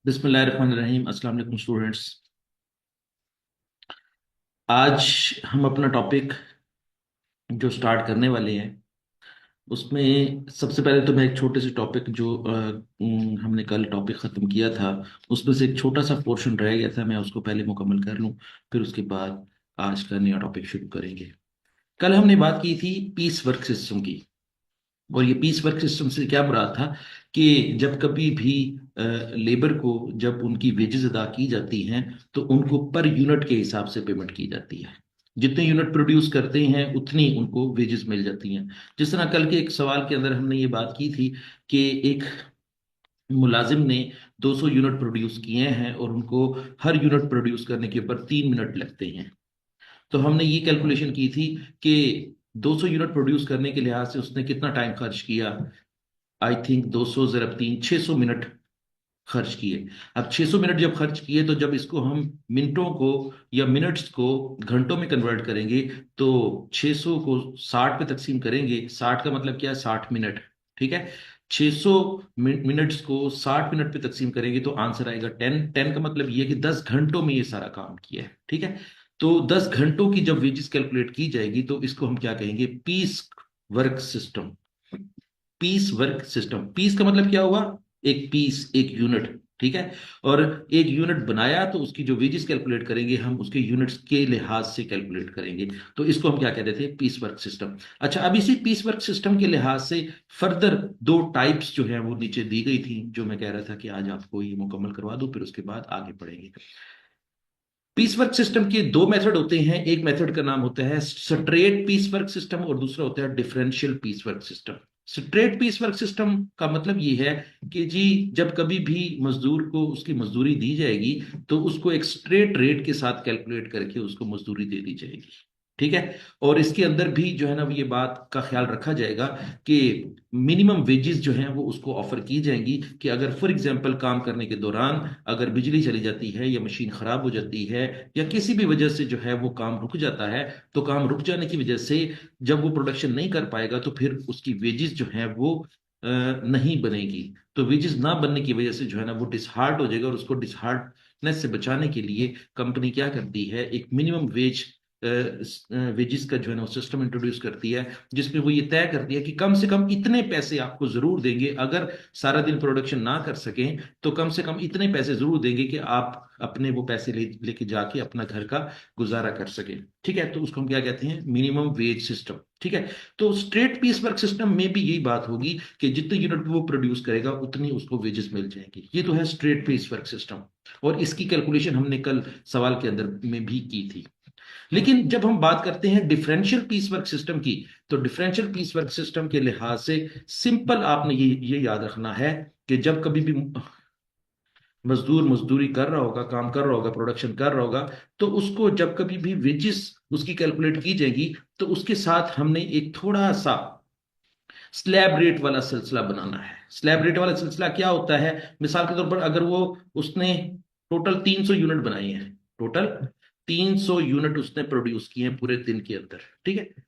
बिस्मिल्लाहिर्रहमानिर्रहीम। अस्सलाम वालेकुम स्टूडेंट्स। आज हम अपना टॉपिक जो स्टार्ट करने वाले हैं उसमें सबसे पहले तो मैं एक छोटे से टॉपिक जो हमने कल टॉपिक ख़त्म किया था उसमें से एक छोटा सा पोर्शन रह गया था, मैं उसको पहले मुकम्मल कर लूँ। फिर उसके बाद आज का नया टॉपिक शुरू करेंगे। कल हमने बात की थी पीस वर्क सिस्टम की। और ये पीस वर्क सिस्टम से क्या मुराद था कि जब कभी भी लेबर को जब उनकी वेजेस अदा की जाती हैं तो उनको पर यूनिट के हिसाब से पेमेंट की जाती है। जितने यूनिट प्रोड्यूस करते हैं उतनी उनको वेजेस मिल जाती हैं। जिस तरह कल के एक सवाल के अंदर हमने ये बात की थी कि एक मुलाजिम ने 200 यूनिट प्रोड्यूस किए हैं और उनको हर यूनिट प्रोड्यूस करने के ऊपर 3 मिनट लगते हैं। तो हमने ये कैलकुलेशन की थी कि 200 यूनिट प्रोड्यूस करने के लिहाज से उसने कितना टाइम खर्च किया। आई थिंक 200 ज़रब 3 600 मिनट खर्च किए। अब 600 मिनट जब खर्च किए तो जब इसको हम मिनटों को या मिनट्स को घंटों में कन्वर्ट करेंगे तो 600 को 60 पे तकसीम करेंगे। 60 का मतलब क्या है? 60 मिनट। ठीक है। 600 मिनट्स को 60 मिनट पे तकसीम करेंगे तो आंसर आएगा 10। 10 का मतलब ये है कि 10 घंटों में ये सारा काम किया है। ठीक है। तो 10 घंटों की जब वेजेस कैलकुलेट की जाएगी तो इसको हम क्या कहेंगे? Piece work system. Piece work system. Piece का मतलब क्या हुआ? एक पीस, एक यूनिट। ठीक है। और एक यूनिट बनाया तो उसकी जो वेजेस कैलकुलेट करेंगे हम उसके यूनिट्स के लिहाज से कैलकुलेट करेंगे। तो इसको हम क्या कहते थे? Piece work system. अच्छा, अब इसी पीस वर्क सिस्टम के लिहाज से फर्दर दो टाइप्स जो है वो नीचे दी गई थी, जो मैं कह रहा था कि आज आपको ये मुकम्मल करवा दूं, फिर उसके बाद आगे बढ़ेंगे। पीस वर्क सिस्टम के दो मेथड होते हैं। एक मेथड का नाम होता है स्ट्रेट पीस वर्क सिस्टम और दूसरा होता है differential piece work system. Straight piece work system का मतलब ये है कि जी जब कभी भी मजदूर को उसकी मजदूरी दी जाएगी तो उसको एक स्ट्रेट रेट के साथ कैलकुलेट करके उसको मजदूरी दे दी जाएगी। ठीक है। और इसके अंदर भी जो है ना ये बात का ख्याल रखा जाएगा कि मिनिमम वेजेस जो हैं वो उसको ऑफर की जाएंगी कि अगर फॉर एग्जांपल काम करने के दौरान अगर बिजली चली जाती है या मशीन खराब हो जाती है या किसी भी वजह से जो है वो काम रुक जाता है, तो काम रुक जाने की वजह से जब वो प्रोडक्शन नहीं कर पाएगा तो फिर उसकी वेजेस जो है वो नहीं बनेगी। तो वेजेस ना बनने की वजह से जो है ना वो डिसहार्ट हो जाएगा और उसको डिसहार्टनेस से बचाने के लिए कंपनी क्या करती है? एक मिनिमम वेज वेजिस का जो है ना सिस्टम इंट्रोड्यूस करती है, जिसमें वो ये तय करती है कि कम से कम इतने पैसे आपको जरूर देंगे। अगर सारा दिन प्रोडक्शन ना कर सकें तो कम से कम इतने पैसे जरूर देंगे कि आप अपने वो पैसे लेके जाके अपना घर का गुजारा कर सकें। ठीक है। तो उसको हम क्या कहते हैं? Minimum wage system. ठीक है। तो स्ट्रेट पीस वर्क सिस्टम में भी यही बात होगी कि जितने यूनिट वो प्रोड्यूस करेगा उतनी उसको वेजेस मिल जाएंगी। ये तो है स्ट्रेट पीस वर्क सिस्टम। और इसकी कैलकुलेशन हमने कल सवाल के अंदर में भी की थी। लेकिन जब हम बात करते हैं डिफरेंशियल पीस वर्क सिस्टम की, तो डिफरेंशियल पीस वर्क सिस्टम के लिहाज से सिंपल आपने ये याद रखना है कि जब कभी भी मजदूर मजदूरी कर रहा होगा, काम कर रहा होगा, प्रोडक्शन कर रहा होगा, तो उसको जब कभी भी वेजेस उसकी कैलकुलेट की जाएगी तो उसके साथ हमने एक थोड़ा सा स्लैब रेट वाला सिलसिला बनाना है। स्लैब रेट वाला सिलसिला क्या होता है? मिसाल के तौर पर अगर वो उसने टोटल 300 यूनिट बनाई है, टोटल 300 यूनिट उसने प्रोड्यूस किए हैं पूरे दिन के अंदर। ठीक है।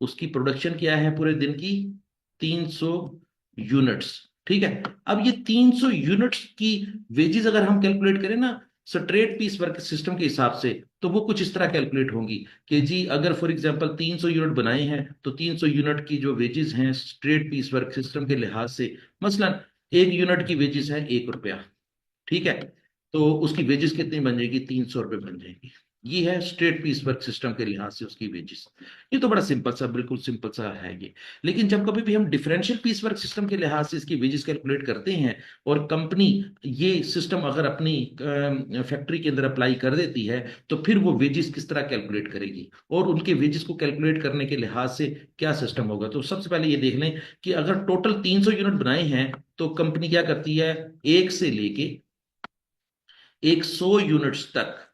उसकी प्रोडक्शन क्या है पूरे दिन की? 300 यूनिट्स। ठीक है। अब ये 300 यूनिट्स की वेजेस अगर हम कैलकुलेट करें ना स्ट्रेट पीस वर्क सिस्टम के हिसाब से, तो वो कुछ इस तरह कैलकुलेट होंगी कि जी अगर फॉर एग्जांपल 300 यूनिट बनाए हैं तो 300 यूनिट की जो वेजेस हैं स्ट्रेट पीस वर्क सिस्टम के लिहाज से, मसलन एक यूनिट की वेजेस है 1 रुपया। ठीक है। तो उसकी वेजेस कितनी बन जाएगी? 300 रुपये बन जाएगी। ये है स्ट्रेट पीस वर्क सिस्टम के लिहाज से उसकी वेजेस। ये तो बड़ा सिंपल सा, बिल्कुल सिंपल सा है ये। लेकिन जब कभी भी हम डिफरेंशियल पीस वर्क सिस्टम के लिहाज से इसकी वेजेस कैलकुलेट करते हैं और कंपनी ये सिस्टम अगर अपनी फैक्ट्री के अंदर अप्लाई कर देती है तो फिर वो वेजेस किस तरह कैलकुलेट करेगी और उनके वेजेस को कैलकुलेट करने के लिहाज से क्या सिस्टम होगा। तो सबसे पहले ये देख लें कि अगर टोटल 300 यूनिट बनाए हैं तो कंपनी क्या करती है? एक से लेके 100 यूनिट्स तक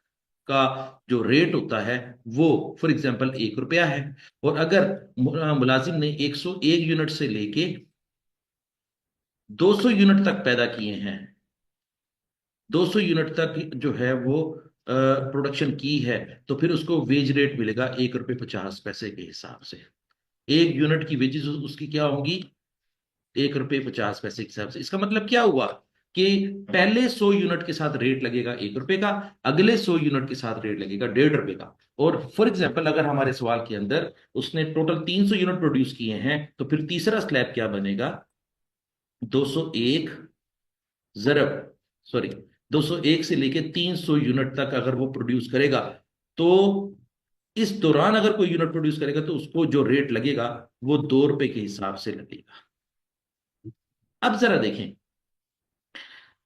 का जो रेट होता है वो फॉर एग्जांपल 1 रुपया है। और अगर मुलाजिम ने 101 यूनिट से लेके 200 यूनिट तक पैदा किए हैं, 200 यूनिट तक जो है वो प्रोडक्शन की है, तो फिर उसको वेज रेट मिलेगा 1 रुपये 50 पैसे के हिसाब से। एक यूनिट की वेजेस उसकी क्या होंगी? 1 रुपये 50 पैसे के हिसाब से। इसका मतलब क्या हुआ कि पहले 100 यूनिट के साथ रेट लगेगा 1 रुपए का, अगले 100 यूनिट के साथ रेट लगेगा 1.5 रुपए का। और फॉर एग्जाम्पल अगर हमारे सवाल के अंदर उसने टोटल 300 यूनिट प्रोड्यूस किए हैं, तो फिर तीसरा स्लैब क्या बनेगा? 201 जरब, सॉरी, 201 से लेके 300 यूनिट तक अगर वो प्रोड्यूस करेगा, तो इस दौरान अगर कोई यूनिट प्रोड्यूस करेगा तो उसको जो रेट लगेगा वो 2 रुपए के हिसाब से लगेगा। अब जरा देखें,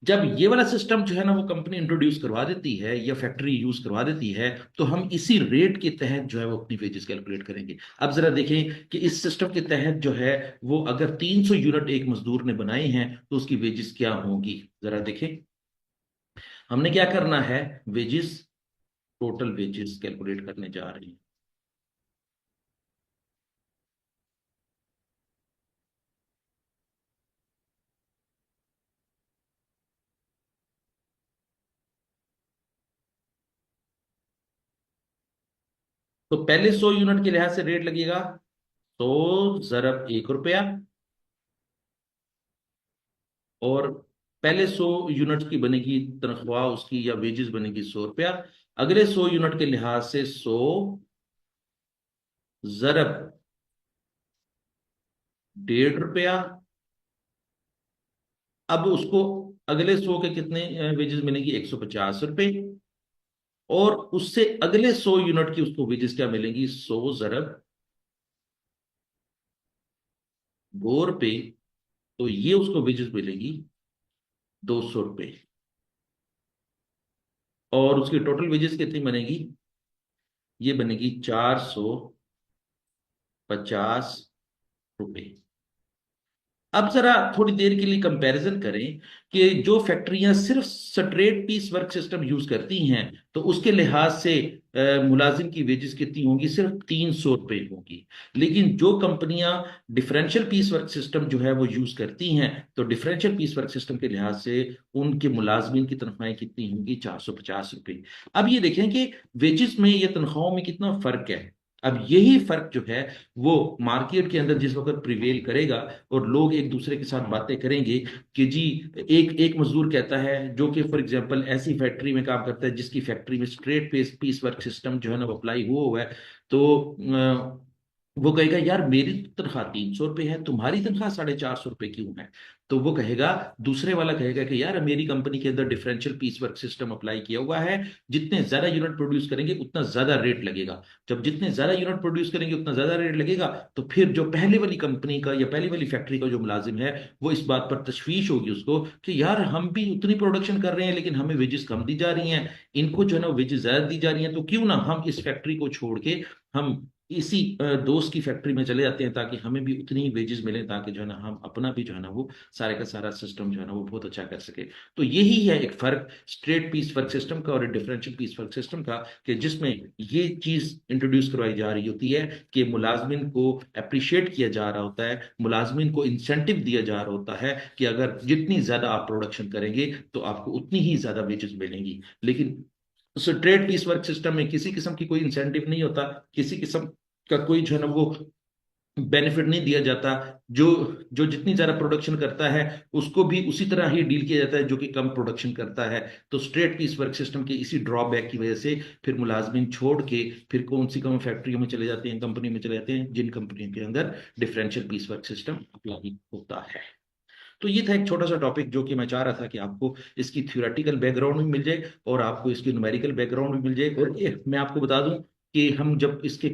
जब ये वाला सिस्टम जो है ना वो कंपनी इंट्रोड्यूस करवा देती है या फैक्ट्री यूज करवा देती है, तो हम इसी रेट के तहत जो है वो अपनी वेजेस कैलकुलेट करेंगे। अब जरा देखें कि इस सिस्टम के तहत जो है वो अगर 300 यूनिट एक मजदूर ने बनाए हैं तो उसकी वेजेस क्या होंगी, जरा देखें। हमने क्या करना है, वेजेस, टोटल वेजेस कैलकुलेट करने जा रहे हैं। तो पहले 100 यूनिट के लिहाज से रेट लगेगा 100 × 1 रुपया, और पहले 100 यूनिट की बनेगी तनख्वाह उसकी या वेजेस बनेगी 100 रुपया। अगले 100 यूनिट के लिहाज से 100 जरब 1.5 रुपया। अब उसको अगले 100 के कितने वेजेस मिलेंगी? 150 रुपए। और उससे अगले 100 यूनिट की उसको वेजेस क्या मिलेंगी? 100 जरब 2 रुपए। तो ये उसको वेजेस मिलेगी 200 रुपए। और उसकी टोटल वेजेस कितनी बनेगी? ये बनेगी 450 रुपए। अब जरा थोड़ी देर के लिए कंपैरिजन करें कि जो फैक्ट्रियां सिर्फ straight piece work system use करती हैं, तो उसके लिहाज से मुलाजिम की वेजेस कितनी होंगी? सिर्फ 300 रुपए होंगी। लेकिन जो कंपनियां डिफरेंशियल पीस वर्क सिस्टम जो है वो यूज करती हैं, तो डिफरेंशियल पीस वर्क सिस्टम के लिहाज से उनके मुलाजमीन की तनख्वाहें कितनी होंगी? 450 रुपए। अब ये देखें कि वेजेस में या तनख्वाहों में कितना फर्क है। अब यही फर्क जो है वो मार्केट के अंदर जिस वक्त प्रिवेल करेगा और लोग एक दूसरे के साथ बातें करेंगे कि जी, एक एक मजदूर कहता है जो कि फॉर एग्जांपल ऐसी फैक्ट्री में काम करता है जिसकी फैक्ट्री में स्ट्रेट पीस वर्क सिस्टम जो है ना वो अप्लाई हुआ हुआ है, तो वो कहेगा यार मेरी तो तनख्वाह 300 रुपये है, तुम्हारी तनख्वाह 450 रुपये क्यों है? तो वो कहेगा, दूसरे वाला कहेगा कि यार मेरी कंपनी के अंदर differential piece work system apply किया हुआ है, जितने ज्यादा यूनिट प्रोड्यूस करेंगे उतना ज्यादा रेट लगेगा। जब जितने ज्यादा यूनिट प्रोड्यूस करेंगे उतना ज्यादा रेट लगेगा, तो फिर जो पहले वाली कंपनी का या पहली वाली फैक्ट्री का जो मुलाजिम है वो इस बात पर तशवीश होगी उसको कि यार हम भी उतनी प्रोडक्शन कर रहे हैं लेकिन हमें वेजेस कम दी जा रही हैं, इनको जो है ना वेजेस ज्यादा दी जा रही हैं, तो क्यों ना हम इस फैक्ट्री को छोड़ के हम इसी दोस्त की फैक्ट्री में चले जाते हैं ताकि हमें भी उतनी ही वेजेस मिले, ताकि जो है ना हम अपना भी जो है ना वो सारे का सारा सिस्टम जो है ना वो बहुत अच्छा कर सके। तो यही है एक फर्क स्ट्रेट पीस वर्क सिस्टम का और डिफरेंशियल पीस वर्क सिस्टम का, कि जिसमें ये चीज इंट्रोड्यूस करवाई जा रही होती है कि मुलाजमिन को अप्रिशिएट किया जा रहा होता है, मुलाजमिन को इंसेंटिव दिया जा रहा होता है कि अगर जितनी ज्यादा आप प्रोडक्शन करेंगे तो आपको उतनी ही ज्यादा वेजेस मिलेंगी। लेकिन स्ट्रेट पीस वर्क सिस्टम में किसी किस्म की कोई इंसेंटिव नहीं होता, किसी किस्म का कोई जो है ना वो बेनिफिट नहीं दिया जाता। जो जो जितनी ज्यादा प्रोडक्शन करता है उसको भी उसी तरह ही डील किया जाता है जो कि कम प्रोडक्शन करता है। तो स्ट्रेट पीस वर्क सिस्टम के इसी ड्रॉबैक की वजह से फिर मुलाजमीन छोड़ के फिर कौन सी कम फैक्ट्रियों में चले जाते हैं, कंपनी में चले जाते हैं जिन कंपनियों के अंदर differential piece work system apply होता है। तो ये था एक छोटा सा टॉपिक जो कि मैं चाह रहा था कि आपको इसकी थ्योरेटिकल बैकग्राउंड भी मिल जाए और आपको इसकी न्यूमेरिकल बैकग्राउंड भी मिल जाए। और ये मैं आपको बता दूं कि हम जब इसके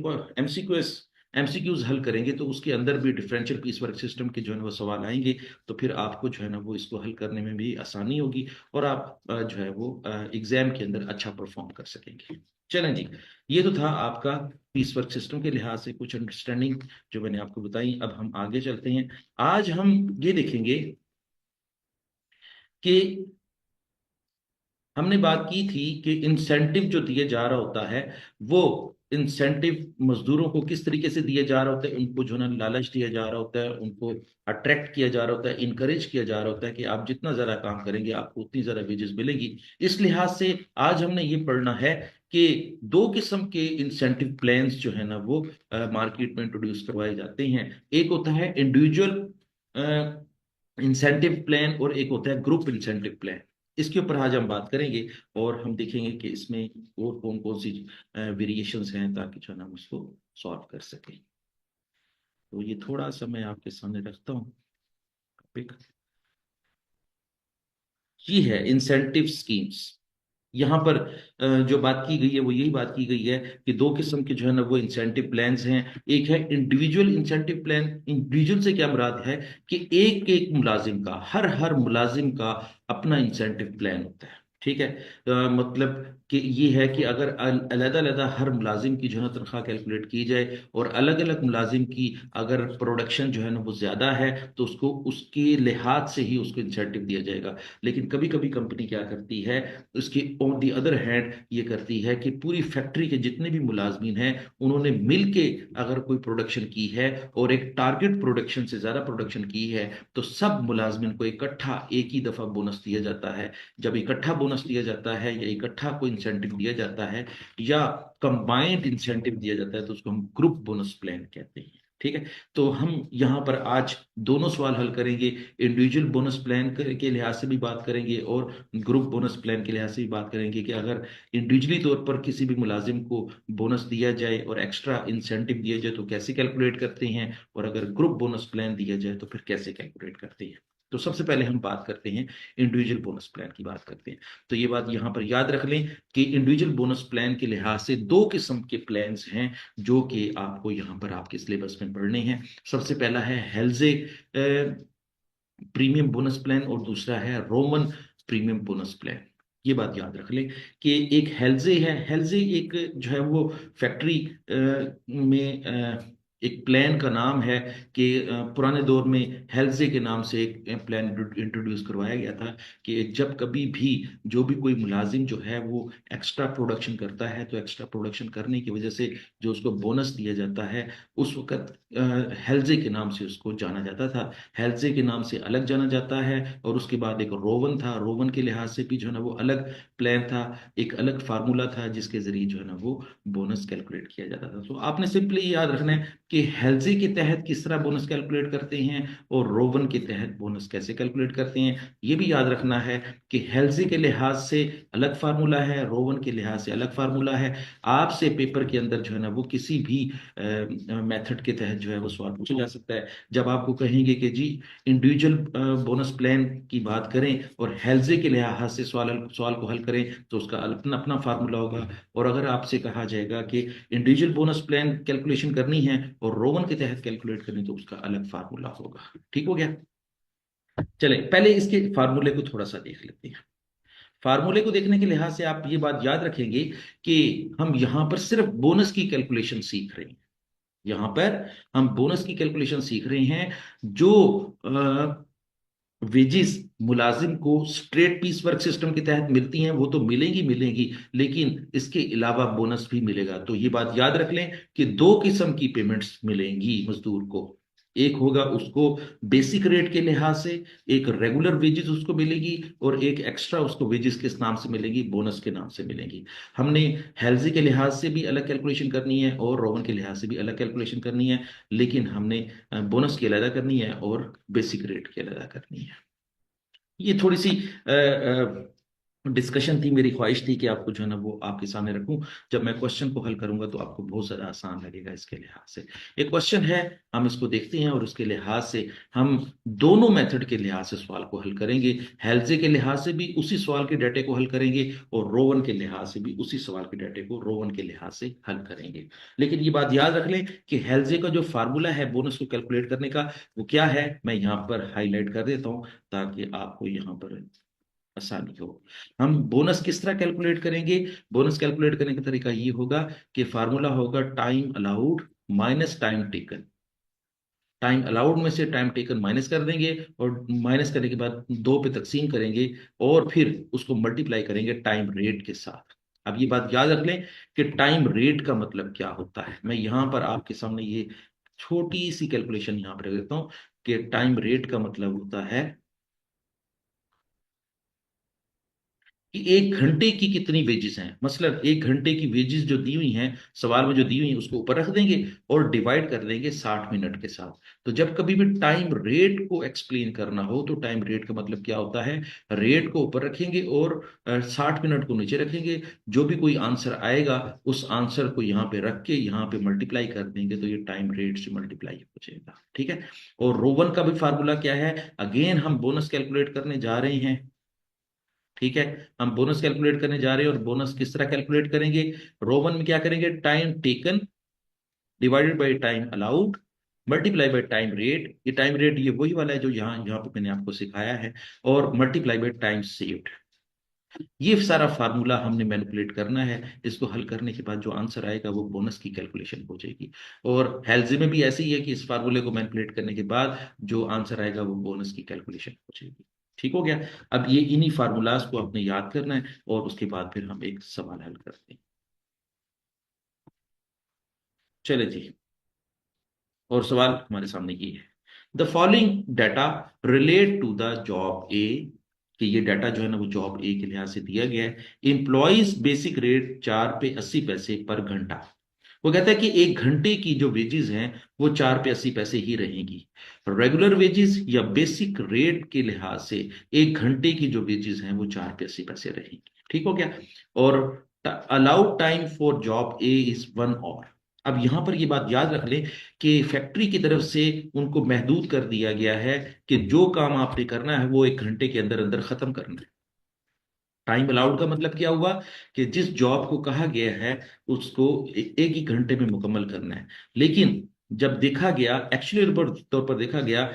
एमसीक्यूज हल करेंगे तो उसके अंदर भी डिफरेंशियल पीस वर्क सिस्टम के जो है ना वो सवाल आएंगे, तो फिर आपको जो है ना वो इसको हल करने में भी आसानी होगी और आप जो है वो एग्जाम के अंदर अच्छा परफॉर्म कर सकेंगे। चलें जी, ये तो था आपका पीस वर्क सिस्टम के लिहाज से कुछ अंडरस्टैंडिंग जो मैंने आपको बताई। अब हम आगे चलते हैं। आज हम ये देखेंगे कि हमने बात की थी कि इंसेंटिव जो दिए जा रहा होता है, वो इंसेंटिव मजदूरों को किस तरीके से दिया जा रहा होता है, उनको जो है ना लालच दिया जा रहा होता है, उनको अट्रैक्ट किया जा रहा होता है, इनकरेज किया जा रहा होता है कि आप जितना ज्यादा काम करेंगे आपको उतनी ज्यादा वेजेस मिलेगी। इस लिहाज से आज हमने ये पढ़ना है कि दो किस्म के इंसेंटिव प्लान्स जो है ना वो मार्केट में इंट्रोड्यूस करवाए जाते हैं। एक होता है इंडिविजुअल इंसेंटिव प्लान और एक होता है ग्रुप इंसेंटिव प्लान। इसके ऊपर आज हम बात करेंगे और हम देखेंगे कि इसमें और कौन कौन सी वेरिएशंस हैं, ताकि जो है ना हम उसको सॉल्व कर सकें। तो ये थोड़ा सा मैं आपके सामने रखता हूँ टॉपिक। ये है इंसेंटिव स्कीम्स। यहाँ पर जो बात की गई है वो यही बात की गई है कि दो किस्म के जो है ना वो इंसेंटिव प्लान्स हैं। एक है इंडिविजुअल इंसेंटिव प्लान। इंडिविजुअल से क्या मुराद है कि एक एक मुलाजिम का, हर हर मुलाजिम का अपना इंसेंटिव प्लान होता है। ठीक है। मतलब कि ये है कि अगर अलग अलग हर मुलाजिम की जो है ना तनख्वाह कैलकुलेट की जाए, और अलग अलग मुलाजिम की अगर प्रोडक्शन जो है ना वो ज्यादा है, तो उसको उसके लिहाज से ही उसको इंसेंटिव दिया जाएगा। लेकिन कभी कभी कंपनी क्या करती है, उसकी ऑन दी अदर हैंड ये करती है कि पूरी फैक्ट्री के जितने भी मुलाजमीन हैं उन्होंने मिल के अगर कोई प्रोडक्शन की है और एक टारगेट प्रोडक्शन से ज्यादा प्रोडक्शन की है, तो सब मुलाजमीन को इकट्ठा एक ही दफा बोनस दिया जाता है। जब इकट्ठा बोनस दिया जाता है या इकट्ठा कोई इंसेंटिव दिया जाता है या कंबाइंड इंसेंटिव दिया जाता है, तो उसको हम ग्रुप बोनस प्लान कहते हैं। ठीक है। तो हम यहाँ पर आज दोनों सवाल हल करेंगे। इंडिविजुअल बोनस प्लान के लिहाज से भी बात करेंगे और ग्रुप बोनस प्लान के लिहाज से भी बात करेंगे कि अगर इंडिविजुअली तौर पर किसी भी मुलाजिम को बोनस दिया जाए और एक्स्ट्रा इंसेंटिव दिया जाए तो कैसे कैलकुलेट करते हैं, और अगर ग्रुप बोनस प्लान दिया जाए तो फिर कैसे कैलकुलेट करते हैं। तो सबसे पहले हम बात करते हैं, इंडिविजुअल बोनस प्लान की बात करते हैं। तो ये बात यहां पर याद रख लें कि इंडिविजुअल बोनस प्लान के लिहाज से दो किस्म के प्लान्स हैं जो कि आपको यहां पर आपके सिलेबस में पढ़ने हैं। सबसे पहला है हेल्जे प्रीमियम बोनस प्लान और दूसरा है रोमन प्रीमियम बोनस प्लान। ये बात याद रख लें कि एक हेल्जे है। हेल्जे एक जो है वो फैक्ट्री में एक प्लान का नाम है कि पुराने दौर में हेल्जे के नाम से एक प्लान इंट्रोड्यूस करवाया गया था कि जब कभी भी जो भी कोई मुलाजिम जो है वो एक्स्ट्रा प्रोडक्शन करता है, तो एक्स्ट्रा प्रोडक्शन करने की वजह से जो उसको बोनस दिया जाता है, उस वक्त हेल्जे के नाम से उसको जाना जाता था। हेल्जे के नाम से अलग जाना जाता है। और उसके बाद एक रोवन था। रोवन के लिहाज से भी जो है ना वो अलग प्लान था, एक अलग फार्मूला था जिसके जरिए जो है ना वो बोनस कैलकुलेट किया जाता था। तो आपने सिंपली याद रखना है कि हेल्जे के तहत किस तरह बोनस कैलकुलेट करते हैं और रोवन के तहत बोनस कैसे कैलकुलेट करते हैं। ये भी याद रखना है कि हेल्जे के लिहाज से अलग फार्मूला है, रोवन के लिहाज से अलग फार्मूला है। आपसे पेपर के अंदर जो है ना वो किसी भी मेथड के तहत जो है वो सवाल पूछा जा सकता है। जब आपको कहेंगे कि जी इंडिविजुअल बोनस प्लान की बात करें और हेल्जे के लिहाज से सवाल को हल करें, तो उसका अपना अपना फार्मूला होगा। और अगर आपसे कहा जाएगा कि इंडिविजुअल बोनस प्लान कैलकुलेशन करनी है और रोवन के तहत कैलकुलेट करनी, तो उसका अलग फार्मूला होगा। ठीक हो गया। चले पहले इसके फार्मूले को थोड़ा सा देख लेते हैं। फार्मूले को देखने के लिहाज से आप ये बात याद रखेंगे कि हम यहां पर सिर्फ बोनस की कैलकुलेशन सीख रहे हैं। यहां पर हम बोनस की कैलकुलेशन सीख रहे हैं। जो वेजिस मुलाजिम को स्ट्रेट पीस वर्क सिस्टम के तहत मिलती हैं वो तो मिलेंगी मिलेंगी, लेकिन इसके अलावा बोनस भी मिलेगा। तो ये बात याद रख लें कि दो किस्म की पेमेंट्स मिलेंगी मजदूर को। एक होगा उसको बेसिक रेट के लिहाज से, एक रेगुलर वेजेस उसको मिलेगी, और एक एक्स्ट्रा उसको वेजेस किस नाम से मिलेगी, बोनस के नाम से मिलेगी। हमने हेल्जी के लिहाज से भी अलग कैलकुलेशन करनी है और रोवन के लिहाज से भी अलग कैलकुलेशन करनी है, लेकिन हमने बोनस की अलग करनी है और बेसिक रेट की अलग करनी है। ये थोड़ी सी डिस्कशन थी, मेरी ख्वाहिश थी कि आपको जो है ना वो आपके सामने रखूं। जब मैं क्वेश्चन को हल करूंगा तो आपको बहुत ज़्यादा आसान लगेगा इसके लिहाज से। एक क्वेश्चन है, हम इसको देखते हैं और उसके लिहाज से हम दोनों मेथड के लिहाज से सवाल को हल करेंगे। हेल्जे के लिहाज से भी उसी सवाल के डाटे को हल करेंगे और रोवन के लिहाज से भी उसी सवाल के डाटे को रोवन के लिहाज से हल करेंगे। लेकिन ये बात याद रख लें कि हेल्जे का जो फार्मूला है बोनस को कैलकुलेट करने का, वो क्या है, मैं यहाँ पर हाईलाइट कर देता हूँ ताकि आपको यहाँ पर आसानी हो। हम बोनस किस तरह कैलकुलेट करेंगे। बोनस कैलकुलेट करने का तरीका ये होगा कि फार्मूला होगा time allowed minus time taken. Time allowed में से टाइम टेकन माइनस कर देंगे और माइनस करने के बाद दो पे तकसीम करेंगे और फिर उसको मल्टीप्लाई करेंगे टाइम रेट के साथ। अब ये बात याद रख लें कि टाइम रेट का मतलब क्या होता है। मैं यहां पर आपके सामने ये छोटी सी कैलकुलेशन यहां पर देता हूं कि टाइम रेट का मतलब होता है कि एक घंटे की कितनी वेजेस हैं, मसलन एक घंटे की वेजेस जो दी हुई हैं सवाल में जो दी हुई हैं उसको ऊपर रख देंगे और डिवाइड कर देंगे 60 मिनट के साथ। तो जब कभी भी टाइम रेट को एक्सप्लेन करना हो तो टाइम रेट का मतलब क्या होता है, रेट को ऊपर रखेंगे और 60 मिनट को नीचे रखेंगे। जो भी कोई आंसर आएगा उस आंसर को यहाँ पे रख के यहाँ पे मल्टीप्लाई कर देंगे तो ये टाइम रेट से मल्टीप्लाई हो जाएगा। ठीक है। और रोवन का भी फार्मूला क्या है, अगेन हम बोनस कैलकुलेट करने जा रहे हैं। ठीक है। हम बोनस कैलकुलेट करने जा रहे हैं और बोनस किस तरह कैलकुलेट करेंगे, रोमन में क्या करेंगे, time taken divided by time allowed multiply by time rate. ये टाइम रेट ये वही वाला है जो यहाँ यहाँ पे मैंने आपको सिखाया है, और मल्टीप्लाई बाय टाइम सेव्ड। ये सारा फार्मूला हमने मैनिपुलेट करना है। इसको हल करने के बाद जो आंसर आएगा वो बोनस की कैलकुलेशन हो जाएगी। और हेल्जे में भी ऐसे ही है कि इस फार्मूले को मैनिपुलेट करने के बाद जो आंसर आएगा वो बोनस की कैलकुलेशन हो जाएगी। ठीक हो गया। अब ये इन्हीं फार्मूलाज को आपने याद करना है और उसके बाद फिर हम एक सवाल हल करते हैं। चले जी। और सवाल हमारे सामने ये है, the following data relate to the job A. कि ये डाटा जो है ना वो जॉब ए के लिहाज से दिया गया है। एम्प्लॉयज बेसिक रेट 4 पे 80 पैसे पर घंटा। वो कहता है कि एक घंटे की जो वेजेस हैं वो 4 पे 80 पैसे ही रहेंगी। रेगुलर वेजेस या बेसिक रेट के लिहाज से एक घंटे की जो वेजेस हैं वो 4 पे 80 पैसे रहेंगी। ठीक हो गया। और allowed time for job A is 1 hour. अब यहां पर ये बात याद रख लें कि फैक्ट्री की तरफ से उनको महदूद कर दिया गया है कि जो काम आपने करना है वो एक घंटे के अंदर अंदर खत्म करना है। टाइम अलाउड का मतलब क्या हुआ कि जिस जॉब को कहा गया है उसको एक ही घंटे में मुकम्मल करना है। लेकिन जब देखा गया एक्चुअली तौर पर देखा गया,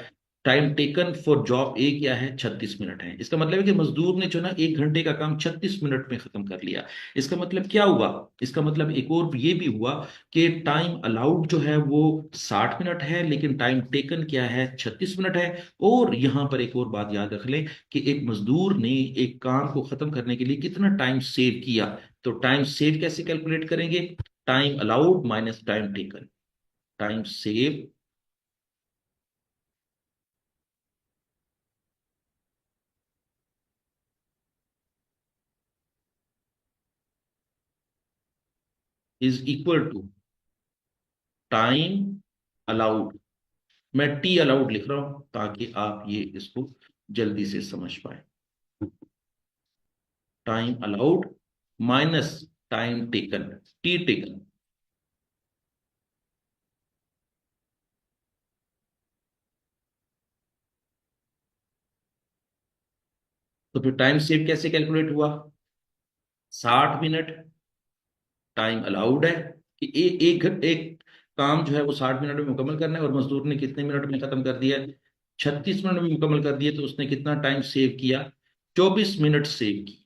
टाइम टेकन फॉर जॉब ए क्या है, 36 मिनट है। इसका मतलब है कि मजदूर ने जो ना एक घंटे का काम 36 मिनट में खत्म कर लिया। इसका मतलब क्या हुआ, इसका मतलब एक और ये भी हुआ कि टाइम अलाउड जो है वो 60 मिनट है लेकिन टाइम टेकन क्या है, 36 मिनट है। और यहां पर एक और बात याद रख लें कि एक मजदूर ने एक काम को खत्म करने के लिए कितना टाइम सेव किया। तो टाइम सेव कैसे कैलकुलेट करेंगे, time allowed minus time taken. Time save is equal to time allowed. मैं टी अलाउड लिख रहा हूं ताकि आप ये इसको जल्दी से समझ पाए। Time allowed minus time taken, T taken. तो फिर टाइम सेव कैसे कैलकुलेट हुआ, 60 मिनट टाइम अलाउड है कि एक काम जो है वो 60 मिनट में मुकम्मल करना है और मजदूर ने कितने मिनट में खत्म कर दिया है, 36 मिनट में मुकम्मल कर दिया। तो उसने कितना टाइम सेव किया, 24 मिनट सेव की।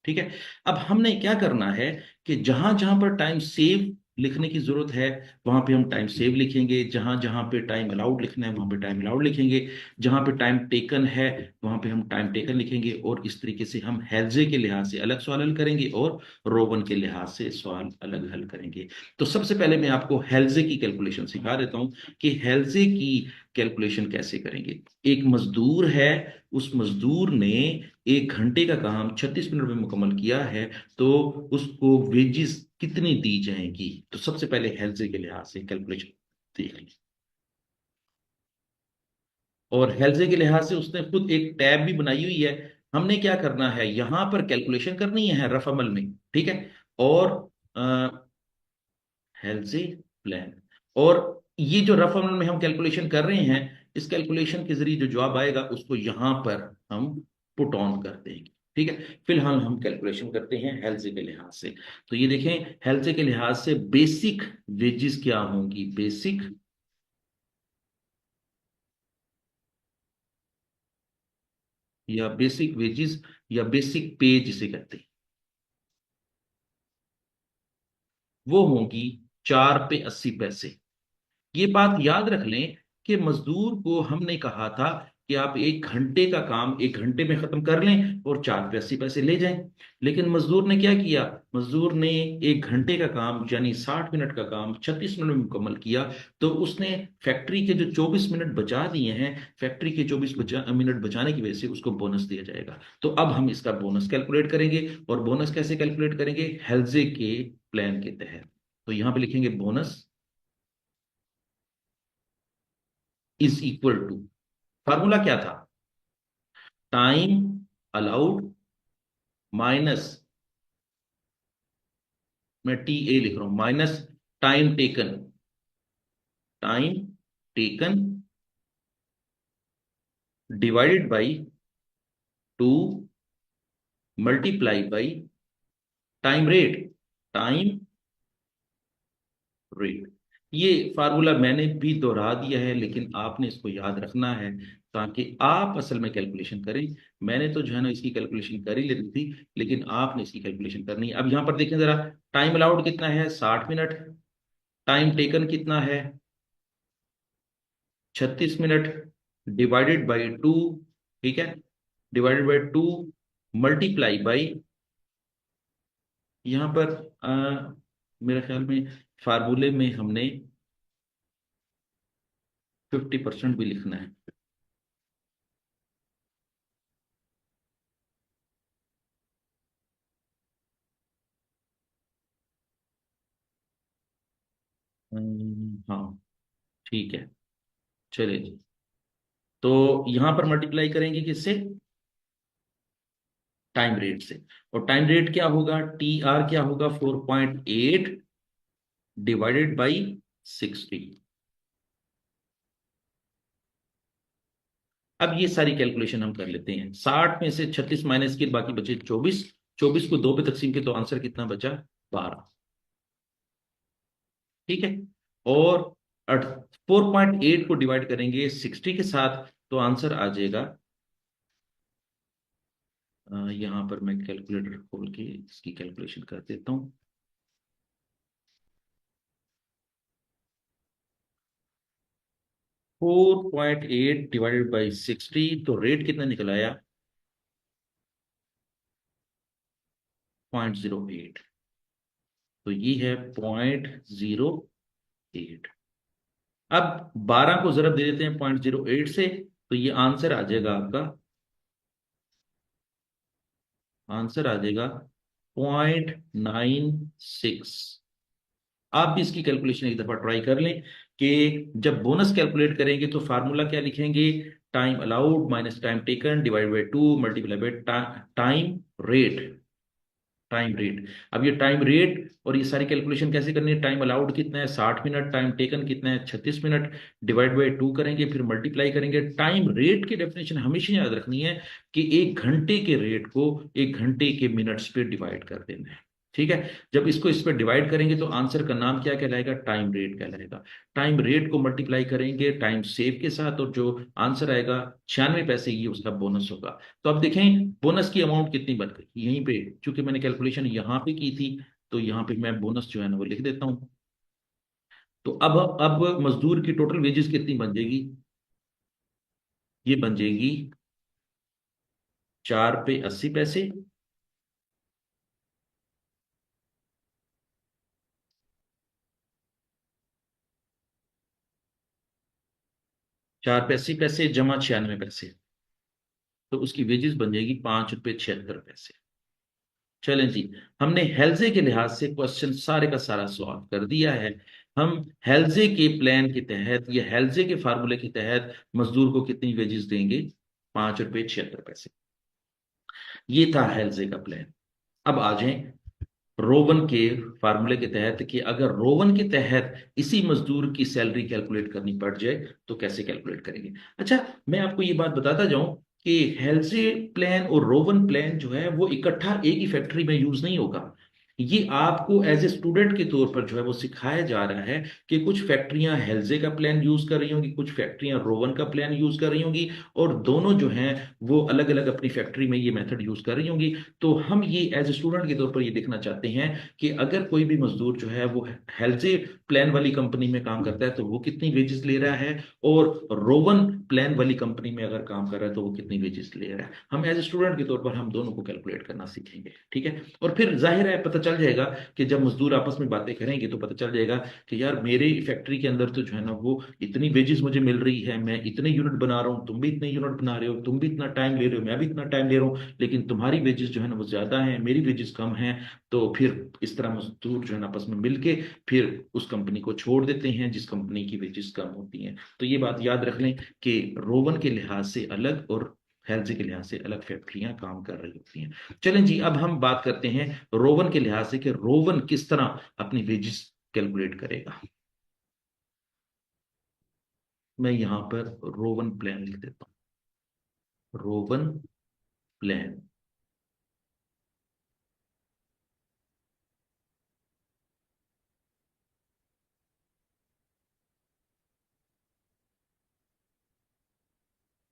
ठीक है। अब हमने क्या करना है कि जहां जहां पर टाइम सेव लिखने की जरूरत है वहां पे हम टाइम सेव लिखेंगे, जहां जहां पे टाइम अलाउड लिखना है वहां पे टाइम अलाउड लिखेंगे, जहां पे टाइम टेकन है वहां पे हम टाइम टेकन लिखेंगे। और इस तरीके से हम हेल्जे के लिहाज से अलग सवाल हल करेंगे और रोवन के लिहाज से सवाल अलग हल करेंगे। तो सबसे पहले मैं आपको हेल्जे की कैलकुलेशन सिखा देता हूं कि हेल्जे की कैलकुलेशन कैसे करेंगे। एक मजदूर है, उस मजदूर ने एक घंटे का काम 36 मिनट में मुकम्मल किया है, तो उसको वेजिस कितनी दी जाएंगी। तो सबसे पहले हेल्जे के लिहाज से कैलकुलेशन देख लीजिए। और हेल्जे के लिहाज से उसने खुद एक टैब भी बनाई हुई है। हमने क्या करना है, यहां पर कैलकुलेशन करनी है रफ अमल में। ठीक है। और हेल्जे प्लान, और ये जो रफ अमल में हम कैलकुलेशन कर रहे हैं इस कैलकुलेशन के जरिए जो जवाब आएगा उसको यहां पर हम पुट ऑन कर देंगे। ठीक है। फिलहाल हम कैलकुलेशन करते हैं हेल्जे के लिहाज से। तो ये देखें हेल्जे के लिहाज से बेसिक वेजेस क्या होंगी, बेसिक या बेसिक वेजेस या बेसिक पे जिसे कहते हैं, वो होंगी 4 पे 80 पैसे। ये बात याद रख लें कि मजदूर को हमने कहा था कि आप 1 घंटे का काम 1 घंटे में खत्म कर लें और 4 पे 80 पैसे ले जाएं। लेकिन मजदूर ने क्या किया, मजदूर ने 1 घंटे का काम यानी 60 मिनट का काम 36 मिनट में मुकम्मल किया। तो उसने फैक्ट्री के जो 24 मिनट बचा दिए हैं, फैक्ट्री के 24 मिनट बचाने की वजह से उसको बोनस दिया जाएगा। तो अब हम इसका बोनस कैलकुलेट करेंगे। और बोनस कैसे कैलकुलेट करेंगे, हेल्जे के प्लान के तहत। तो यहां पे लिखेंगे bonus is equal to, formula क्या था, टाइम अलाउड माइनस, मैं टी ए लिख रहा हूं, minus time taken, time taken divided by 2 multiply by time rate, time rate. ये फार्मूला मैंने भी दोहरा दिया है, लेकिन आपने इसको याद रखना है ताकि आप असल में कैलकुलेशन करें। मैंने तो जो है ना इसकी कैलकुलेशन कर ही ली थी, लेकिन आपने इसकी कैलकुलेशन करनी है। अब यहां पर देखें जरा, टाइम अलाउड कितना है, 60 मिनट। टाइम टेकन कितना है, 36 मिनट, डिवाइडेड बाई 2। ठीक है, डिवाइडेड बाई 2 मल्टीप्लाई बाई, यहां पर मेरे ख्याल में फार्मूले में हमने 50% भी लिखना है। हाँ, ठीक है, चलिए जी। तो यहां पर मल्टीप्लाई करेंगे किससे, टाइम रेट से। और टाइम रेट क्या होगा, टी आर क्या होगा, 4.8 डिवाइडेड बाई 60। अब ये सारी कैलकुलेशन हम कर लेते हैं। 60 में से 36 माइनस किए, बाकी बचे 24। 24 को 2 पे तकसीम किया तो आंसर कितना बचा, 12। ठीक है। और 4.8 को डिवाइड करेंगे 60 के साथ तो आंसर आ जाएगा, यहां पर मैं कैलकुलेटर खोल के इसकी कैलकुलेशन कर देता हूं। 4.8 डिवाइडेड बाई 60, तो रेट कितना निकल आया, 0.08। तो ये है 0.08। अब 12 को जरा दे देते हैं 0.08 से, तो ये आंसर आ जाएगा आपका, आंसर आ जाएगा 0.96। आप भी इसकी कैलकुलेशन एक दफा ट्राई कर लें कि जब बोनस कैलकुलेट करेंगे तो फार्मूला क्या लिखेंगे, time allowed minus time taken divide by 2 multiply by time rate, time rate. अब ये टाइम रेट और ये सारी कैलकुलेशन कैसे करनी है, टाइम अलाउड कितना है 60 मिनट, टाइम टेकन कितना है 36 मिनट, डिवाइड बाई 2 करेंगे, फिर मल्टीप्लाई करेंगे। टाइम रेट की डेफिनेशन हमेशा याद रखनी है कि 1 घंटे के रेट को 1 घंटे के मिनट्स पे डिवाइड कर देना है। ठीक है, जब इसको इस पर डिवाइड करेंगे तो आंसर का नाम क्या कहलाएगा, टाइम रेट कहलाएगा। टाइम रेट को मल्टीप्लाई करेंगे टाइम सेव के साथ और जो आंसर आएगा 96 पैसे, ये उसका बोनस होगा। तो अब देखें बोनस की अमाउंट कितनी बन गई यहीं पे, चूंकि मैंने कैलकुलेशन यहाँ पे की थी तो यहाँ पे मैं बोनस जो है ना वो लिख देता हूँ। तो अब मजदूर की टोटल वेजेस कितनी बन जाएगी, ये बन जाएगी 4 पे 80 पैसे, 4 पे 80 पैसे जमा 96 पैसे, तो उसकी वेजेस बन जाएगी 5 रुपये 76 पैसे। चलें जी, हमने हेल्जे के लिहाज से क्वेश्चन सारे का सारा सॉल्व कर दिया है। हम हेल्जे के प्लान के तहत या हेल्जे के फार्मूले के तहत मजदूर को कितनी वेजेस देंगे, 5 रुपये 76 पैसे। ये था हेल्जे का प्लान। अब आ जाएं रोवन के फार्मूले के तहत कि अगर रोवन के तहत इसी मजदूर की सैलरी कैलकुलेट करनी पड़ जाए तो कैसे कैलकुलेट करेंगे। अच्छा, मैं आपको ये बात बताता जाऊं कि हेल्जे प्लान और रोवन प्लान जो है वो इकट्ठा एक ही फैक्ट्री में यूज नहीं होगा। ये आपको एज ए स्टूडेंट के तौर पर जो है वो सिखाया जा रहा है कि कुछ फैक्ट्रियां हेल्जे का प्लान यूज कर रही होंगी, कुछ फैक्ट्रियां रोवन का प्लान यूज कर रही होंगी, और दोनों जो हैं वो अलग अलग अपनी फैक्ट्री में ये मेथड यूज कर रही होंगी। तो हम ये एज ए स्टूडेंट के तौर पर ये देखना चाहते हैं कि अगर कोई भी मजदूर जो है वो हेल्जे प्लान वाली कंपनी में काम करता है तो वो कितनी वेजेस ले रहा है, और रोवन प्लान वाली कंपनी में अगर काम कर रहा है तो वो कितनी वेजेस ले रहा है, हम एज ए स्टूडेंट के तौर पर हम दोनों को कैलकुलेट करना सीखेंगे। ठीक है, और फिर जाहिर है पता चल जाएगा कि जब मजदूर आपस में बातें करेंगे तो पता चल जाएगा कि यार मेरे फैक्ट्री के अंदर तो जो है ना वो इतनी वेजेस मुझे मिल रही है, मैं इतने यूनिट बना रहा हूँ, तुम भी इतने यूनिट बना रहे हो, तुम भी इतना टाइम ले रहे हो, मैं भी इतना टाइम ले रहा हूँ, लेकिन तुम्हारी वेजेस जो है ना वो ज्यादा है, मेरी वेजेस कम है। तो फिर इस तरह मजदूर जो है ना आपस में मिलके फिर उस कंपनी को छोड़ देते हैं जिस कंपनी की वेजेस कम होती हैं। तो ये बात याद रख लें कि रोवन के लिहाज से अलग और हेल्थ के लिहाज से अलग फैक्ट्रियां काम कर रही होती हैं। चलें जी, अब हम बात करते हैं रोवन के लिहाज से कि रोवन किस तरह अपनी वेजेस कैलकुलेट करेगा। मैं यहां पर रोवन प्लान लिख देता हूं, रोवन प्लान।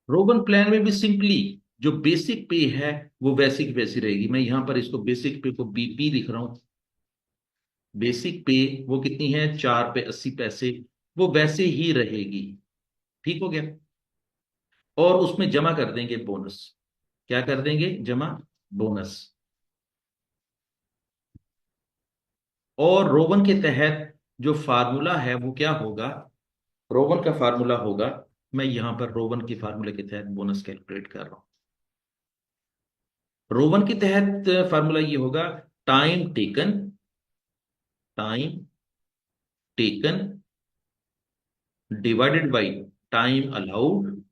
रोवन प्लान में भी सिंपली जो बेसिक पे है वो वैसी की वैसी रहेगी। मैं यहां पर इसको बेसिक पे को बीपी लिख रहा हूं। बेसिक पे वो कितनी है, 4 पे 80 पैसे, वो वैसे ही रहेगी। ठीक हो गया। और उसमें जमा कर देंगे बोनस। क्या कर देंगे, जमा बोनस। और रोवन के तहत जो फार्मूला है वो क्या होगा, रोवन का फार्मूला होगा, मैं यहां पर रोवन के फार्मूले के तहत बोनस कैलकुलेट कर रहा हूं। रोवन के तहत फार्मूला ये होगा, time taken, time taken divided by time allowed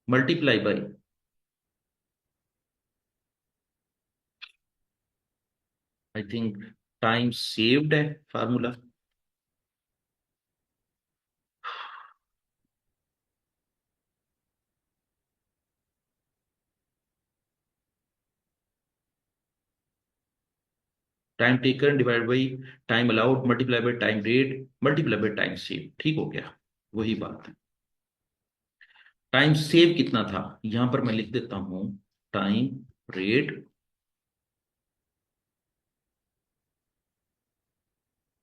multiply by I think time saved है formula. Time taken divide by time allowed multiply by time rate multiply by time save. ठीक हो गया, वही बात है। टाइम सेव कितना था, यहां पर मैं लिख देता हूं, time rate,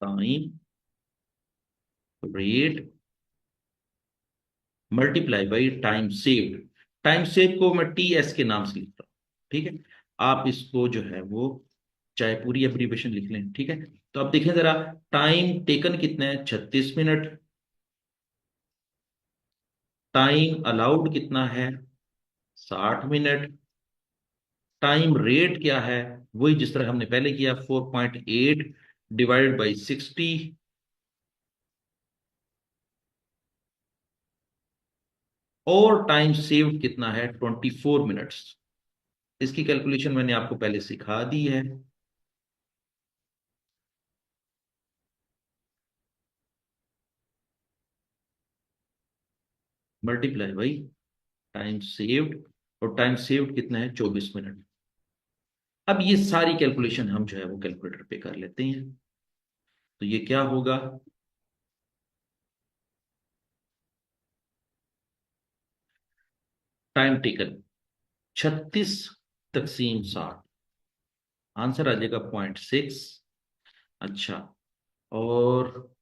time rate multiply by time save. Time save को मैं टी एस के नाम से लिखता हूं। ठीक है, आप इसको जो है वो चाहे पूरी एब्रीवेशन लिख लें। ठीक है, तो अब देखें जरा, टाइम टेकन कितना है, 36 मिनट। टाइम अलाउड कितना है, 60 मिनट। टाइम रेट क्या है, वही जिस तरह हमने पहले किया, 4.8 डिवाइडेड बाई 60। और टाइम सेव्ड कितना है, 24 मिनट्स। इसकी कैलकुलेशन मैंने आपको पहले सिखा दी है। मल्टीप्लाई बाई टाइम सेव्ड, और टाइम सेव्ड कितना है, 24 मिनट। अब ये सारी कैलकुलेशन हम जो है वो कैलकुलेटर पे कर लेते हैं। तो ये क्या होगा, टाइम टेकन 36 तकसीम 60, आंसर आ जाएगा 0.6। अच्छा, और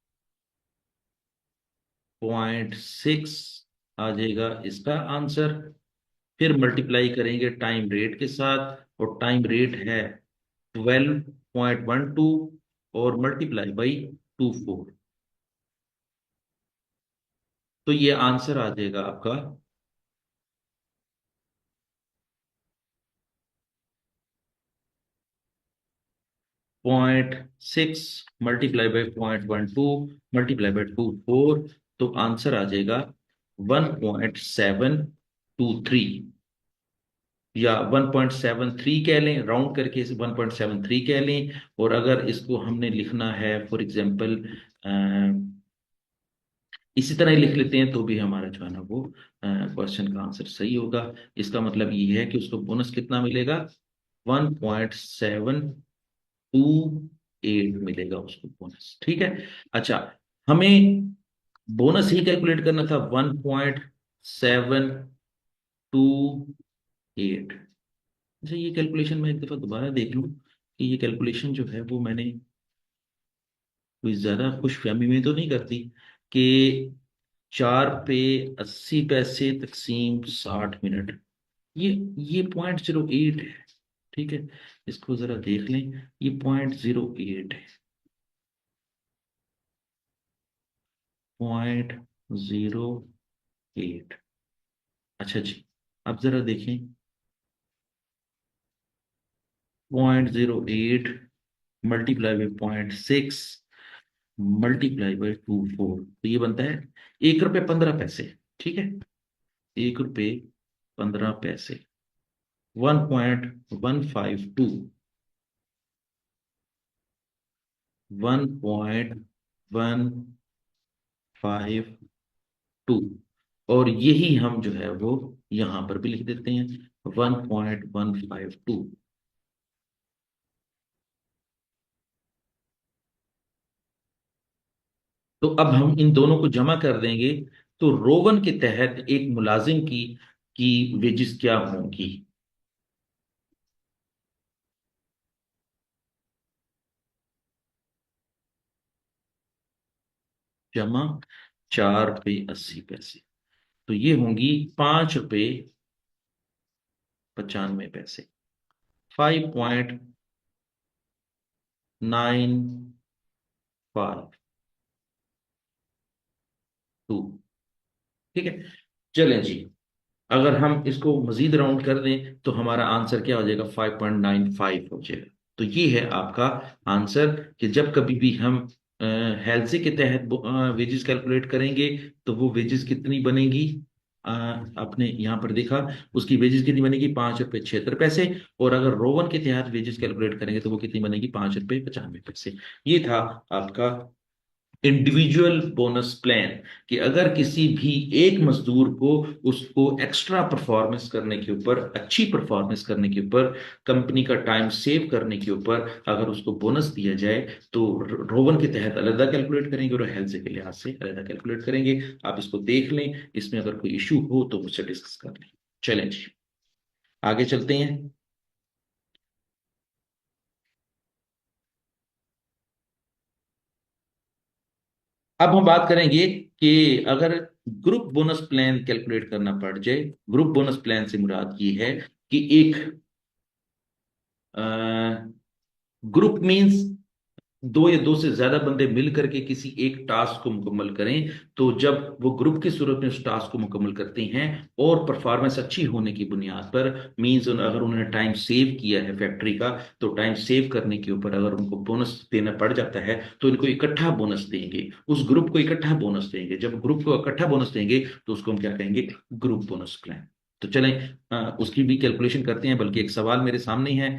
0.6 आ जाएगा इसका आंसर। फिर मल्टीप्लाई करेंगे टाइम रेट के साथ, और टाइम रेट है 12.12, और मल्टीप्लाई बाई 24। तो ये आंसर आ जाएगा आपका 0.6 मल्टीप्लाई बाई 0.12 मल्टीप्लाई बाई 24। तो आंसर आ जाएगा 1.723, या 1.73 कह लें, राउंड करके इसे 1.73 कह लें। और अगर इसको हमने लिखना है फॉर एग्जांपल इसी तरह ही लिख लेते हैं तो भी हमारा जो है ना वो क्वेश्चन का आंसर सही होगा। इसका मतलब ये है कि उसको बोनस कितना मिलेगा, 1.728 मिलेगा उसको बोनस। ठीक है। अच्छा, हमें बोनस ही कैलकुलेट करना था, 1.728। अच्छा, ये कैलकुलेशन मैं एक दफा दोबारा देख लूं कि ये कैलकुलेशन जो है वो मैंने कोई ज्यादा खुशफहमी में तो नहीं करती कि 4 पे 80 पैसे तकसीम 60 मिनट, ये ये 0.08 है। ठीक है, इसको जरा देख लें, ये 0.08 है, 0.08। अच्छा जी, अब जरा देखें, 0.08 मल्टीप्लाई बाई 0.6 मल्टीप्लाई बाई 24, तो ये बनता है 1 रुपये 15 पैसे। ठीक है, 1 रुपये 15 पैसे, 1.152, 1.152, और यही हम जो है वो यहां पर भी लिख देते हैं, 1.152। तो अब हम इन दोनों को जमा कर देंगे, तो रोवन के तहत एक मुलाजिम की वेजिस क्या होंगी? जमा 4 रुपये 80 पैसे, तो ये होंगी 5 रुपये 95 पैसे, 5.952। ठीक है, चलें जी, अगर हम इसको मजीद राउंड कर दें तो हमारा आंसर क्या हो जाएगा? 5.95 हो जाएगा। तो ये है आपका आंसर, कि जब कभी भी हम हेल्सी के तहत वेजेस कैलकुलेट करेंगे तो वो वेजेस कितनी बनेगी? अ, आपने यहाँ पर देखा, उसकी वेजेस कितनी बनेगी? 5 रुपये 76 पैसे। और अगर रोवन के तहत वेजेस कैलकुलेट करेंगे तो वो कितनी बनेगी? 5 रुपये 95 पैसे। ये था आपका इंडिविजुअल बोनस प्लान, कि अगर किसी भी एक मजदूर को, उसको एक्स्ट्रा परफॉर्मेंस करने के ऊपर, अच्छी परफॉर्मेंस करने के ऊपर, कंपनी का टाइम सेव करने के ऊपर अगर उसको बोनस दिया जाए, तो रोवन के तहत अलग कैलकुलेट करेंगे और हेल्थ के लिहाज से अलग कैलकुलेट करेंगे। आप इसको देख लें, इसमें अगर कोई इशू हो तो मुझसे डिस्कस कर लें। चलें जी, आगे चलते हैं। अब हम बात करेंगे कि अगर ग्रुप बोनस प्लान कैलकुलेट करना पड़ जाए। ग्रुप बोनस प्लान से मुराद ये है कि एक ग्रुप मींस दो या दो से ज्यादा बंदे मिल करके किसी एक टास्क को मुकम्मल करें। तो जब वो ग्रुप की सूरत में उस टास्क को मुकम्मल करते हैं और परफॉर्मेंस अच्छी होने की बुनियाद पर, मींस अगर उन्होंने टाइम सेव किया है फैक्ट्री का, तो टाइम सेव करने के ऊपर अगर उनको बोनस देना पड़ जाता है तो इनको इकट्ठा बोनस देंगे, उस ग्रुप को इकट्ठा बोनस देंगे। जब ग्रुप को इकट्ठा बोनस देंगे तो उसको हम क्या कहेंगे? Group bonus plan. तो चलें, उसकी भी कैलकुलेशन करते हैं, बल्कि एक सवाल मेरे सामने है,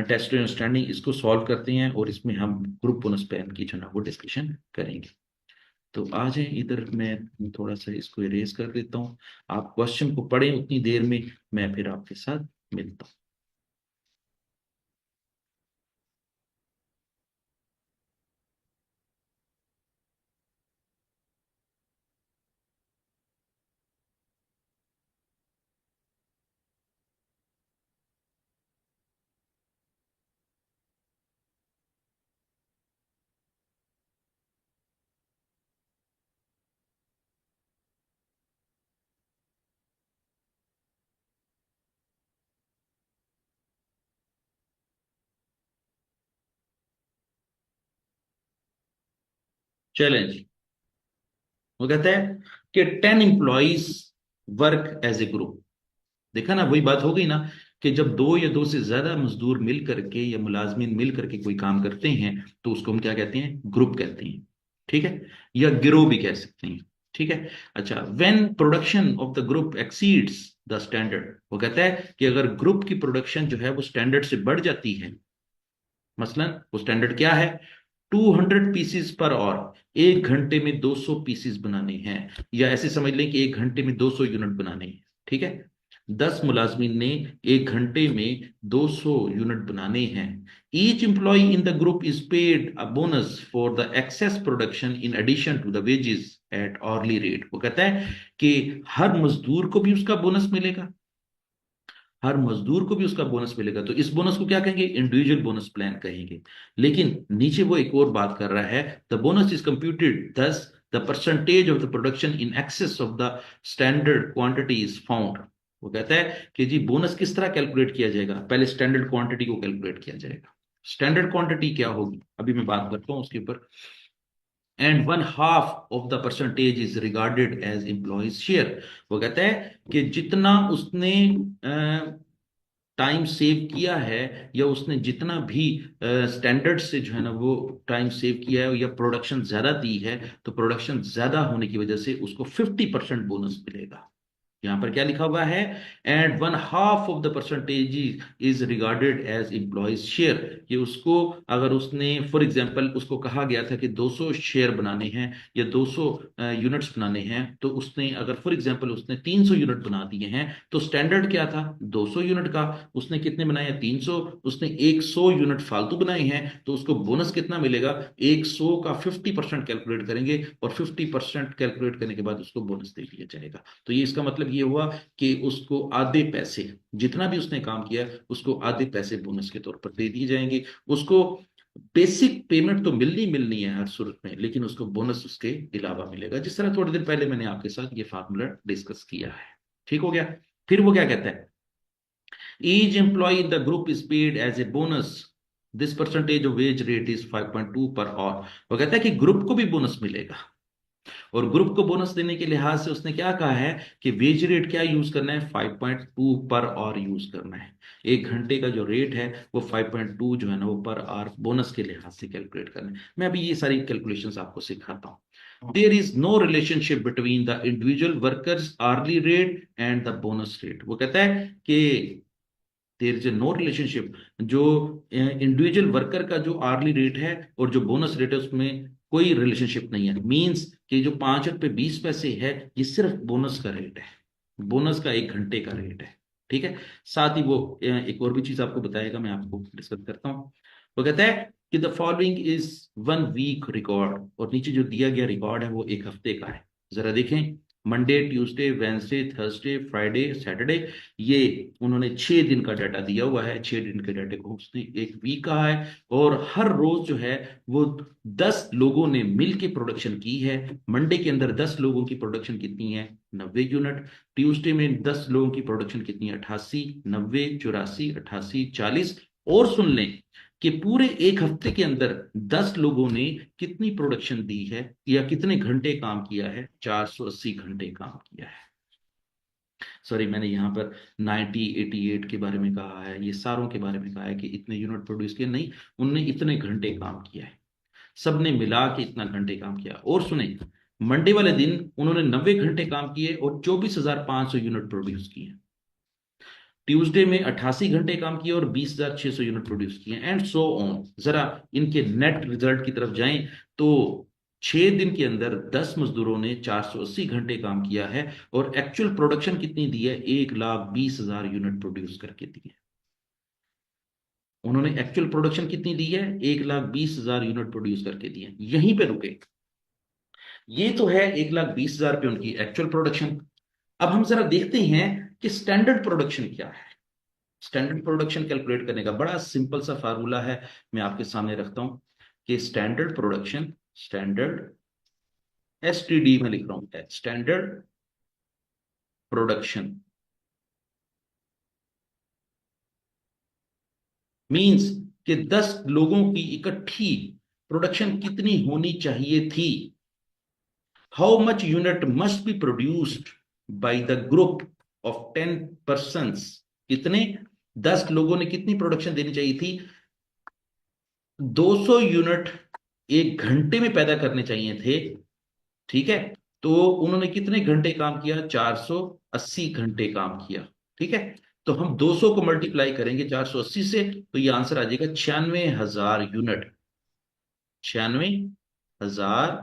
टेस्ट अंडरस्टैंडिंग, इसको सॉल्व करते हैं और इसमें हम ग्रुप बोनस प्लान की जो ना वो डिस्कशन करेंगे। तो आ जाए इधर, मैं थोड़ा सा इसको इरेज कर देता हूँ। आप क्वेश्चन को पढ़ें उतनी देर में, मैं फिर आपके साथ मिलता हूँ। चलें जी, वो कहते हैं कि 10 employees work as a group. देखा ना, वही बात हो गई ना, कि जब दो या दो से ज्यादा मजदूर मिल करके या मुलाजमीन मिल करके कोई काम करते हैं तो उसको हम क्या कहते हैं? ग्रुप कहते हैं। ठीक है, या गिरोह भी कह सकते हैं। ठीक है, अच्छा, when production of the group exceeds the standard, वो कहता है कि अगर ग्रुप की प्रोडक्शन जो है वो स्टैंडर्ड से बढ़ जाती है, मसलन वो स्टैंडर्ड क्या है? 200 पीसीज पर आवर, 1 घंटे में 200 पीसीज बनाने हैं, या ऐसे समझ लें कि 1 घंटे में 200 यूनिट बनाने हैं। ठीक है, 10 मुलाजमीन ने 1 घंटे में 200 यूनिट बनाने हैं। Each employee in the group is paid a bonus for the excess production in addition to the wages at hourly rate. वो कहता है कि हर मजदूर को भी उसका बोनस मिलेगा, हर मजदूर को भी उसका बोनस मिलेगा। तो इस बोनस को क्या कहेंगे? इंडिविजुअल बोनस प्लान कहेंगे। लेकिन नीचे वो एक और बात कर रहा है, द बोनस इज कंप्यूटेड दस the percentage of the production in excess of the standard quantity is found. वो कहता है कि जी बोनस किस तरह कैलकुलेट किया जाएगा? पहले स्टैंडर्ड क्वांटिटी को कैलकुलेट किया जाएगा। स्टैंडर्ड क्वांटिटी क्या होगी अभी मैं बात करता हूं उसके ऊपर। And one half of the percentage is regarded as employee's share. वो कहता है कि जितना उसने टाइम सेव किया है, या उसने जितना भी स्टैंडर्ड से जो है ना वो टाइम सेव किया है, या प्रोडक्शन ज्यादा दी है, तो प्रोडक्शन ज्यादा होने की वजह से उसको 50% बोनस मिलेगा। यहां पर क्या लिखा हुआ है? And one half of the percentage is regarded as employee's share. कि उसको, अगर उसने फॉर एग्जांपल उसको कहा गया था कि 200 शेयर बनाने हैं या 200 यूनिट्स बनाने हैं, तो उसने अगर फॉर एग्जांपल उसने 300 यूनिट बना दिए हैं, तो स्टैंडर्ड क्या था? 200 यूनिट का। उसने कितने बनाए? 300। उसने 100 यूनिट फालतू बनाए हैं, तो उसको बोनस कितना मिलेगा? 100 का 50% कैलकुलेट करेंगे, और 50% कैलकुलेट करने के बाद उसको बोनस दे दिया जाएगा। तो ये इसका मतलब ये हुआ कि उसको आधे पैसे, जितना भी उसने काम किया उसको आधे पैसे बोनस के तौर पर दे दिए जाएंगे। उसको बेसिक पेमेंट तो मिलनी मिलनी है हर सूरत में, लेकिन उसको बोनस उसके अलावा मिलेगा, जिस तरह थोड़ी देर पहले मैंने आपके साथ ये फार्मूला डिस्कस किया है। ठीक हो गया? फिर वो क्या कहता है? Each employee in the group is paid as a bonus this percentage of wage rate is 5.2 per our. वो कहता है कि ग्रुप को भी बोनस मिलेगा, और ग्रुप को बोनस देने के लिहाज से उसने क्या कहा है कि वेज रेट क्या यूज करना है? 5.2 पर आवर यूज करना है। एक घंटे का जो रेट है वो 5.2 जो है ना वो पर आवर बोनस के लिहाज से कैलकुलेट करना है। मैं अभी ये सारी कैलकुलेशंस आपको सिखाता हूँ। There is no relationship between the individual workers hourly rate and the bonus rate. वो कहता है कि देयर इज नो रिलेशनशिप। जो इंडिविजुअल वर्कर का जो आर्ली रेट है और जो बोनस रेट है उसमें कोई रिलेशनशिप नहीं है। मींस कि जो 5 रुपये 20 पैसे है, ये सिर्फ बोनस का रेट है, बोनस का एक घंटे का रेट है। ठीक है? साथ ही वो एक और भी चीज आपको बताएगा, मैं आपको डिस्कस करता हूँ। वो कहता है कि the following is 1 week record, और नीचे जो दिया गया रिकॉर्ड है वो एक हफ्ते का है। जरा देखें, Monday, Tuesday, Wednesday, Thursday, Friday, Saturday, ये उन्होंने 6 दिन का डाटा दिया हुआ है। 6 दिन के डाटे को उसने एक वीक कहा है। और हर रोज जो है वो 10 लोगों ने मिलके प्रोडक्शन की है। मंडे के अंदर 10 लोगों की प्रोडक्शन कितनी है? 90 यूनिट। ट्यूसडे में 10 लोगों की प्रोडक्शन कितनी है? 88, 90, 84, 88, 40। और सुन लें कि पूरे एक हफ्ते के अंदर 10 लोगों ने कितनी प्रोडक्शन दी है, या कितने घंटे काम किया है? 480 घंटे काम किया है। सॉरी, मैंने यहाँ पर 90, 88 के बारे में कहा है, ये सारों के बारे में कहा है कि इतने यूनिट प्रोड्यूस किए, नहीं, उनने इतने घंटे काम किया है। सबने मिला के इतना घंटे काम किया। और सुने, मंडे वाले दिन उन्होंने 90 घंटे काम किए और 24,500 यूनिट प्रोड्यूस किए। ट्यूसडे में 88 घंटे काम किए और 20,600 यूनिट प्रोड्यूस किए, एंड सो ऑन। जरा इनके नेट रिजल्ट की तरफ जाएं तो 6 दिन के अंदर 10 मजदूरों ने 480 घंटे काम किया है, और एक्चुअल प्रोडक्शन कितनी दी है? 1,20,000 यूनिट प्रोड्यूस करके दी है। उन्होंने एक्चुअल प्रोडक्शन कितनी दी है? 1,20,000 यूनिट प्रोड्यूस करके दी है। यहीं पे रुके। ये तो है 1,20,000 पे उनकी एक्चुअल प्रोडक्शन। अब हम जरा देखते हैं कि स्टैंडर्ड प्रोडक्शन क्या है। स्टैंडर्ड प्रोडक्शन कैलकुलेट करने का बड़ा सिंपल सा फार्मूला है, मैं आपके सामने रखता हूं कि स्टैंडर्ड प्रोडक्शन, स्टैंडर्ड, एसटीडी में लिख रहा हूं, स्टैंडर्ड प्रोडक्शन मींस कि 10 लोगों की इकट्ठी प्रोडक्शन कितनी होनी चाहिए थी। How much unit must be produced by the group of 10 person. कितने? 10 लोगों ने कितनी प्रोडक्शन देनी चाहिए थी? 200 यूनिट एक घंटे में पैदा करने चाहिए थे। ठीक है? तो उन्होंने कितने घंटे काम किया? 480 घंटे काम किया। ठीक है? तो हम 200 को मल्टीप्लाई करेंगे 480 से, तो ये आंसर आ जाएगा 96,000 यूनिट। 96,000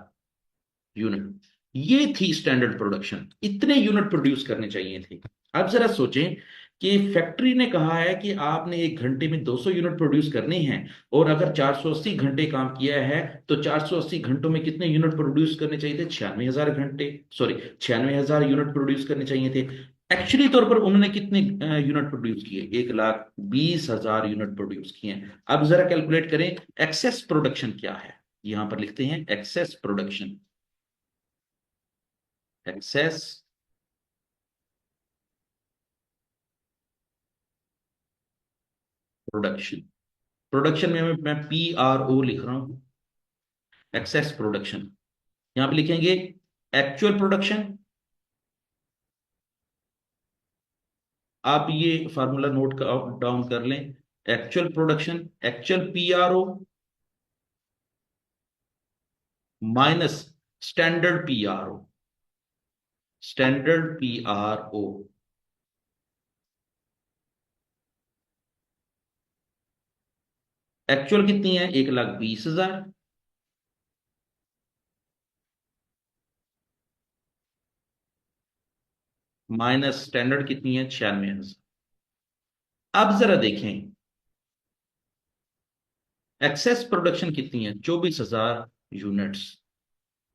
यूनिट। ये थी स्टैंडर्ड प्रोडक्शन, इतने यूनिट प्रोड्यूस करने चाहिए थे। अब जरा सोचें कि फैक्ट्री ने कहा है कि आपने एक घंटे में 200 यूनिट प्रोड्यूस करने हैं, और अगर 480 घंटे काम किया है, तो 480 घंटों में कितने यूनिट प्रोड्यूस करने चाहिए थे? 96,000 घंटे, सॉरी, 96,000 यूनिट प्रोड्यूस करने चाहिए थे। एक्चुअली तौर पर उन्होंने कितने यूनिट प्रोड्यूस किए? 1,20,000 यूनिट प्रोड्यूस किए हैं। अब जरा कैलकुलेट करें एक्सेस प्रोडक्शन क्या है। यहां पर लिखते हैं excess production. Excess production. Production में मैं PRO लिख रहा हूं, एक्सेस प्रोडक्शन। यहां पे लिखेंगे एक्चुअल प्रोडक्शन। आप ये फार्मूला नोट डाउन कर लें। Actual production, actual PRO minus standard PRO। Standard PRO actual कितनी है? 1,20,000 माइनस स्टैंडर्ड कितनी है? 96,000। अब जरा देखें एक्सेस प्रोडक्शन कितनी है? 24,000 यूनिट्स।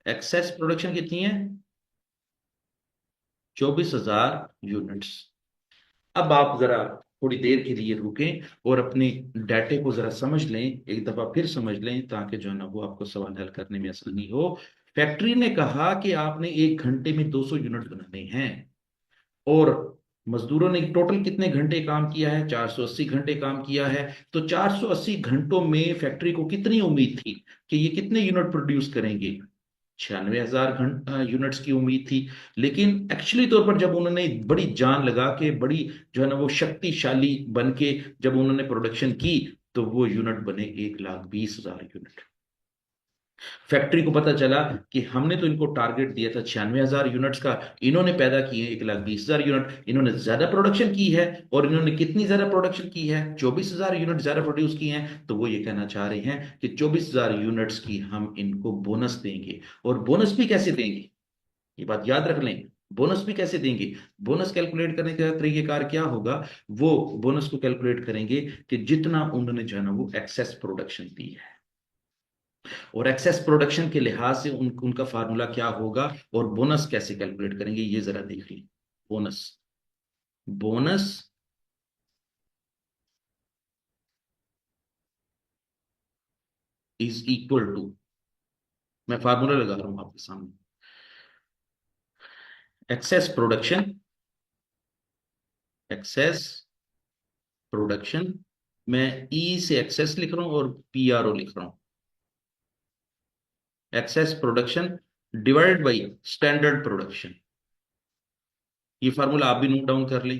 एक्सेस प्रोडक्शन कितनी है? 24,000 यूनिट्स। अब आप जरा थोड़ी देर के लिए रुकें और अपने डाटे को जरा समझ लें, एक दफा फिर समझ लें, ताकि जो है ना वो आपको सवाल हल करने में आसानी हो। फैक्ट्री ने कहा कि आपने 1 घंटे में 200 यूनिट बनाने हैं, और मजदूरों ने टोटल कितने घंटे काम किया है? 480 घंटे काम किया है। तो 480 घंटों में फैक्ट्री को कितनी उम्मीद थी कि ये कितने यूनिट प्रोड्यूस करेंगे? 96,000 यूनिट्स की उम्मीद थी। लेकिन एक्चुअली तौर पर जब उन्होंने बड़ी जान लगा के, बड़ी जो है ना वो शक्तिशाली बन के जब उन्होंने प्रोडक्शन की, तो वो यूनिट बने 1,20,000 यूनिट। फैक्ट्री को पता चला कि हमने तो इनको टारगेट दिया था 96,000 यूनिट्स का, इन्होंने पैदा किए 1,20,000 यूनिट, इन्होंने ज्यादा प्रोडक्शन की है। और इन्होंने कितनी ज्यादा प्रोडक्शन की है? 24,000 यूनिट ज्यादा प्रोड्यूस किए हैं। तो वो ये कहना चाह रहे हैं कि 24,000 यूनिट्स की हम इनको बोनस देंगे। और बोनस भी कैसे देंगे? ये बात याद रख लें। बोनस भी कैसे देंगे? बोनस कैलकुलेट करने का तरीकेकार क्या होगा? वो बोनस को कैलकुलेट करेंगे कि जितना उन्होंने जो है ना वो एक्सेस प्रोडक्शन दी है, और एक्सेस प्रोडक्शन के लिहाज से उनका फार्मूला क्या होगा, और बोनस कैसे कैलकुलेट करेंगे, ये जरा देख लीजिए। Bonus, bonus is equal to, मैं फार्मूला लगा रहा हूं आपके सामने, एक्सेस प्रोडक्शन, एक्सेस प्रोडक्शन, मैं ई से एक्सेस लिख रहा हूं और PRO लिख रहा हूं। Excess production divided by standard production. ये फार्मूला आप भी नोट डाउन कर लें।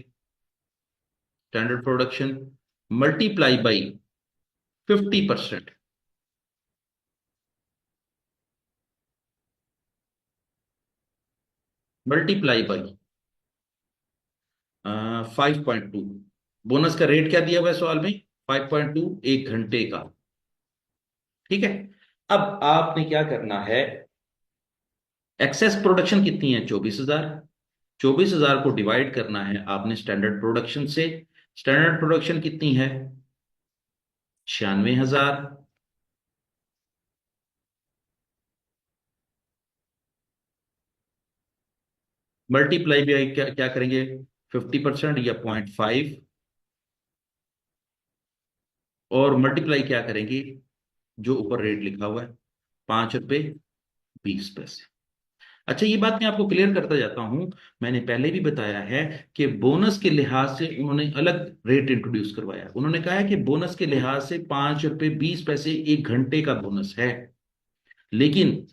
Standard production multiply by 50%, multiply by 5.2। Bonus का रेट क्या दिया हुआ है सवाल में? 5.2, 1 घंटे का। ठीक है। अब आपने क्या करना है, एक्सेस प्रोडक्शन कितनी है? 24,000। 24,000 को डिवाइड करना है आपने स्टैंडर्ड प्रोडक्शन से। स्टैंडर्ड प्रोडक्शन कितनी है? 96,000। मल्टीप्लाई भी क्या क्या करेंगे? 50% या 0.5। और मल्टीप्लाई क्या करेंगे? जो ऊपर रेट लिखा हुआ है, 5 रुपए 20 पैसे। अच्छा, ये बात मैं आपको क्लियर करता जाता हूं। मैंने पहले भी बताया है कि बोनस के लिहाज से उन्होंने अलग रेट इंट्रोड्यूस करवाया। उन्होंने कहा है कि बोनस के लिहाज से 5 रुपए 20 पैसे 1 घंटे का बोनस है। लेकिन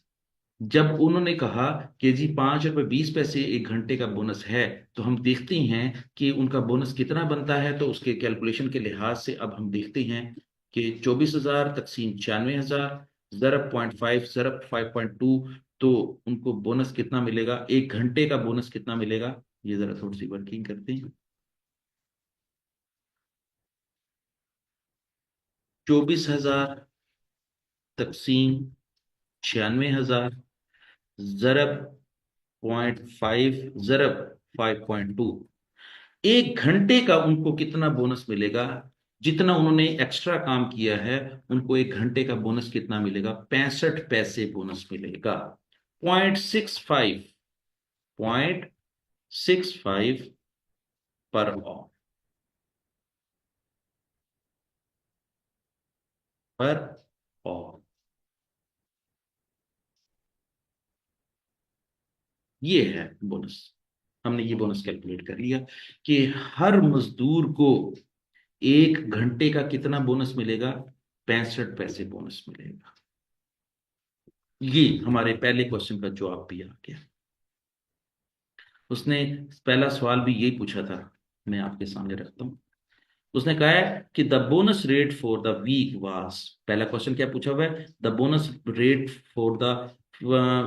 जब उन्होंने कहा कि जी 5 रुपए 20 पैसे 1 घंटे का बोनस है, तो हम देखते हैं कि उनका बोनस कितना बनता है। तो उसके कैलकुलेशन के लिहाज से अब हम देखते हैं कि 24,000 तकसीम 96,000 ज़रब 0.5 ज़रब 5.2, तो उनको बोनस कितना मिलेगा? 1 घंटे का बोनस कितना मिलेगा? ये जरा थोड़ी सी वर्किंग करते हैं। 24,000 तकसीम 96,000 ज़रब 0.5 ज़रब 5.2, 1 घंटे का उनको कितना बोनस मिलेगा? जितना उन्होंने एक्स्ट्रा काम किया है, उनको 1 घंटे का बोनस कितना मिलेगा? 65 पैसे बोनस मिलेगा। 0.65, 0.65 पर ऑवर, पर ऑवर। ये है बोनस। हमने ये बोनस कैलकुलेट कर लिया कि हर मजदूर को 1 घंटे का कितना बोनस मिलेगा, 65 पैसे बोनस मिलेगा। ये हमारे पहले क्वेश्चन का जवाब भी आ गया। उसने पहला सवाल भी यही पूछा था, मैं आपके सामने रखता हूं। उसने कहा है कि the bonus rate for the week was, पहला क्वेश्चन क्या पूछा हुआ है, the bonus rate for the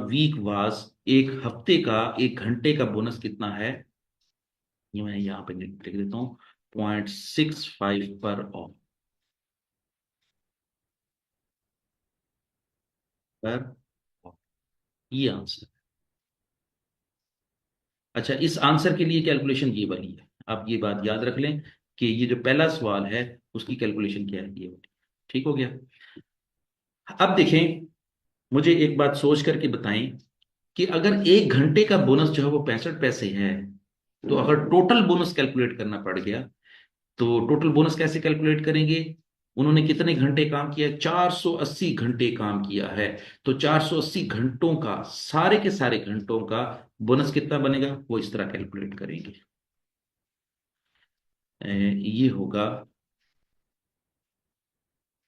week was, एक हफ्ते का 1 घंटे का बोनस कितना है। ये मैं यहाँ पे लिख देता हूँ, 0.65 पर ऑफ, पर off। ये आंसर। अच्छा, इस आंसर के लिए कैलकुलेशन ये वाली है, आप ये बात याद रख लें कि ये जो पहला सवाल है उसकी कैलकुलेशन क्या है, ये वाली। ठीक हो गया। अब देखें, मुझे एक बात सोच करके बताएं कि अगर 1 घंटे का बोनस जो है वो 65 पैसे है, तो अगर टोटल बोनस कैलकुलेट करना पड़ गया, तो टोटल बोनस कैसे कैलकुलेट करेंगे। उन्होंने कितने घंटे काम किया, 480 घंटे काम किया है। तो 480 घंटों का, सारे के सारे घंटों का बोनस कितना बनेगा, वो इस तरह कैलकुलेट करेंगे। ये होगा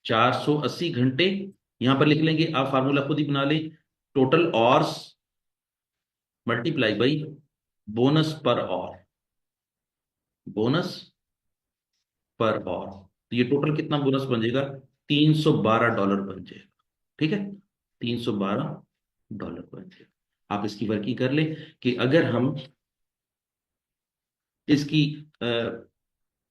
480 घंटे, यहां पर लिख लेंगे, आप फार्मूला खुद ही बना लें, टोटल ऑर्स मल्टीप्लाई बाई बोनस पर ऑर, बोनस पर ऑर। तो ये टोटल कितना बोनस बन जाएगा, $312 बन जाएगा। ठीक है, $312 बन जाएगा। आप इसकी वर्किंग कर ले कि अगर हम इसकी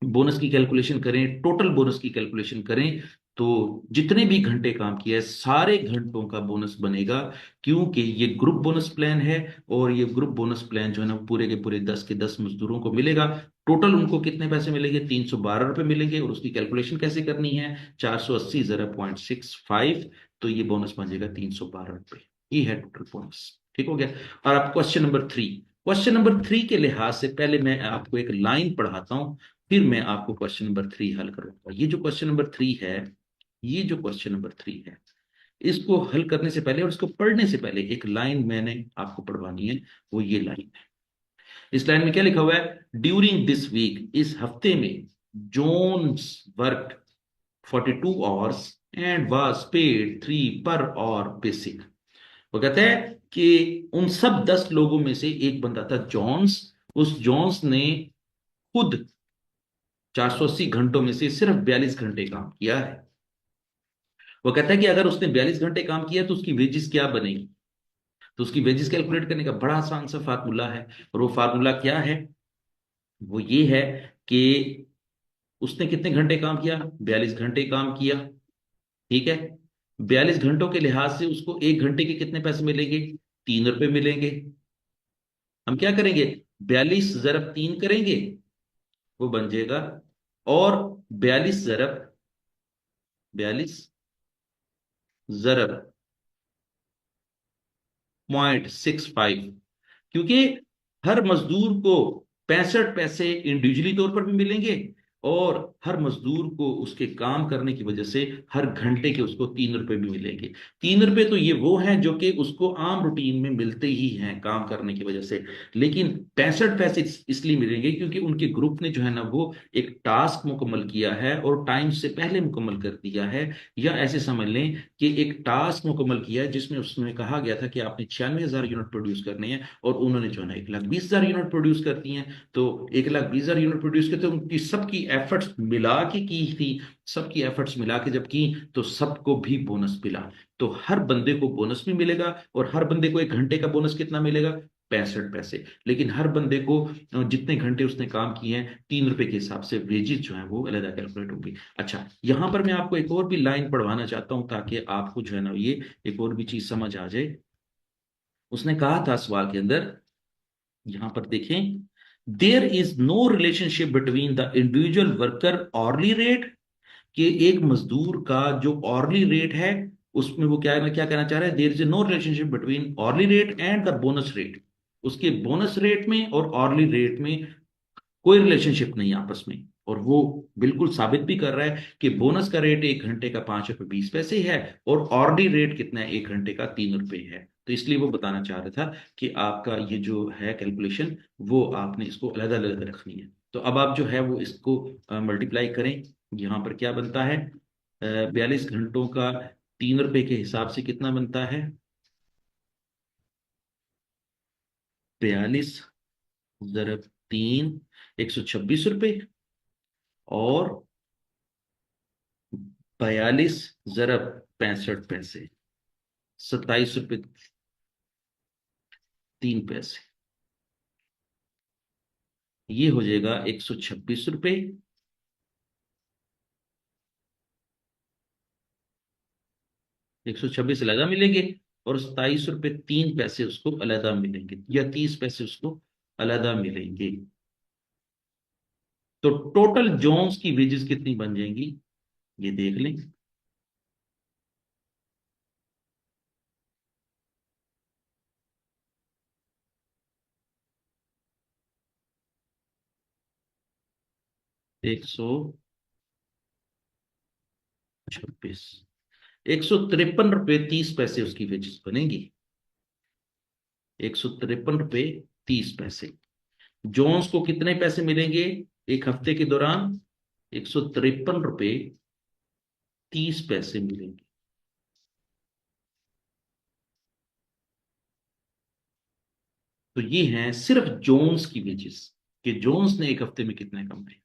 बोनस की कैलकुलेशन करें, टोटल बोनस की कैलकुलेशन करें, तो जितने भी घंटे काम किया है सारे घंटों का बोनस बनेगा। क्योंकि ये ग्रुप बोनस प्लान है, और ये ग्रुप बोनस प्लान जो है ना पूरे के पूरे 10 के 10 मजदूरों को मिलेगा। टोटल उनको कितने पैसे मिलेंगे, ₹312 मिलेंगे। और उसकी कैलकुलेशन कैसे करनी है, 480 जरा 0.65, तो ये बोनस बन जाएगा ₹312। ये है टोटल बोनस। ठीक हो गया। और आप क्वेश्चन नंबर थ्री के लिहाज से पहले मैं आपको एक लाइन पढ़ाता हूं, फिर मैं आपको क्वेश्चन नंबर 3 हल करूंगा। ये जो क्वेश्चन नंबर 3 है, ये जो क्वेश्चन नंबर 3 है, इसको हल करने से पहले और इसको पढ़ने से पहले एक लाइन मैंने आपको पढ़वानी है। वो ये लाइन है। इस लाइन में क्या लिखा हुआ है, ड्यूरिंग दिस वीक, इस हफ्ते में Jones work 42 hours and was paid 3 per our basic. वो कहते हैं कि उन सब 10 लोगों में से एक बंदा था जॉन्स। उस जॉन्स ने खुद 480 घंटों में से सिर्फ 42 घंटे काम किया है। वो कहता है कि अगर उसने 42 घंटे काम किया तो उसकी वेजिस क्या बनेगी। तो उसकी वेजिस कैलकुलेट करने का बड़ा आसान सा फार्मूला है, और वो फार्मूला क्या है, वो ये है कि उसने कितने घंटे काम किया, 42 घंटे काम किया। ठीक है, 42 घंटों के लिहाज से उसको 1 घंटे के कितने पैसे मिलेंगे, ₹3 मिलेंगे। हम क्या करेंगे, 42 × 3 करेंगे, वो बन जाएगा, और 42 × 42 0.65, क्योंकि हर मजदूर को 65 पैसे इंडिविजुअली तौर पर भी मिलेंगे, और हर मजदूर को उसके काम करने की वजह से हर घंटे के उसको ₹3 भी मिलेंगे। ₹3 तो ये वो हैं जो कि उसको आम रूटीन में मिलते ही हैं काम करने की वजह से, लेकिन 65 पैसे इसलिए मिलेंगे क्योंकि उनके ग्रुप ने जो है ना वो एक टास्क मुकम्मल किया है और टाइम से पहले मुकम्मल कर दिया है। या ऐसे समझ लें कि एक टास्क मुकम्मल किया है जिसमें उसमें कहा गया था कि आपने 96,000 यूनिट प्रोड्यूस करनी है, और उन्होंने जो है ना 1,20,000 यूनिट प्रोड्यूस करती हैं। तो 1,20,000 यूनिट प्रोड्यूस करते, उनकी सबकी एफर्ट्स मिला के की थी, सबकी एफर्ट्स मिला के जब की, तो सबको भी बोनस मिला। तो हर बंदे को बोनस भी मिलेगा, और हर बंदे को 1 घंटे का बोनस कितना मिलेगा, 65 पैसे। लेकिन हर बंदे को जितने घंटे उसने काम किए हैं, ₹3 के हिसाब से वेजेस जो है वो अलग कैलकुलेट होंगी। अच्छा, यहां पर मैं आपको एक और भी लाइन पढ़वाना चाहता हूं ताकि आपको जो है ना ये एक और भी चीज समझ आ जाए। उसने कहा था सवाल के अंदर, यहां पर देखें, there is no relationship between the individual worker hourly rate, कि एक मजदूर का जो ऑरली रेट है उसमें वो क्या क्या कहना चाह रहा है, there is no relationship between hourly rate and the bonus rate. उसके बोनस रेट में और ऑरली रेट में कोई रिलेशनशिप नहीं आपस में। और वो बिल्कुल साबित भी कर रहा है कि बोनस का रेट 1 घंटे का 5 रुपये 20 पैसे है, और ऑर्डी रेट कितना है 1 घंटे का 3 रुपये है। तो इसलिए वो बताना चाह रहा था कि आपका ये जो है कैलकुलेशन, वो आपने इसको अलग अलग रखनी है। तो अब आप जो है वो इसको मल्टीप्लाई करें। यहाँ पर क्या बनता है, 42 घंटों का 3 रुपये के हिसाब से कितना बनता है, 42 × 3, 126 रुपये। और 42 × 65 पैसे, 27 रुपये 3 पैसे। ये हो जाएगा 126 रुपये। 126 अलहदा मिलेंगे, और 27 रुपये 3 पैसे उसको अलहदा मिलेंगे, या 30 पैसे उसको अलहदा मिलेंगे। तो टोटल जॉन्स की वेजेस कितनी बन जाएंगी, ये देख लें। 126, 153 रुपये 30 पैसे उसकी वेजेस बनेगी। 153 रुपये 30 पैसे। जोन्स को कितने पैसे मिलेंगे एक हफ्ते के दौरान, 153 रुपये 30 पैसे मिलेंगे। तो ये हैं सिर्फ जोन्स की वेजेस, कि जोन्स ने एक हफ्ते में कितने कमाए।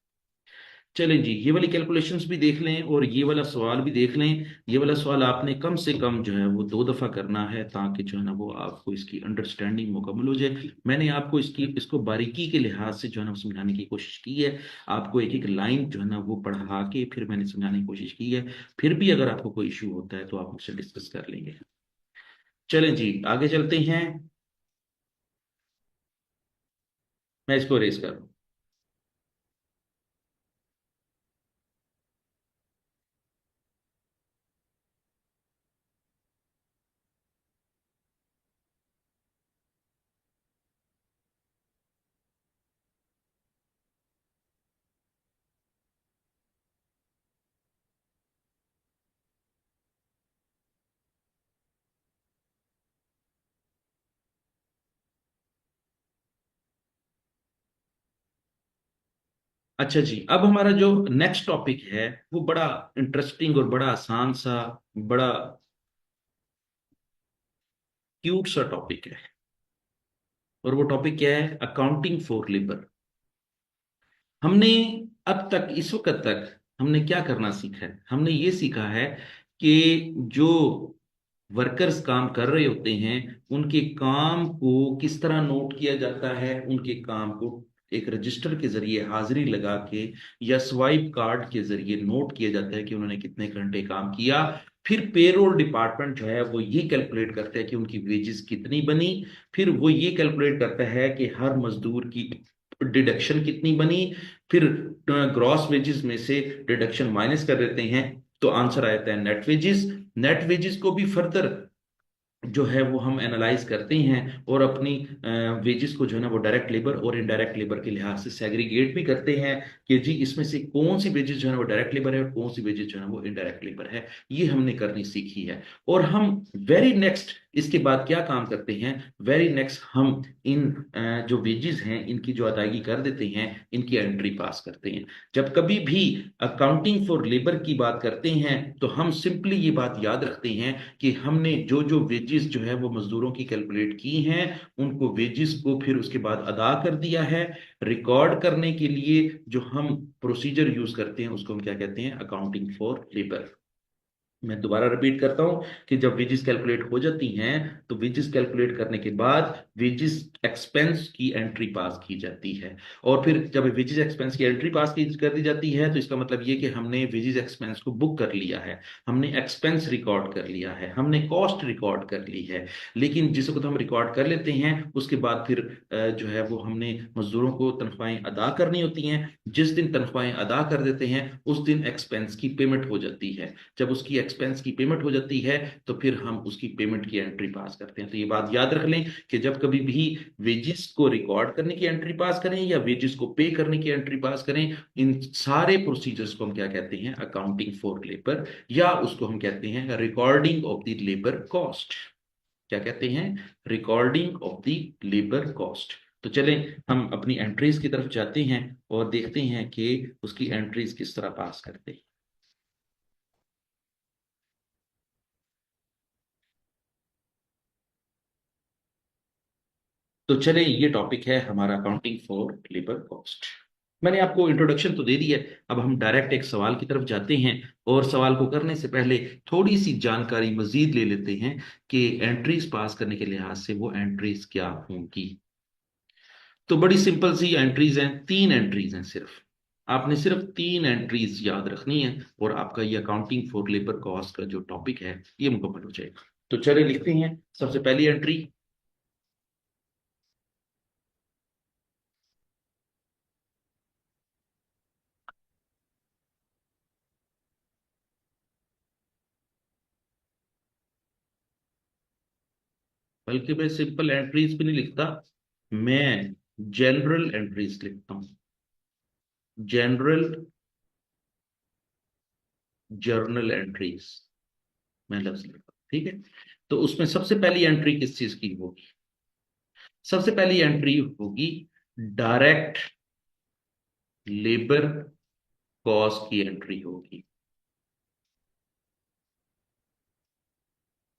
चलें जी, ये वाली कैलकुलेशंस भी देख लें और ये वाला सवाल भी देख लें। ये वाला सवाल आपने कम से कम जो है वो 2 दफा करना है, ताकि जो है ना वो आपको इसकी अंडरस्टैंडिंग मुकम्मल हो जाए। मैंने आपको इसको बारीकी के लिहाज से जो है ना वो समझाने की कोशिश की है। आपको एक एक लाइन जो है ना वो पढ़ा के फिर मैंने समझाने की कोशिश की है। फिर भी अगर आपको कोई इशू होता है तो आप मुझसे डिस्कस कर लेंगे। चलें जी, आगे चलते हैं। मैं इसको रेस कर रहा हूँ। अच्छा जी, अब हमारा जो नेक्स्ट टॉपिक है वो बड़ा इंटरेस्टिंग और बड़ा आसान सा, बड़ा क्यूट सा टॉपिक है। और वो टॉपिक क्या है, अकाउंटिंग फॉर लेबर। हमने अब तक, इस वक्त तक हमने क्या करना सीखा है, हमने ये सीखा है कि जो वर्कर्स काम कर रहे होते हैं उनके काम को किस तरह नोट किया जाता है। उनके काम को एक रजिस्टर के जरिए हाजिरी लगा के या स्वाइप कार्ड के जरिए नोट किया जाता है कि उन्होंने कितने घंटे काम किया। फिर पेरोल डिपार्टमेंट जो है वो ये कैलकुलेट करता है कि उनकी वेजेस कितनी बनी। फिर वो ये कैलकुलेट करता है कि हर मजदूर की डिडक्शन कितनी बनी। फिर ग्रॉस वेजेस में से डिडक्शन माइनस कर देते हैं, तो आंसर आता है नेट वेजेस। नेट वेजेस को भी फर्दर जो है वो हम एनालाइज करते हैं, और अपनी वेजेस को जो है ना वो डायरेक्ट लेबर और इनडायरेक्ट लेबर के लिहाज से सेग्रीगेट भी करते हैं, कि जी इसमें से कौन सी वेजेस जो है ना वो डायरेक्ट लेबर है और कौन सी वेजेस जो है ना वो इनडायरेक्ट लेबर है। ये हमने करनी सीखी है। और हम वेरी नेक्स्ट इसके बाद क्या काम करते हैं, वेरी नेक्स्ट हम इन जो वेजेस हैं इनकी जो अदायगी कर देते हैं, इनकी एंट्री पास करते हैं। जब कभी भी अकाउंटिंग फॉर लेबर की बात करते हैं तो हम सिंपली ये बात याद रखते हैं कि हमने जो जो वेजेस जो है वो मजदूरों की कैलकुलेट की हैं, उनको वेजेस को फिर उसके बाद अदा कर दिया है। रिकॉर्ड करने के लिए जो हम प्रोसीजर यूज करते हैं उसको हम क्या कहते हैं, अकाउंटिंग फॉर लेबर। मैं दोबारा रिपीट करता हूं कि जब वेजेस कैलकुलेट हो जाती हैं तो वेजेस कैलकुलेट करने के बाद वेजेस एक्सपेंस की एंट्री पास की जाती है। और फिर जब वेजेस एक्सपेंस की एंट्री पास की कर दी जाती है तो इसका मतलब ये कि हमने वेजेस एक्सपेंस को बुक कर लिया है, हमने एक्सपेंस रिकॉर्ड कर लिया है, हमने कॉस्ट रिकॉर्ड कर ली है। लेकिन जिस वक्त हम रिकॉर्ड कर लेते हैं उसके बाद फिर जो है वो हमने मजदूरों को तनख्वाहें अदा करनी होती हैं। जिस दिन तनख्वाहें अदा कर देते हैं उस दिन एक्सपेंस की पेमेंट हो जाती है। जब उसकी एक्सपेंस की पेमेंट हो जाती है तो फिर हम उसकी पेमेंट की एंट्री पास करते हैं। तो ये बात याद रख लें कि जब कभी भी वेजेस को रिकॉर्ड करने की एंट्री पास करें या वेजेस को पे करने की एंट्री पास करें, इन सारे प्रोसीजर्स को हम क्या कहते हैं, अकाउंटिंग फॉर लेबर, या उसको हम कहते हैं recording of the labour cost. क्या कहते हैं? Recording of the labour cost. तो चलें हम अपनी एंट्रीज की तरफ जाते हैं और देखते हैं कि उसकी एंट्रीज किस तरह पास करते हैं। तो चलें, ये टॉपिक है हमारा अकाउंटिंग फॉर लेबर कॉस्ट। मैंने आपको इंट्रोडक्शन तो दे दी है, अब हम डायरेक्ट एक सवाल की तरफ जाते हैं। और सवाल को करने से पहले थोड़ी सी जानकारी मजीद ले लेते हैं कि एंट्रीज पास करने के लिहाज से वो एंट्रीज क्या होंगी। तो बड़ी सिंपल सी एंट्रीज हैं, 3 एंट्रीज हैं सिर्फ। आपने सिर्फ 3 एंट्रीज याद रखनी है और आपका ये अकाउंटिंग फॉर लेबर कॉस्ट का जो टॉपिक है ये मुकम्मल हो जाएगा। तो चलिए लिखते हैं सबसे पहली एंट्री। बल्कि मैं सिंपल एंट्रीज भी नहीं लिखता, मैं जनरल एंट्रीज लिखता हूं। जनरल जर्नल एंट्रीज मैं लफ्ज लिखता हूं, ठीक है। तो उसमें सबसे पहली एंट्री किस चीज की होगी? सबसे पहली एंट्री होगी डायरेक्ट लेबर कॉस्ट की एंट्री होगी।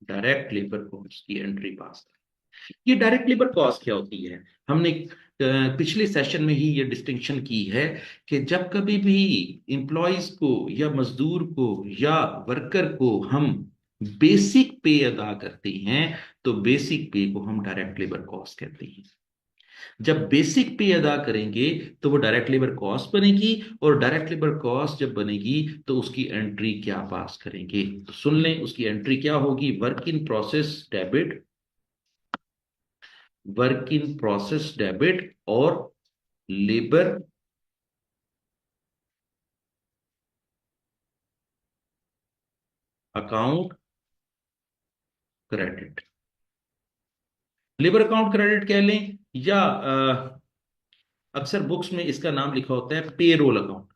डायरेक्ट लेबर कॉस्ट की एंट्री पास। ये डायरेक्ट लेबर कॉस्ट क्या होती है? हमने पिछले सेशन में ही ये डिस्टिंक्शन की है कि जब कभी भी इंप्लॉइज को या मजदूर को या वर्कर को हम बेसिक पे अदा करते हैं तो बेसिक पे को हम डायरेक्ट लेबर कॉस्ट कहते हैं। जब बेसिक पे अदा करेंगे तो वो डायरेक्ट लेबर कॉस्ट बनेगी, और डायरेक्ट लेबर कॉस्ट जब बनेगी तो उसकी एंट्री क्या पास करेंगे? तो सुन लें, उसकी एंट्री क्या होगी? Work in process debit, work in process debit और labour account credit. Labour account credit कह लें या अक्सर बुक्स में इसका नाम लिखा होता है पे रोल अकाउंट।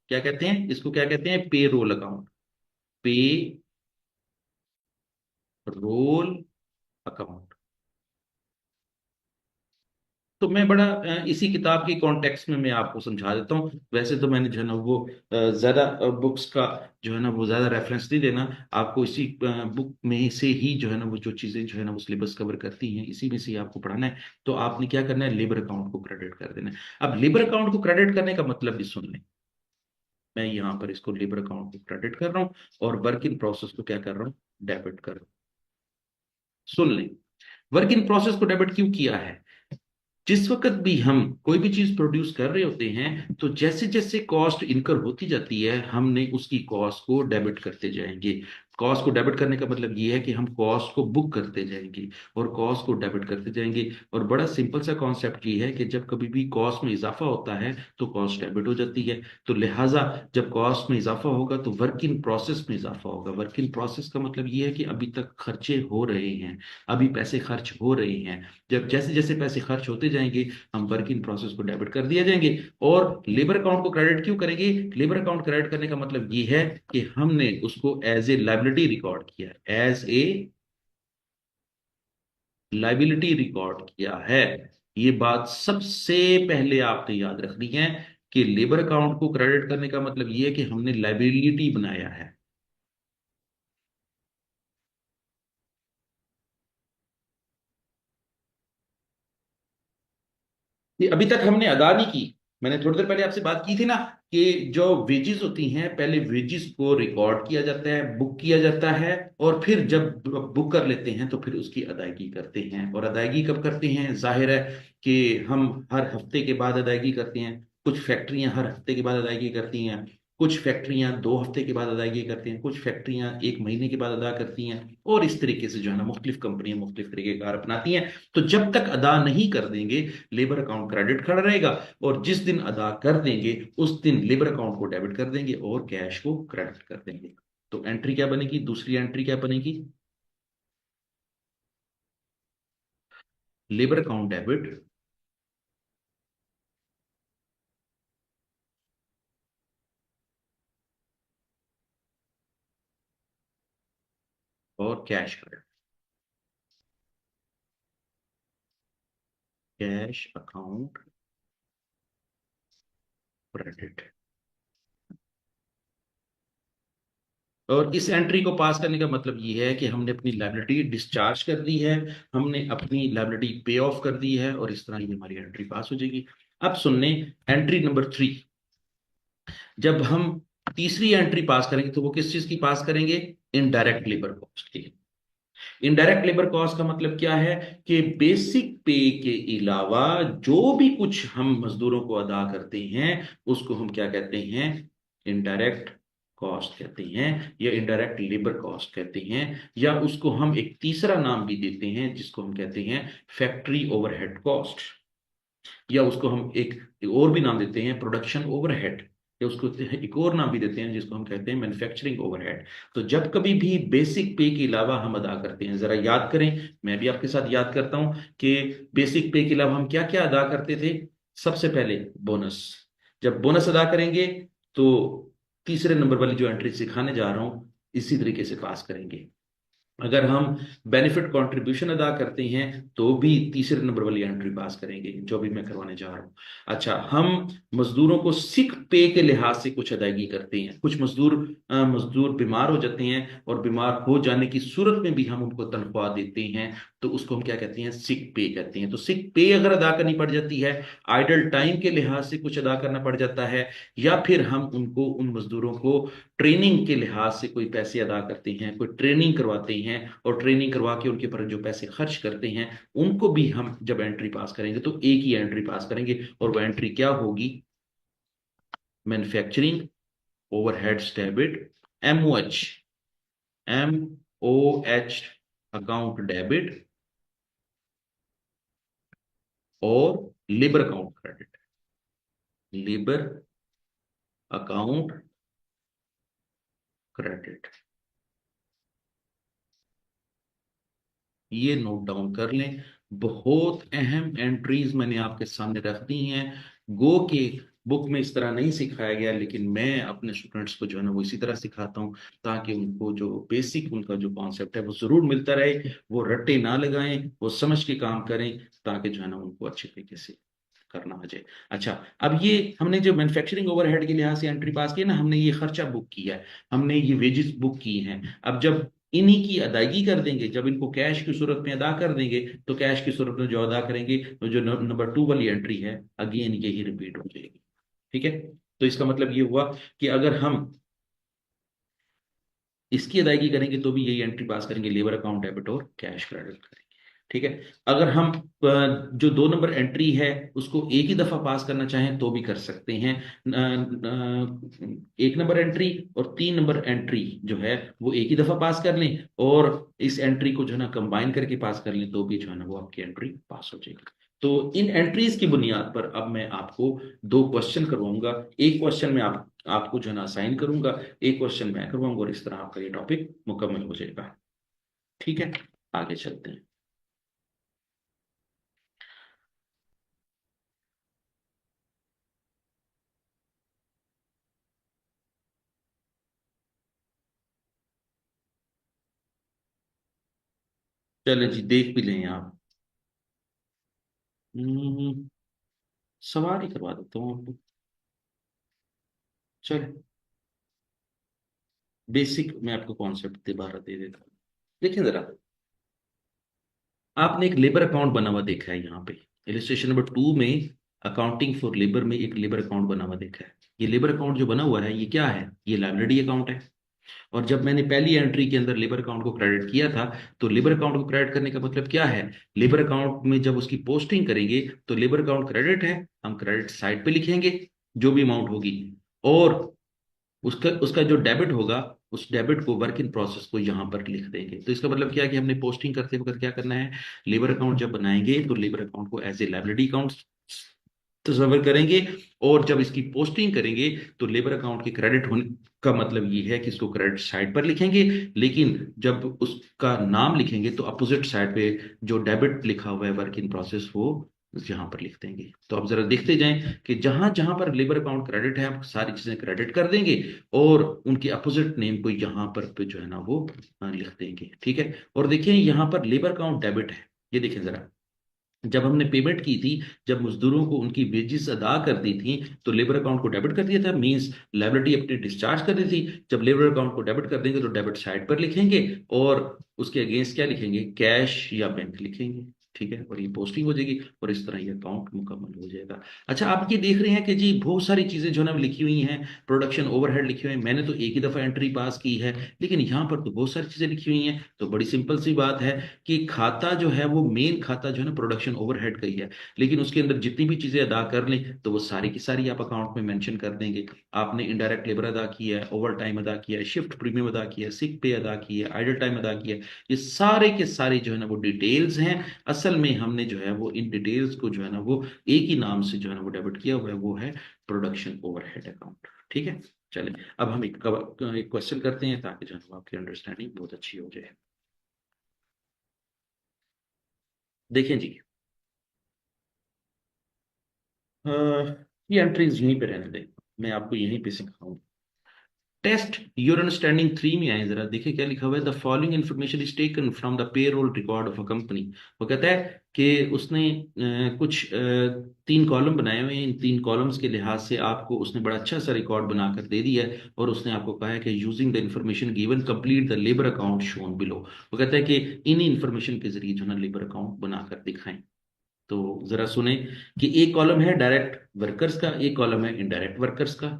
क्या कहते हैं इसको? क्या कहते हैं? पे रोल अकाउंट। पे रोल अकाउंट। तो मैं बड़ा इसी किताब के कॉन्टेक्स्ट में मैं आपको समझा देता हूँ। वैसे तो मैंने जो है ना वो ज्यादा बुक्स का जो है ना वो ज्यादा रेफरेंस नहीं देना आपको। इसी बुक में से ही जो है ना वो जो चीजें जो है ना वो सिलेबस कवर करती हैं, इसी में से ही आपको पढ़ाना है। तो आपने क्या करना है? लेबर अकाउंट को क्रेडिट कर देना है। अब लेबर अकाउंट को क्रेडिट करने का मतलब भी सुन लें। मैं यहाँ पर इसको लेबर अकाउंट को क्रेडिट कर रहा हूँ और वर्क इन प्रोसेस को क्या कर रहा हूँ? डेबिट कर रहा हूँ। सुन लें, वर्क इन प्रोसेस को डेबिट क्यों किया है? जिस वक्त भी हम कोई भी चीज प्रोड्यूस कर रहे होते हैं तो जैसे जैसे कॉस्ट इनकर होती जाती है हमने उसकी कॉस्ट को डेबिट करते जाएंगे। कॉस्ट को डेबिट करने का मतलब ये है कि हम कॉस्ट को बुक करते जाएंगे और कॉस्ट को डेबिट करते जाएंगे। और बड़ा सिंपल सा कॉन्सेप्ट ये है कि जब कभी भी कॉस्ट में इजाफा होता है तो कॉस्ट डेबिट हो जाती है। तो लिहाजा जब कॉस्ट में इजाफा होगा तो वर्क इन प्रोसेस में इजाफा होगा। वर्क इन प्रोसेस का मतलब ये है कि अभी तक खर्चे हो रहे हैं, अभी पैसे खर्च हो रहे हैं। जब जैसे जैसे पैसे खर्च होते जाएंगे हम वर्क इन प्रोसेस को डेबिट कर दिया जाएंगे। और लेबर अकाउंट को क्रेडिट क्यों करेंगे? लेबर अकाउंट क्रेडिट करने का मतलब ये है कि हमने उसको एज ए लाइबिलिटी रिकॉर्ड किया है, एज ए लाइबिलिटी रिकॉर्ड किया है। ये बात सबसे पहले आपने याद रखनी है कि लेबर अकाउंट को क्रेडिट करने का मतलब ये है कि हमने लाइबिलिटी बनाया है। ये अभी तक हमने अदा नहीं की। मैंने थोड़ी देर पहले आपसे बात की थी ना कि जो वेजेस होती हैं पहले वेजेस को रिकॉर्ड किया जाता है, बुक किया जाता है, और फिर जब बुक कर लेते हैं तो फिर उसकी अदायगी करते हैं। और अदायगी कब करते हैं? जाहिर है कि हम हर हफ्ते के बाद अदायगी करते हैं। कुछ फैक्ट्रियां हर हफ्ते के बाद अदायगी करती हैं, कुछ फैक्ट्रियां 2 हफ्ते के बाद अदायगी करती हैं, कुछ फैक्ट्रियां 1 महीने के बाद अदा करती हैं। और इस तरीके से जो है ना मुख्तलिफ कंपनियां मुख्तलिफ तरीके कार अपनाती हैं। तो जब तक अदा नहीं कर देंगे लेबर अकाउंट क्रेडिट खड़ा रहेगा, और जिस दिन अदा कर देंगे उस दिन लेबर अकाउंट को डेबिट कर देंगे और कैश को क्रेडिट कर देंगे। तो एंट्री क्या बनेगी, दूसरी एंट्री क्या बनेगी, लेबर अकाउंट डेबिट और cash credit, cash account credit. और इस एंट्री को पास करने का मतलब ये है कि हमने अपनी लायबिलिटी डिस्चार्ज कर दी है, हमने अपनी लायबिलिटी पे ऑफ कर दी है, और इस तरह ये हमारी एंट्री पास हो जाएगी। अब सुनने, एंट्री नंबर 3, जब हम तीसरी एंट्री पास करेंगे तो वो किस चीज की पास करेंगे, इनडायरेक्ट लेबर कॉस्ट की। इनडायरेक्ट लेबर कॉस्ट का मतलब क्या है कि बेसिक पे के अलावा जो भी कुछ हम मजदूरों को अदा करते हैं उसको हम क्या कहते हैं, इनडायरेक्ट कॉस्ट कहते हैं, या इनडायरेक्ट लेबर कॉस्ट कहते हैं, या उसको हम एक तीसरा नाम भी देते हैं जिसको हम कहते हैं फैक्ट्री ओवरहेड कॉस्ट, या उसको हम एक और भी नाम देते हैं प्रोडक्शन ओवरहेड, या उसको एक और नाम भी देते हैं जिसको हम कहते हैं मैन्युफैक्चरिंग ओवरहेड। तो जब कभी भी बेसिक पे के अलावा हम अदा करते हैं, जरा याद करें, मैं भी आपके साथ याद करता हूं कि बेसिक पे के अलावा हम क्या क्या अदा करते थे। सबसे पहले बोनस, जब बोनस अदा करेंगे तो तीसरे नंबर वाली जो एंट्री सिखाने जा रहा हूं इसी तरीके से पास करेंगे। अगर हम बेनिफिट कंट्रीब्यूशन अदा करते हैं तो भी तीसरे नंबर वाली एंट्री पास करेंगे, जो भी मैं करवाने जा रहा हूं। अच्छा, हम मजदूरों को सिक पे के लिहाज से कुछ अदायगी करते हैं, कुछ मजदूर बीमार हो जाते हैं और बीमार हो जाने की सूरत में भी हम उनको तनख्वाह देते हैं, तो उसको हम क्या कहते हैं, सिक पे कहते हैं। तो सिक पे अगर अदा करनी पड़ जाती है, आइडल टाइम के लिहाज से कुछ अदा करना पड़ जाता है, या फिर हम उनको, उन मजदूरों को ट्रेनिंग के लिहाज से कोई पैसे अदा करते हैं, कोई ट्रेनिंग करवाते हैं, और ट्रेनिंग करवा के उनके पर जो पैसे खर्च करते हैं उनको भी हम जब एंट्री पास करेंगे तो एक ही एंट्री पास करेंगे, और वो एंट्री क्या होगी, manufacturing overheads debit, MOH, MOH account debit और labour account credit, labour account credit. ये नोट डाउन कर लें, बहुत अहम एंट्रीज मैंने आपके सामने रख दी हैं। गो के बुक में इस तरह नहीं सिखाया गया, लेकिन मैं अपने स्टूडेंट्स को जो है ना वो इसी तरह सिखाता हूँ, ताकि उनको जो बेसिक उनका जो कॉन्सेप्ट है वो जरूर मिलता रहे, वो रट्टे ना लगाएं, वो समझ के काम करें, ताकि जो है ना उनको अच्छे तरीके से करना आ जाए। अच्छा, अब ये हमने जो मैन्युफैक्चरिंग ओवरहेड के लिहाज से एंट्री पास की है ना, हमने ये खर्चा बुक किया है, हमने ये वेजेस बुक की हैं। अब जब इन्हीं की अदायगी कर देंगे, जब इनको कैश की सूरत में अदा कर देंगे, तो कैश की सूरत में जो अदा करेंगे तो जो नंबर 2 वाली एंट्री है अगेन यही रिपीट हो जाएगी। ठीक है, तो इसका मतलब ये हुआ कि अगर हम इसकी अदायगी करेंगे तो भी यही एंट्री पास करेंगे, लेबर अकाउंट डेबिट और कैश क्रेडिट करेंगे। ठीक है, अगर हम जो 2 नंबर एंट्री है उसको एक ही दफा पास करना चाहें तो भी कर सकते हैं। 1 नंबर एंट्री और 3 नंबर एंट्री जो है वो एक ही दफा पास कर लें, और इस एंट्री को जो है ना कंबाइन करके पास कर लें तो भी जो है ना वो आपकी एंट्री पास हो जाएगी। तो इन एंट्रीज की बुनियाद पर अब मैं आपको 2 क्वेश्चन करवाऊंगा। एक क्वेश्चन में आपको जो है ना असाइन करूंगा, एक क्वेश्चन मैं करवाऊंगा, और इस तरह आपका ये टॉपिक मुकम्मल हो जाएगा। ठीक है, आगे चलते हैं। चले जी, देख भी लें आप। हम्म, सवाल ही करवा देता हूँ आपको। चल, बेसिक मैं आपको कॉन्सेप्ट दोबारा दे देता हूँ। देखिए जरा, आपने एक लेबर अकाउंट बना हुआ देखा है यहाँ पे, इलिस्ट्रेशन नंबर 2 में, अकाउंटिंग फॉर लेबर में एक लेबर अकाउंट बना हुआ देखा है। ये लेबर अकाउंट जो बना हुआ है ये क्या है, ये लायबिलिटी अकाउंट है। और जब मैंने पहली एंट्री के अंदर लेबर अकाउंट को क्रेडिट किया था, तो लेबर अकाउंट को क्रेडिट करने का मतलब क्या है, लेबर अकाउंट में जब उसकी पोस्टिंग करेंगे तो लेबर अकाउंट क्रेडिट है, हम क्रेडिट साइड पे लिखेंगे जो भी अमाउंट होगी, और उसका उसका जो डेबिट होगा उस डेबिट को, वर्क इन प्रोसेस को यहां पर लिख देंगे। तो इसका मतलब क्या है कि हमने पोस्टिंग करते वक्त क्या करना है, लेबर अकाउंट जब बनाएंगे तो लेबर अकाउंट को एज ए लायबिलिटी अकाउंट तस्वर करेंगे। और जब इसकी पोस्टिंग करेंगे तो लेबर अकाउंट के क्रेडिट होने का मतलब ये है कि इसको क्रेडिट साइड पर लिखेंगे, लेकिन जब उसका नाम लिखेंगे तो अपोजिट साइड पे जो डेबिट लिखा हुआ है वर्क इन प्रोसेस वो यहां पर लिख देंगे। तो आप जरा देखते जाएं कि जहां जहां पर लेबर अकाउंट क्रेडिट है आप सारी चीजें क्रेडिट कर देंगे और उनके अपोजिट नेम को यहां पर पे जो है ना वो लिख देंगे। ठीक है, और देखिए यहां पर लेबर अकाउंट डेबिट है। ये देखें जरा, जब हमने पेमेंट की थी, जब मजदूरों को उनकी वेजेस अदा कर दी थी तो लेबर अकाउंट को डेबिट कर दिया था, मींस लायबिलिटी अपनी डिस्चार्ज कर दी थी। जब लेबर अकाउंट को डेबिट कर देंगे तो डेबिट साइड पर लिखेंगे और उसके अगेंस्ट क्या लिखेंगे, कैश या बैंक लिखेंगे। ठीक है, और ये पोस्टिंग हो जाएगी और इस तरह ये अकाउंट मुकम्मल हो जाएगा। अच्छा, आप ये देख रहे हैं कि जी बहुत सारी चीजें जो है ना लिखी हुई हैं, प्रोडक्शन ओवरहेड लिखी हुई है, मैंने तो एक ही दफा एंट्री पास की है, लेकिन यहाँ पर तो बहुत सारी चीजें लिखी हुई हैं। तो बड़ी सिंपल सी बात है कि खाता जो है वो मेन खाता जो है ना प्रोडक्शन ओवरहेड का ही है, लेकिन उसके अंदर जितनी भी चीजें अदा कर लें तो वो सारी की सारी आप अकाउंट में मेंशन कर देंगे। आपने इनडायरेक्ट लेबर अदा किया है, ओवर टाइम अदा किया है, शिफ्ट प्रीमियम अदा किया है, सिक पे अदा किया है, आइडल टाइम अदा किया है, ये सारे के सारे जो है ना वो डिटेल्स हैं। असल में हमने जो है वो इन डिटेल्स को जो है ना वो एक ही नाम से जो है ना वो डेबिट किया हुआ है, वो है प्रोडक्शन ओवरहेड अकाउंट। ठीक है, चलें अब हम एक क्वेश्चन करते हैं ताकि जो है वो आपकी अंडरस्टैंडिंग बहुत अच्छी हो जाए। देखें जी, अ, ये एंट्रीज यहीं पे रहने दें, मैं आपको यहीं पे सिखाऊंगा। टेस्ट योर अंडरस्टैंडिंग 3 में आए, जरा देखिए क्या लिखा हुआ है। The following information is taken from the payroll record of a company. वो कहता है कि उसने कुछ 3 कॉलम बनाए हुए हैं, इन 3 कॉलम्स के लिहाज से आपको उसने बड़ा अच्छा सा रिकॉर्ड बनाकर दे दिया है और उसने आपको कहा है कि using the information given complete the labour account shown below. वो कहता है कि इन्हीं इन्फॉर्मेशन के जरिए जो है ना लेबर अकाउंट बनाकर दिखाएं। तो जरा सुने कि एक कॉलम है डायरेक्ट वर्कर्स का, एक कॉलम है इनडायरेक्ट वर्कर्स का,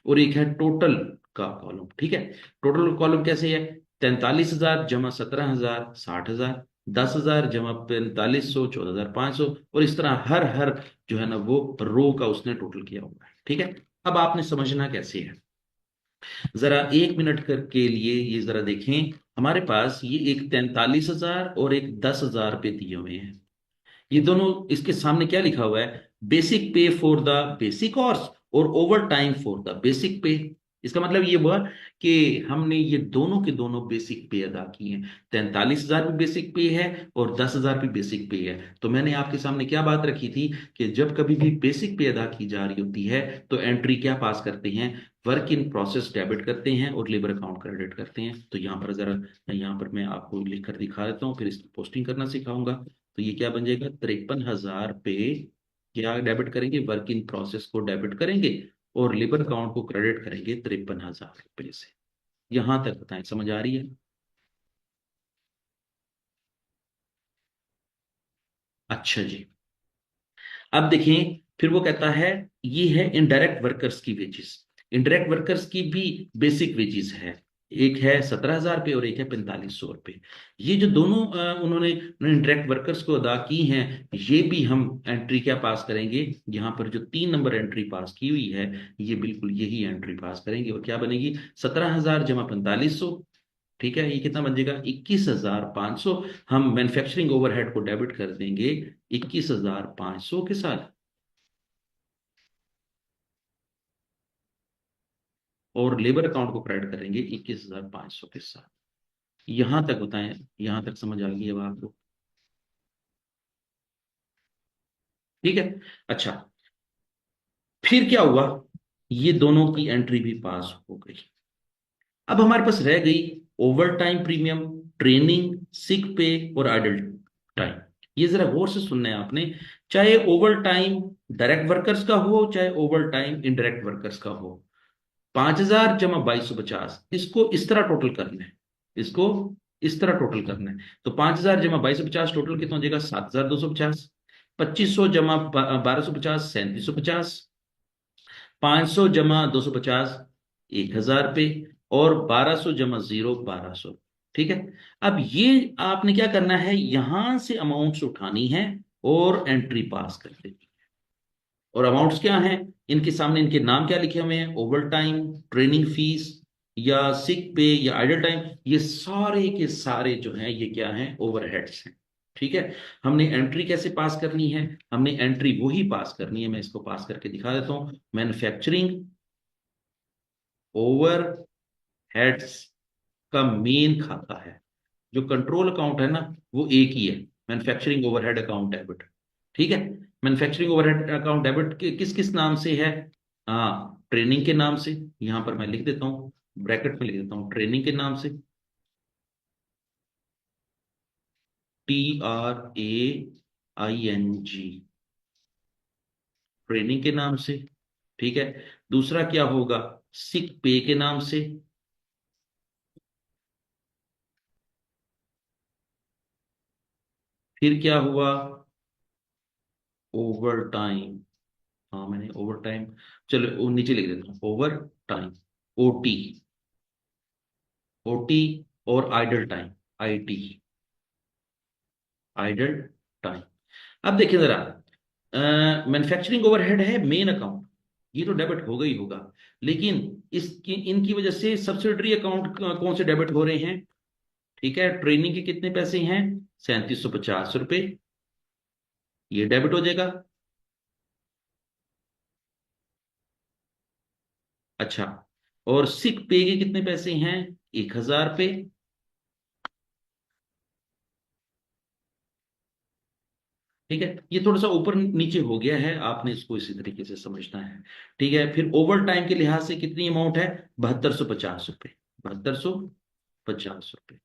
और एक है टोटल का कॉलम। ठीक है, टोटल कॉलम कैसे है, 43,000 जमा 17,000 60,000, 10,000 जमा 4500 14,500, और इस तरह हर हर जो है ना वो रो का उसने टोटल किया हुआ है। ठीक है, अब आपने समझना कैसे है, जरा 1 मिनट के लिए ये जरा देखें। हमारे पास ये एक 43,000 और एक 10,000 पे दिए हुए हैं। ये दोनों, इसके सामने क्या लिखा हुआ है, बेसिक पे फॉर द बेसिक कॉर्स और over time for the basic पे। इसका मतलब ये हुआ कि हमने ये दोनों के दोनों बेसिक पे अदा किए हैं। 43,000 भी बेसिक पे है और 10,000 भी बेसिक पे है। तो मैंने आपके सामने क्या बात रखी थी कि जब कभी भी बेसिक पे अदा की जा रही होती है तो एंट्री क्या पास करते हैं, वर्क इन प्रोसेस डेबिट करते हैं और लेबर अकाउंट क्रेडिट करते हैं। तो यहाँ पर जरा, यहाँ पर मैं आपको लिख कर दिखा देता हूँ, फिर इसकी पोस्टिंग करना सिखाऊंगा। तो ये क्या बन जाएगा, 53,000 पे क्या डेबिट करेंगे, वर्क इन प्रोसेस को डेबिट करेंगे और लेबर अकाउंट को क्रेडिट करेंगे 53,000 रुपये से। यहां तक बताएं, समझ आ रही है? अच्छा जी, अब देखें, फिर वो कहता है ये है इनडायरेक्ट वर्कर्स की वेजेस। इनडायरेक्ट वर्कर्स की भी बेसिक वेजेस है, एक है 17,000 रुपये और एक है 4500 रुपये। ये जो दोनों उन्होंने इनडायरेक्ट वर्कर्स को अदा की हैं, ये भी हम एंट्री क्या पास करेंगे, यहाँ पर जो 3 नंबर एंट्री पास की हुई है ये बिल्कुल यही एंट्री पास करेंगे और क्या बनेगी, 17,000 जमा 4500। ठीक है, ये कितना बन जाएगा, 21,500। हम मैन्युफैक्चरिंग ओवरहेड को डेबिट कर देंगे 21,500 के साथ, और लेबर अकाउंट को क्रेडिट करेंगे 21,500 के साथ। यहां तक बताएं, यहां तक समझ आ गई है आपको? ठीक है, अच्छा, फिर क्या हुआ, ये दोनों की एंट्री भी पास हो गई। अब हमारे पास रह गई ओवर टाइम प्रीमियम, ट्रेनिंग, सिक पे और आइडल टाइम। ये जरा गौर से सुनना है आपने, चाहे ओवर टाइम डायरेक्ट वर्कर्स का हो चाहे ओवर टाइम इनडायरेक्ट वर्कर्स का हो, 5,000 जमा 2250, इसको इस तरह टोटल करना है, इसको इस तरह टोटल करना है। तो 5,000 जमा 2250 टोटल कितना हो जाएगा, 7,250। 2500 जमा 1,250 3,750। 500 जमा 250 1,000 रुपये, और 1,200 जमा 0 1,200। ठीक है, अब ये आपने क्या करना है, यहां से अमाउंट्स उठानी है और एंट्री पास कर देनी। और अमाउंट्स क्या हैं, इनके सामने इनके नाम क्या लिखे हुए हैं, ओवर टाइम, ट्रेनिंग फीस या सिक पे या आइडल टाइम, ये सारे के सारे जो हैं ये क्या हैं, ओवरहेड्स हैं। ठीक है। हमने एंट्री कैसे पास करनी है? हमने एंट्री वही पास करनी है, मैं इसको पास करके दिखा देता हूं। मैन्युफैक्चरिंग ओवर हेड्स का मेन खाता है, जो कंट्रोल अकाउंट है ना, वो एक ही है, मैन्युफैक्चरिंग ओवरहेड अकाउंट डेबिट। ठीक है। मैन्युफैक्चरिंग ओवरहेड अकाउंट डेबिट किस किस नाम से है? हाँ, ट्रेनिंग के नाम से। यहां पर मैं लिख देता हूँ, ब्रैकेट में लिख देता हूँ, ट्रेनिंग के नाम से, TRAING, ट्रेनिंग के नाम से। ठीक है। दूसरा क्या होगा? सिक पे के नाम से। फिर क्या हुआ? Over time. हाँ, मैंने ओवर टाइम, चलो वो नीचे लिख देता हूँ, ओवर टाइम, OT, OT, और idle time, IT, idle time. अब देखिए जरा, मैन्युफैक्चरिंग ओवरहेड है मेन अकाउंट, ये तो डेबिट होगा ही होगा। लेकिन इसकी इनकी वजह से सब्सिडरी अकाउंट कौन से डेबिट हो रहे हैं? ठीक है, ट्रेनिंग के कितने पैसे हैं? 3750 रुपये, ये डेबिट हो जाएगा। अच्छा, और सिक पे के कितने पैसे हैं? 1000 रुपये। ठीक है, ये थोड़ा सा ऊपर नीचे हो गया है, आपने इसको इसी तरीके से समझना है। ठीक है, फिर ओवर टाइम के लिहाज से कितनी अमाउंट है? 7250 रुपये, 7250 रुपये।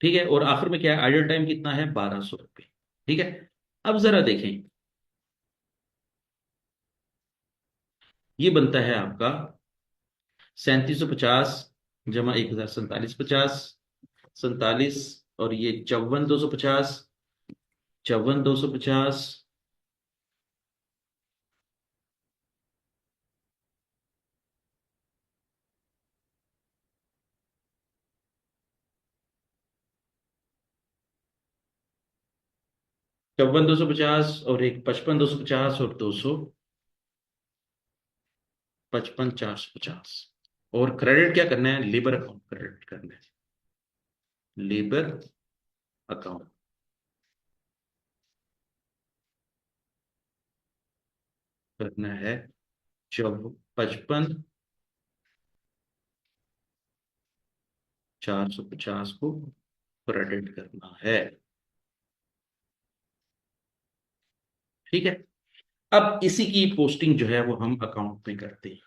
ठीक है, और आखिर में क्या है? आइडल टाइम कितना है? 1200 रुपये। ठीक है। अब जरा देखें, ये बनता है आपका 3750 जमा 1047 50, 47, और ये 54 250, 54 250, 54 250, और एक 55 250, और 255 450। और क्रेडिट क्या करना है? लेबर अकाउंट क्रेडिट करना है, लेबर अकाउंट करना है, जब 55 450 को क्रेडिट करना है। ठीक है। अब इसी की पोस्टिंग जो है वो हम अकाउंट में करते हैं।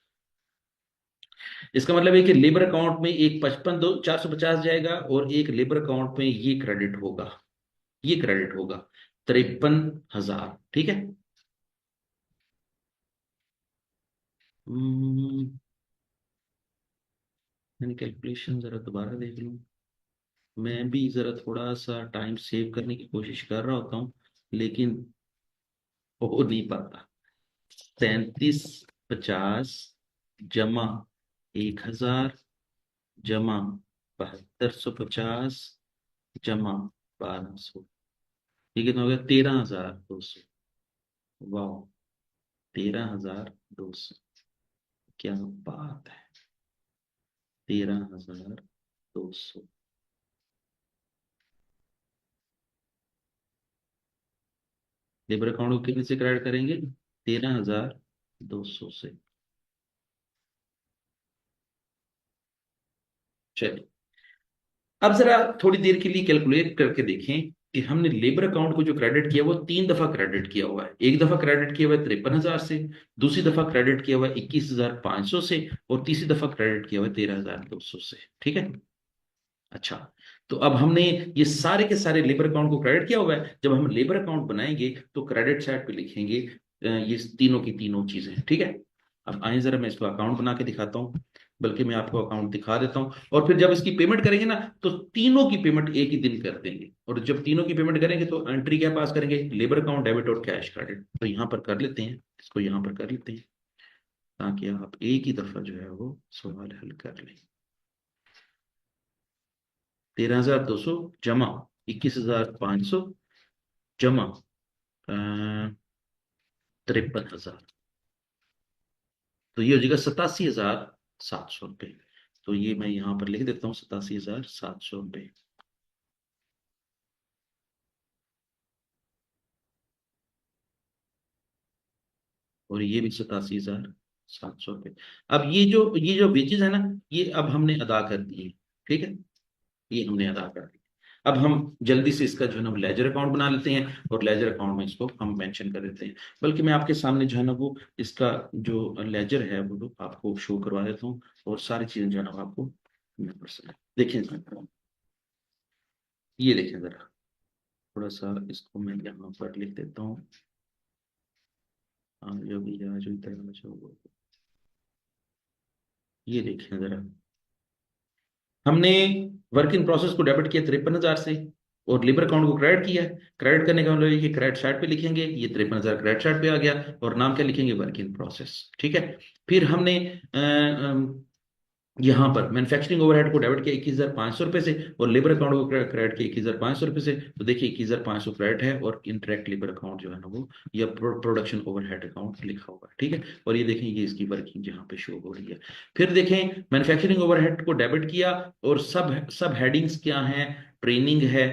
इसका मतलब है कि लेबर अकाउंट में एक 55 2 450 जाएगा, और एक लेबर अकाउंट में ये क्रेडिट होगा, ये क्रेडिट होगा 53,000। ठीक है। हम्म, मैंने कैलकुलेशन जरा दोबारा देख लूं। मैं भी जरा थोड़ा सा टाइम सेव करने की कोशिश कर रहा होता हूँ, लेकिन हो नहीं पाता। 3750 जमा 1000 जमा 7250 जमा 1200, ये कितना हो गया? 13,200। वाह, 13,200, क्या बात है! 13,200। लेबर अकाउंट को कितने से क्रेडिट करेंगे? 13,200 से। चलिए, अब जरा थोड़ी देर के लिए कैलकुलेट करके देखें कि हमने लेबर अकाउंट को जो क्रेडिट किया वो 3 दफा क्रेडिट किया हुआ है। एक दफा क्रेडिट किया हुआ है 53,000 से, दूसरी दफा क्रेडिट किया हुआ है 21,500 से, और तीसरी दफा क्रेडिट किया हुआ है 13,200 से। ठीक है। अच्छा, तो अब हमने ये सारे के सारे लेबर अकाउंट को क्रेडिट किया हुआ है। जब हम लेबर अकाउंट बनाएंगे तो क्रेडिट साइड पे लिखेंगे ये तीनों की तीनों चीजें। ठीक है। अब आइए जरा मैं इसको अकाउंट बना के दिखाता हूँ, बल्कि मैं आपको अकाउंट दिखा देता हूँ, और फिर जब इसकी पेमेंट करेंगे ना, तो तीनों की पेमेंट एक ही दिन कर देंगे। और जब तीनों की पेमेंट करेंगे तो एंट्री क्या पास करेंगे? लेबर अकाउंट डेबिट और कैश क्रेडिट। तो यहाँ पर कर लेते हैं, इसको यहाँ पर कर लेते हैं, ताकि आप एक ही दफा जो है वो सवाल हल कर लें। 13,200 जमा 21,500 जमा 53,000, तो ये हो जाएगा 87,700 रुपये। तो ये मैं यहाँ पर लिख देता हूँ 87,700 रुपये। और ये भी 87,700 रुपये। अब ये जो वेजेस है ना, ये अब हमने अदा कर दिए। ठीक है, ये हमने अदा कर दिया। अब हम जल्दी से इसका जो है ना लेजर अकाउंट बना लेते हैं, और लेजर अकाउंट में इसको हम मेंशन कर देते हैं। बल्कि मैं आपके सामने जो है ना वो इसका जो लेजर है वो आपको शो करवा देता हूँ, और सारी चीजें जो है ना वो आपको देखें जरा। ये देखें जरा, थोड़ा सा इसको मैं यहाँ पर लिख देता हूँ। जो भी जो इधर ये देखें जरा, हमने वर्क इन प्रोसेस को डेबिट किया 53,000 से, और लेबर अकाउंट को क्रेडिट किया है। क्रेडिट करने का मतलब ये कि क्रेडिट साइड पे लिखेंगे, ये 53,000 क्रेडिट साइड पे आ गया, और नाम क्या लिखेंगे, वर्क इन प्रोसेस। ठीक है। फिर हमने यहाँ पर मैन्युफैक्चरिंग ओवरहेड को डेबिट किया 21,500 रुपये से, और लेबर अकाउंट को क्रेडिट किया 21,500 रुपये से। तो देखिए 21,500 क्रेडिट है, और इंटरेक्ट लेबर अकाउंट जो है ना वो, या प्रोडक्शन ओवरहेड अकाउंट लिखा हुआ है। ठीक है, और ये देखें ये इसकी वर्किंग यहाँ पे शो हो रही है। फिर देखें मैन्युफैक्चरिंग ओवरहेड को डेबिट किया, और सब सब हेडिंग्स क्या हैं, ट्रेनिंग है,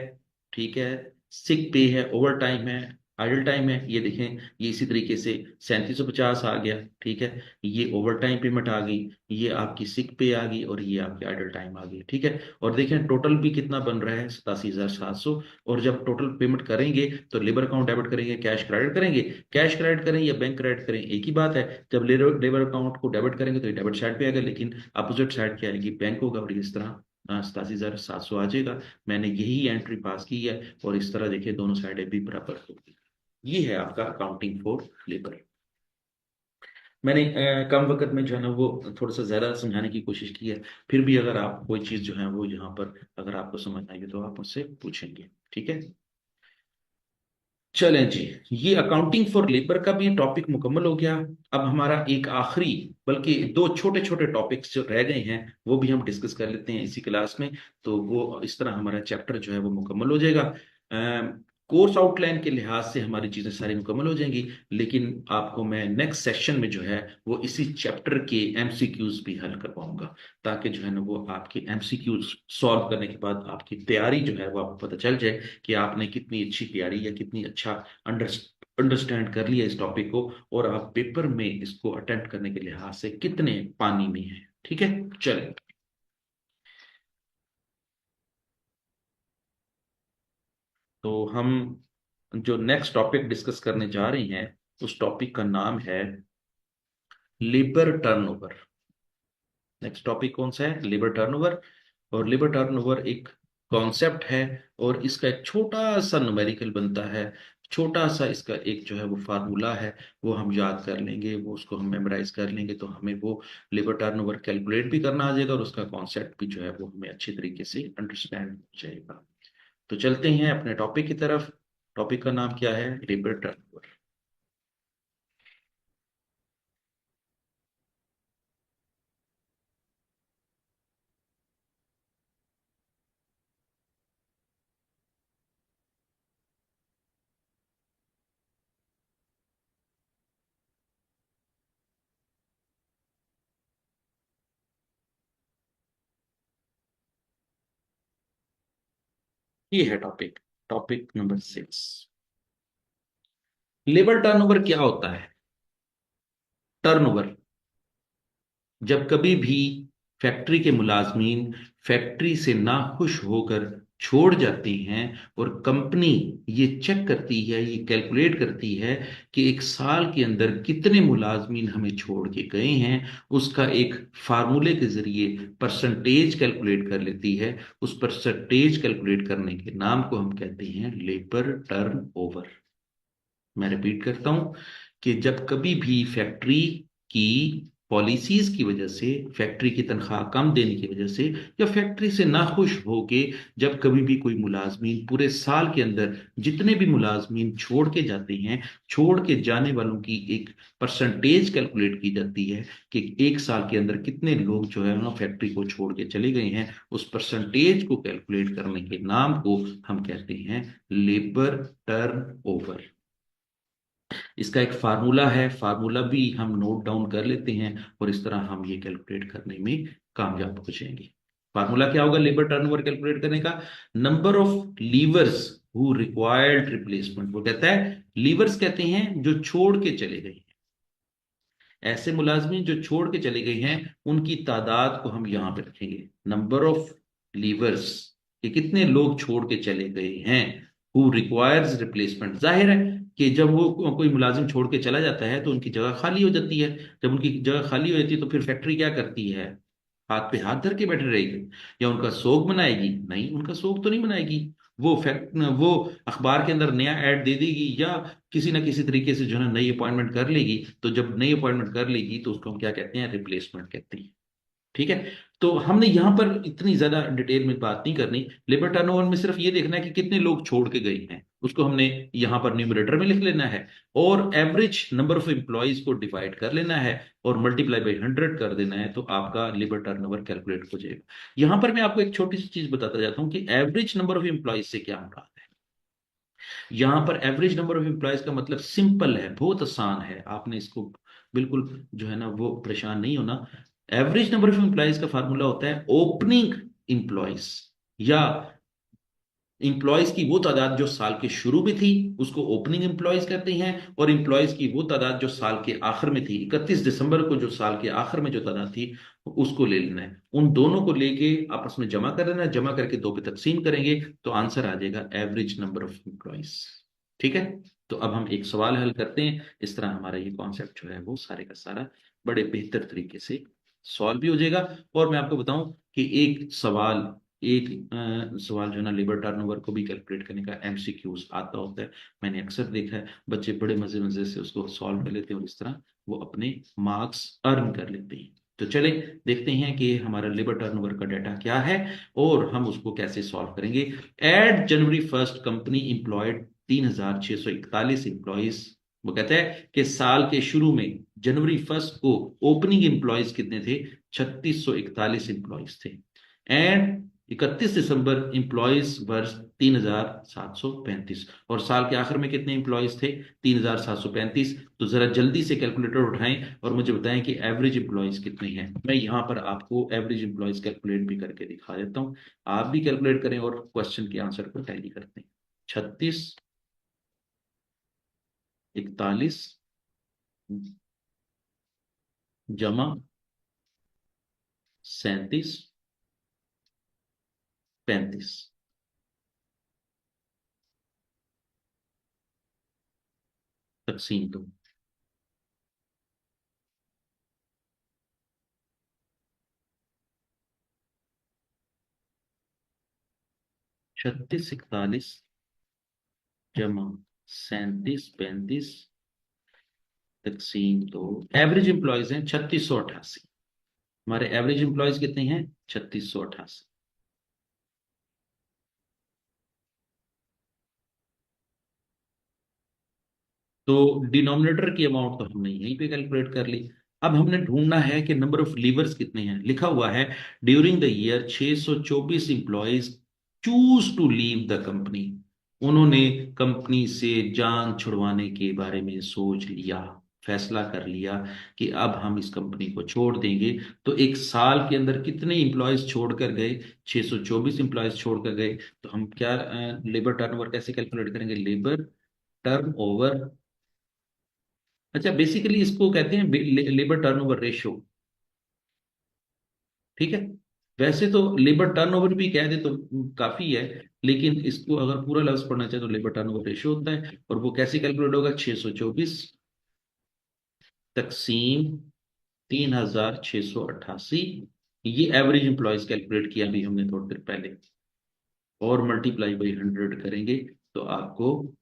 ठीक है, सिक पे है, ओवर टाइम है, आइडल टाइम है। ये देखें ये इसी तरीके से 3750 आ गया। ठीक है, ये ओवर टाइम पेमेंट आ गई, ये आपकी सिक पे आ गई, और ये आपकी आइडल टाइम आ गई। ठीक है, और देखें टोटल भी कितना बन रहा है, 87,700। और जब टोटल पेमेंट करेंगे तो लेबर अकाउंट डेबिट करेंगे, कैश क्रेडिट करेंगे। कैश क्रेडिट करें या बैंक क्रेडिट करें एक ही बात है। जब लेबर लेबर अकाउंट को डेबिट करेंगे तो ये डेबिट साइड पे आएगा, लेकिन अपोजिट साइड क्या आएगी, बैंक होगा, और इस तरह 87,700 आ जाएगा। मैंने यही एंट्री पास की है, और इस तरह देखिए दोनों साइडें भी बराबर होगी। ये है आपका अकाउंटिंग फॉर लेबर। मैंने कम वक्त में जो है ना वो थोड़ा सा ज्यादा समझाने की कोशिश की है। फिर भी अगर आप कोई चीज जो है वो यहाँ पर अगर आपको समझ आएगी तो आप मुझसे पूछेंगे। ठीक है, चलें जी। ये अकाउंटिंग फॉर लेबर का भी टॉपिक मुकम्मल हो गया। अब हमारा एक आखिरी, बल्कि दो छोटे छोटे टॉपिक्स जो रह गए हैं वो भी हम डिस्कस कर लेते हैं इसी क्लास में। तो वो इस तरह हमारा चैप्टर जो है वो मुकम्मल हो जाएगा। कोर्स आउटलाइन के लिहाज से हमारी चीजें सारी मुकम्मल हो जाएंगी, लेकिन आपको मैं नेक्स्ट सेशन में जो है वो इसी चैप्टर के एमसीक्यूज भी हल करवाऊंगा, ताकि जो है ना वो आपके एमसीक्यूज सॉल्व करने के बाद आपकी तैयारी जो है वो आपको पता चल जाए कि आपने कितनी अच्छी तैयारी या कितनी अच्छा अंडरस्टैंड कर लिया इस टॉपिक को, और आप पेपर में इसको अटेम्प्ट करने के लिहाज से कितने पानी में हैं। ठीक है, चलें। तो हम जो नेक्स्ट टॉपिक डिस्कस करने जा रहे हैं उस टॉपिक का नाम है लेबर टर्नओवर। नेक्स्ट टॉपिक कौन सा है, लेबर टर्नओवर। और लेबर टर्नओवर एक कॉन्सेप्ट है, और इसका एक छोटा सा न्यूमेरिकल बनता है। छोटा सा इसका एक जो है वो फार्मूला है, वो हम याद कर लेंगे, वो उसको हम मेमोराइज कर लेंगे, तो हमें वो लेबर टर्नओवर कैलकुलेट भी करना आ जाएगा, और उसका कॉन्सेप्ट भी जो है वो हमें अच्छी तरीके से अंडरस्टैंड हो जाएगा। तो चलते हैं अपने टॉपिक की तरफ। टॉपिक का नाम क्या है, लेबर टर्नओवर। ये है topic, topic number 6। Labour turnover क्या होता है। टर्नओवर, जब कभी भी फैक्ट्री के मुलाजमीन फैक्ट्री से नाखुश होकर छोड़ जाते हैं, और कंपनी ये चेक करती है, ये कैलकुलेट करती है कि एक साल के अंदर कितने मुलाजमीन हमें छोड़ के गए हैं, उसका एक फार्मूले के जरिए परसेंटेज कैलकुलेट कर लेती है। उस परसेंटेज कैलकुलेट करने के नाम को हम कहते हैं लेबर टर्न ओवर। मैं रिपीट करता हूं कि जब कभी भी फैक्ट्री की पॉलिसीज की वजह से, फैक्ट्री की तनख्वाह कम देने की वजह से, या फैक्ट्री से नाखुश होके जब कभी भी कोई मुलाजमीन पूरे साल के अंदर जितने भी मुलाजमीन छोड़ के जाते हैं, छोड़ के जाने वालों की एक परसेंटेज कैलकुलेट की जाती है कि एक साल के अंदर कितने लोग जो है ना फैक्ट्री को छोड़ के चले गए हैं। उस परसेंटेज को कैलकुलेट करने के नाम को हम कहते हैं लेबर टर्न ओवर। इसका एक फार्मूला है, फार्मूला भी हम नोट डाउन कर लेते हैं, और इस तरह हम ये कैलकुलेट करने में कामयाब हो जाएंगे। फार्मूला क्या होगा लेबर टर्नओवर कैलकुलेट करने का? Number of levers who required replacement. वो कहता है लीवर्स कहते हैं जो छोड़ के चले गए, ऐसे मुलाजमीन जो छोड़ के चले गए हैं उनकी तादाद को हम यहां पे रखेंगे, नंबर ऑफ लीवर्स, कि कितने लोग छोड़ के चले गए हैं, हु रिक्वायर्स रिप्लेसमेंट। जाहिर है कि जब वो कोई मुलाजिम छोड़ के चला जाता है तो उनकी जगह खाली हो जाती है। जब उनकी जगह खाली हो जाती है तो फिर फैक्ट्री क्या करती है? हाथ पे हाथ धर के बैठे रहेगी या उनका सोग मनाएगी? नहीं, उनका सोग तो नहीं मनाएगी। वो अखबार के अंदर नया ऐड दे देगी या किसी ना किसी तरीके से जो है ना नई अपॉइंटमेंट कर लेगी। तो जब नई अपॉइंटमेंट कर लेगी तो उसको हम क्या कहते हैं? रिप्लेसमेंट कहते हैं। ठीक है। तो हमने यहां पर इतनी ज्यादा डिटेल में बात नहीं करनी। लेबर टर्नओवर में सिर्फ ये देखना है कि कितने लोग छोड़ के गए हैं, उसको हमने यहां पर न्यूमरेटर में लिख लेना है, और एवरेज नंबर ऑफ एम्प्लॉयज को डिवाइड कर लेना है और मल्टीप्लाई बाई 100 कर देना है, तो आपका लेबर टर्नओवर कैलकुलेट हो जाएगा। यहां पर मैं आपको एक छोटी सी चीज बताता जाता हूं कि एवरेज नंबर ऑफ एम्प्लॉयज से क्या मुराद है। यहां पर एवरेज नंबर ऑफ एम्प्लॉयज का मतलब सिंपल है, बहुत आसान है, आपने इसको बिल्कुल जो है ना वो परेशान नहीं होना। एवरेज नंबर ऑफ एम्प्लॉयज का फार्मूला होता है ओपनिंग एम्प्लॉयज, या इंप्लॉयज की वो तादाद जो साल के शुरू में थी उसको ओपनिंग एम्प्लॉयज कहते हैं, और इंप्लॉयज की वो तादाद जो साल के आखिर में थी, 31 दिसंबर को जो साल के आखिर में जो तादाद थी उसको ले लेना है। उन दोनों को लेके आपस में जमा कर देना है, जमा करके दो पे तकसीम करेंगे तो आंसर आ जाएगा एवरेज नंबर ऑफ एम्प्लॉयज। ठीक है। तो अब हम एक सवाल हल करते हैं, इस तरह हमारा ये कॉन्सेप्ट जो है वो सारे का सारा बड़े बेहतर तरीके से सॉल्व भी हो जाएगा। और मैं आपको बताऊं कि एक सवाल जो है ना लेबर टर्नओवर को भी कैलकुलेट करने का एमसीक्यूज आता होता है। मैंने अक्सर देखा है बच्चे बड़े मजे मजे से उसको सॉल्व कर लेते हैं और इस तरह वो अपने मार्क्स अर्न कर लेते हैं। तो चले देखते हैं कि हमारा लेबर टर्नओवर का डाटा क्या है और हम उसको कैसे सॉल्व करेंगे। एट जनवरी 1 कंपनी इंप्लॉयड 3641 इंप्लॉइज। वो कहता है कि साल के शुरू में जनवरी 1 को ओपनिंग इंप्लॉइज कितने थे? 3641 इंप्लॉइज थे। एंड 31 दिसंबर इंप्लॉइज वर्ष 3735, और साल के आखिर में कितने इंप्लॉइज थे? 3735। तो जरा जल्दी से कैलकुलेटर उठाएं और मुझे बताएं कि एवरेज इंप्लॉइज कितने हैं। मैं यहां पर आपको एवरेज इंप्लॉइज कैलकुलेट भी करके दिखा देता हूं, आप भी कैलकुलेट करें और क्वेश्चन के आंसर को टैली करते हैं। 3641 जमा 3735 तकसीम दो। 3641 जमा 3735 तकसीम दो। एवरेज एम्प्लॉयज हैं 3688। हमारे एवरेज एम्प्लॉयज कितने हैं? 3688। तो डिनोमिनेटर की अमाउंट तो हमने यहीं पे कैलकुलेट कर ली। अब हमने ढूंढना है कि नंबर ऑफ लीवर्स कितने हैं। लिखा हुआ है during the year 624 employees choose to leave the company. उन्होंने कंपनी से जान छुड़वाने के बारे में सोच लिया, फैसला कर लिया कि अब हम इस कंपनी को छोड़ देंगे। तो एक साल के अंदर कितने इंप्लॉयज छोड़ कर गए? 624 इंप्लॉयज छोड़ कर गए। तो हम क्या लेबर टर्नओवर कैसे कैलकुलेट करेंगे? लेबर टर्न ओवर, अच्छा बेसिकली इसको कहते हैं लेबर टर्नओवर रेशियो। ठीक है। वैसे तो लेबर टर्नओवर भी कह दे तो काफी है, लेकिन इसको अगर पूरा लफ्ज पढ़ना चाहे तो लेबर टर्नओवर रेशियो होता है। और वो कैसे कैलकुलेट होगा? 624 तकसीम 3688। ये एवरेज इंप्लॉयज कैलकुलेट किया अभी हमने थोड़ी देर पहले, और मल्टीप्लाई बाई 100 करेंगे तो आपको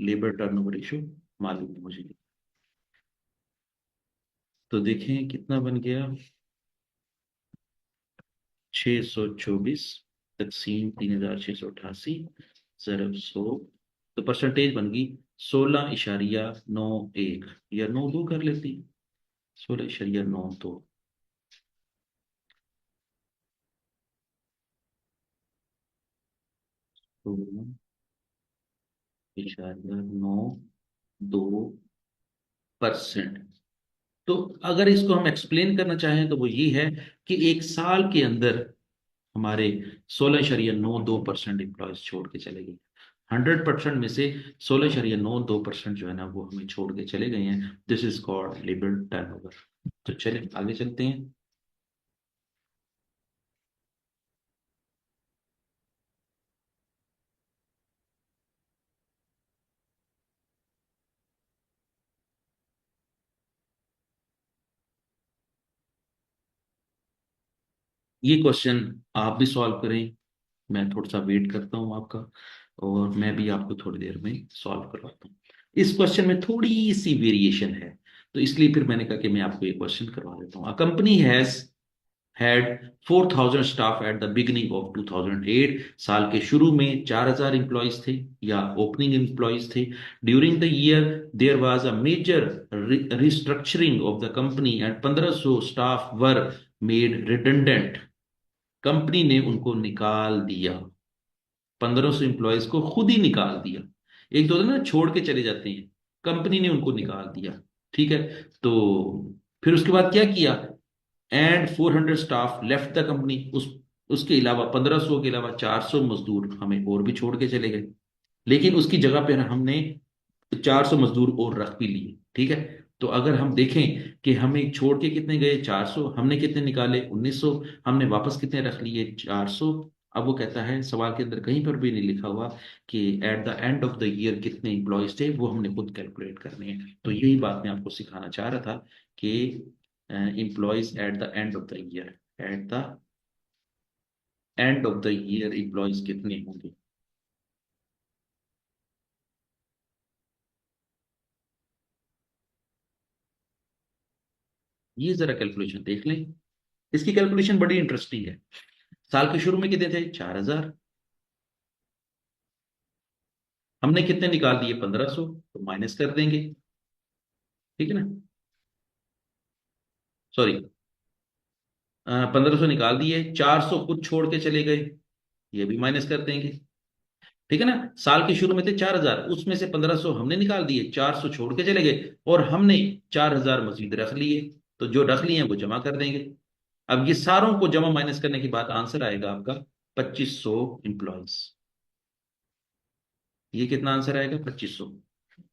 लेबर टर्नओवर रेशियो मालूम हो जाएगी। तो देखें कितना बन गया। 624 तकसीम 3688 ज़रब 100, तो परसेंटेज बन गई 16.91, या 92 कर लेती, 16.92। 16.92%। तो अगर इसको हम एक्सप्लेन करना चाहें तो वो ये है कि एक साल के अंदर हमारे 16.92% एम्प्लॉयज छोड़ के चले गए। 100% में से 16.92% जो है ना वो हमें छोड़ के चले गए हैं। This is called labour turnover. तो चलिए आगे चलते हैं। ये क्वेश्चन आप भी सॉल्व करें, मैं थोड़ा सा वेट करता हूँ आपका, और मैं भी आपको थोड़ी देर में सॉल्व करवाता हूँ। इस क्वेश्चन में थोड़ी सी वेरिएशन है, तो इसलिए फिर मैंने कहा कि मैं आपको ये क्वेश्चन करवा देता हूँ। A company has had 4,000 staff at the beginning of 2008। साल के शुरू में 4,000 एम्प्लॉयज थे या ओपनिंग एम्प्लॉयज थे। During the year there was a major restructuring of the company and 1,500 staff were made redundant. Company ने उनको निकाल दिया, 1,500 एम्प्लॉयज को खुद ही निकाल दिया। एक दो दिन ना छोड़ के चले जाते हैं, कंपनी ने उनको निकाल दिया। ठीक है, तो फिर उसके बाद क्या किया? And 400 staff left the company. उसके अलावा 1,500 के अलावा 400 मजदूर हमें और भी छोड़ के चले गए। लेकिन उसकी जगह पर हमने 400 मजदूर और रख भी लिए। ठीक है, तो अगर हम देखें कि हमें छोड़ के कितने गए 400, हमने कितने निकाले 1,900, हमने वापस कितने रख लिए 400। अब वो कहता है सवाल के अंदर कहीं पर भी नहीं लिखा हुआ कि at the end of the year कितने एम्प्लॉयज थे, वो हमने खुद कैलकुलेट करने हैं। तो यही बात मैं आपको सिखाना चाह रहा था कि employees at the end of the year, at the end of the year employees कितने होंगे। ये जरा कैलकुलेशन देख लें। इसकी कैलकुलेशन बड़ी इंटरेस्टिंग है। साल के शुरू में कितने थे 4,000, हमने कितने निकाल दिए 1,500, तो माइनस कर देंगे। ठीक है ना, सॉरी, 1,500 निकाल दिए, 400 खुद छोड़ के चले गए, ये भी माइनस कर देंगे। ठीक है ना, साल के शुरू में थे 4,000, उसमें से 1,500 हमने निकाल दिए, 400 छोड़ के चले गए, और हमने 4,000 मजीद रख लिए। तो जो रख लिए हैं वो जमा कर देंगे। अब ये सारों को जमा माइनस करने के बाद आंसर आएगा आपका 2,500 एम्प्लॉयज। ये कितना आंसर आएगा 2,500।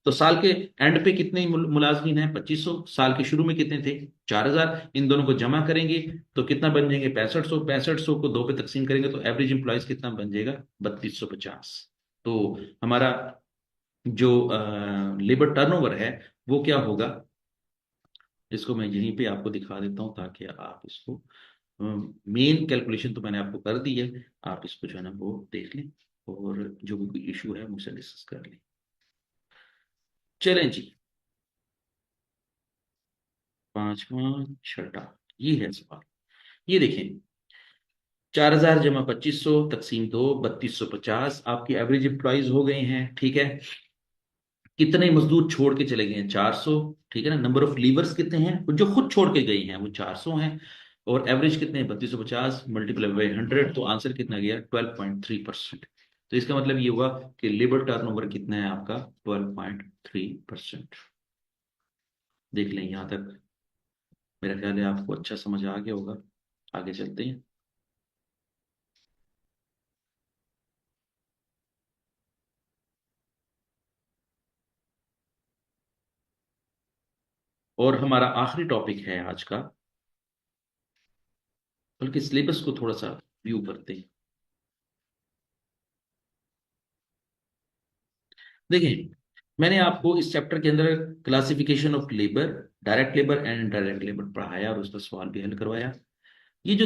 तो साल के एंड पे कितने मुलाजमीन हैं 2,500, साल के शुरू में कितने थे 4,000, इन दोनों को जमा करेंगे तो कितना बन जाएंगे 6,500, 6,500 को दो पे तकसीम करेंगे तो एवरेज एम्प्लॉयज कितना बन जाएगा 3,250। तो हमारा जो लेबर टर्नओवर है वो क्या होगा, इसको मैं यहीं पे आपको दिखा देता हूं ताकि आप इसको, मेन कैलकुलेशन तो मैंने आपको कर दी है, आप इसको जो है ना वो देख लें, और जो भी कोई इशू है मुझसे डिस्कस कर लें। चलें जी, पांचवा छठा, ये है सवाल। ये देखें, 4,000 जमा 2,500 तकसीम दो 3,250 आपकी एवरेज एम्प्लॉयज हो गए हैं। ठीक है, कितने मजदूर छोड़ के चले गए हैं 400। ठीक है ना, नंबर ऑफ लीवर्स कितने हैं जो खुद छोड़ के गए हैं वो 400 हैं, और एवरेज कितने हैं 3,250 मल्टीप्लाई बाई 100, तो आंसर कितना गया 12.3%। तो इसका मतलब ये हुआ कि लेबर टर्नओवर कितना है आपका 12.3%। देख लें यहाँ तक, मेरा ख्याल है आपको अच्छा समझ आ गया होगा। आगे चलते हैं। और हमारा आखिरी टॉपिक है आज का, बल्कि सिलेबस को थोड़ा सा व्यू करते हैं। देखिए, मैंने आपको इस चैप्टर के अंदर classification of labour, direct labour and indirect labour पढ़ाया और उसका सवाल भी हल करवाया। ये जो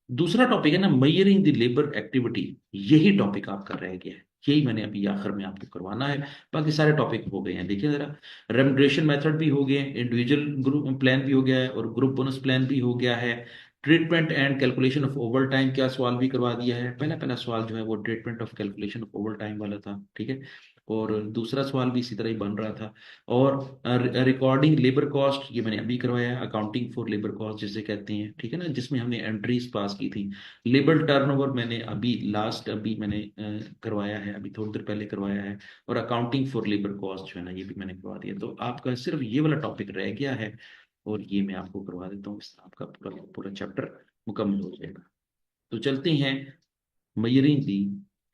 दूसरा टॉपिक है ना, मेजरिंग द लेबर एक्टिविटी, यही टॉपिक आपका रह गया है। यही मैंने अभी आखिर में आपको करवाना है। बाकी सारे टॉपिक हो गए हैं। देखिए जरा, रेमुनरेशन मेथड भी हो गए, इंडिविजुअल ग्रुप प्लान भी हो गया है, और ग्रुप बोनस प्लान भी हो गया है। Treatment and calculation of over time क्या सवाल भी करवा दिया है। पहला पहला सवाल जो है वो treatment of calculation of over time वाला था। ठीक है, और दूसरा सवाल भी इसी तरह ही बन रहा था। और रिकॉर्डिंग लेबर कॉस्ट ये मैंने अभी करवाया है, अकाउंटिंग फॉर लेबर कॉस्ट जिसे कहते हैं। ठीक है ना, जिसमें हमने एंट्रीज पास की थी। लेबर टर्नओवर मैंने अभी लास्ट अभी मैंने करवाया है, अभी थोड़ी देर पहले करवाया है। और अकाउंटिंग फॉर लेबर कॉस्ट जो है ना ये भी मैंने करवा दिया। तो आपका सिर्फ ये वाला टॉपिक रह गया है, और ये मैं आपको करवा देता हूँ, इससे आपका पूरा पूरा चैप्टर मुकम्मल हो जाएगा। तो चलते हैं, मेजरिंग दी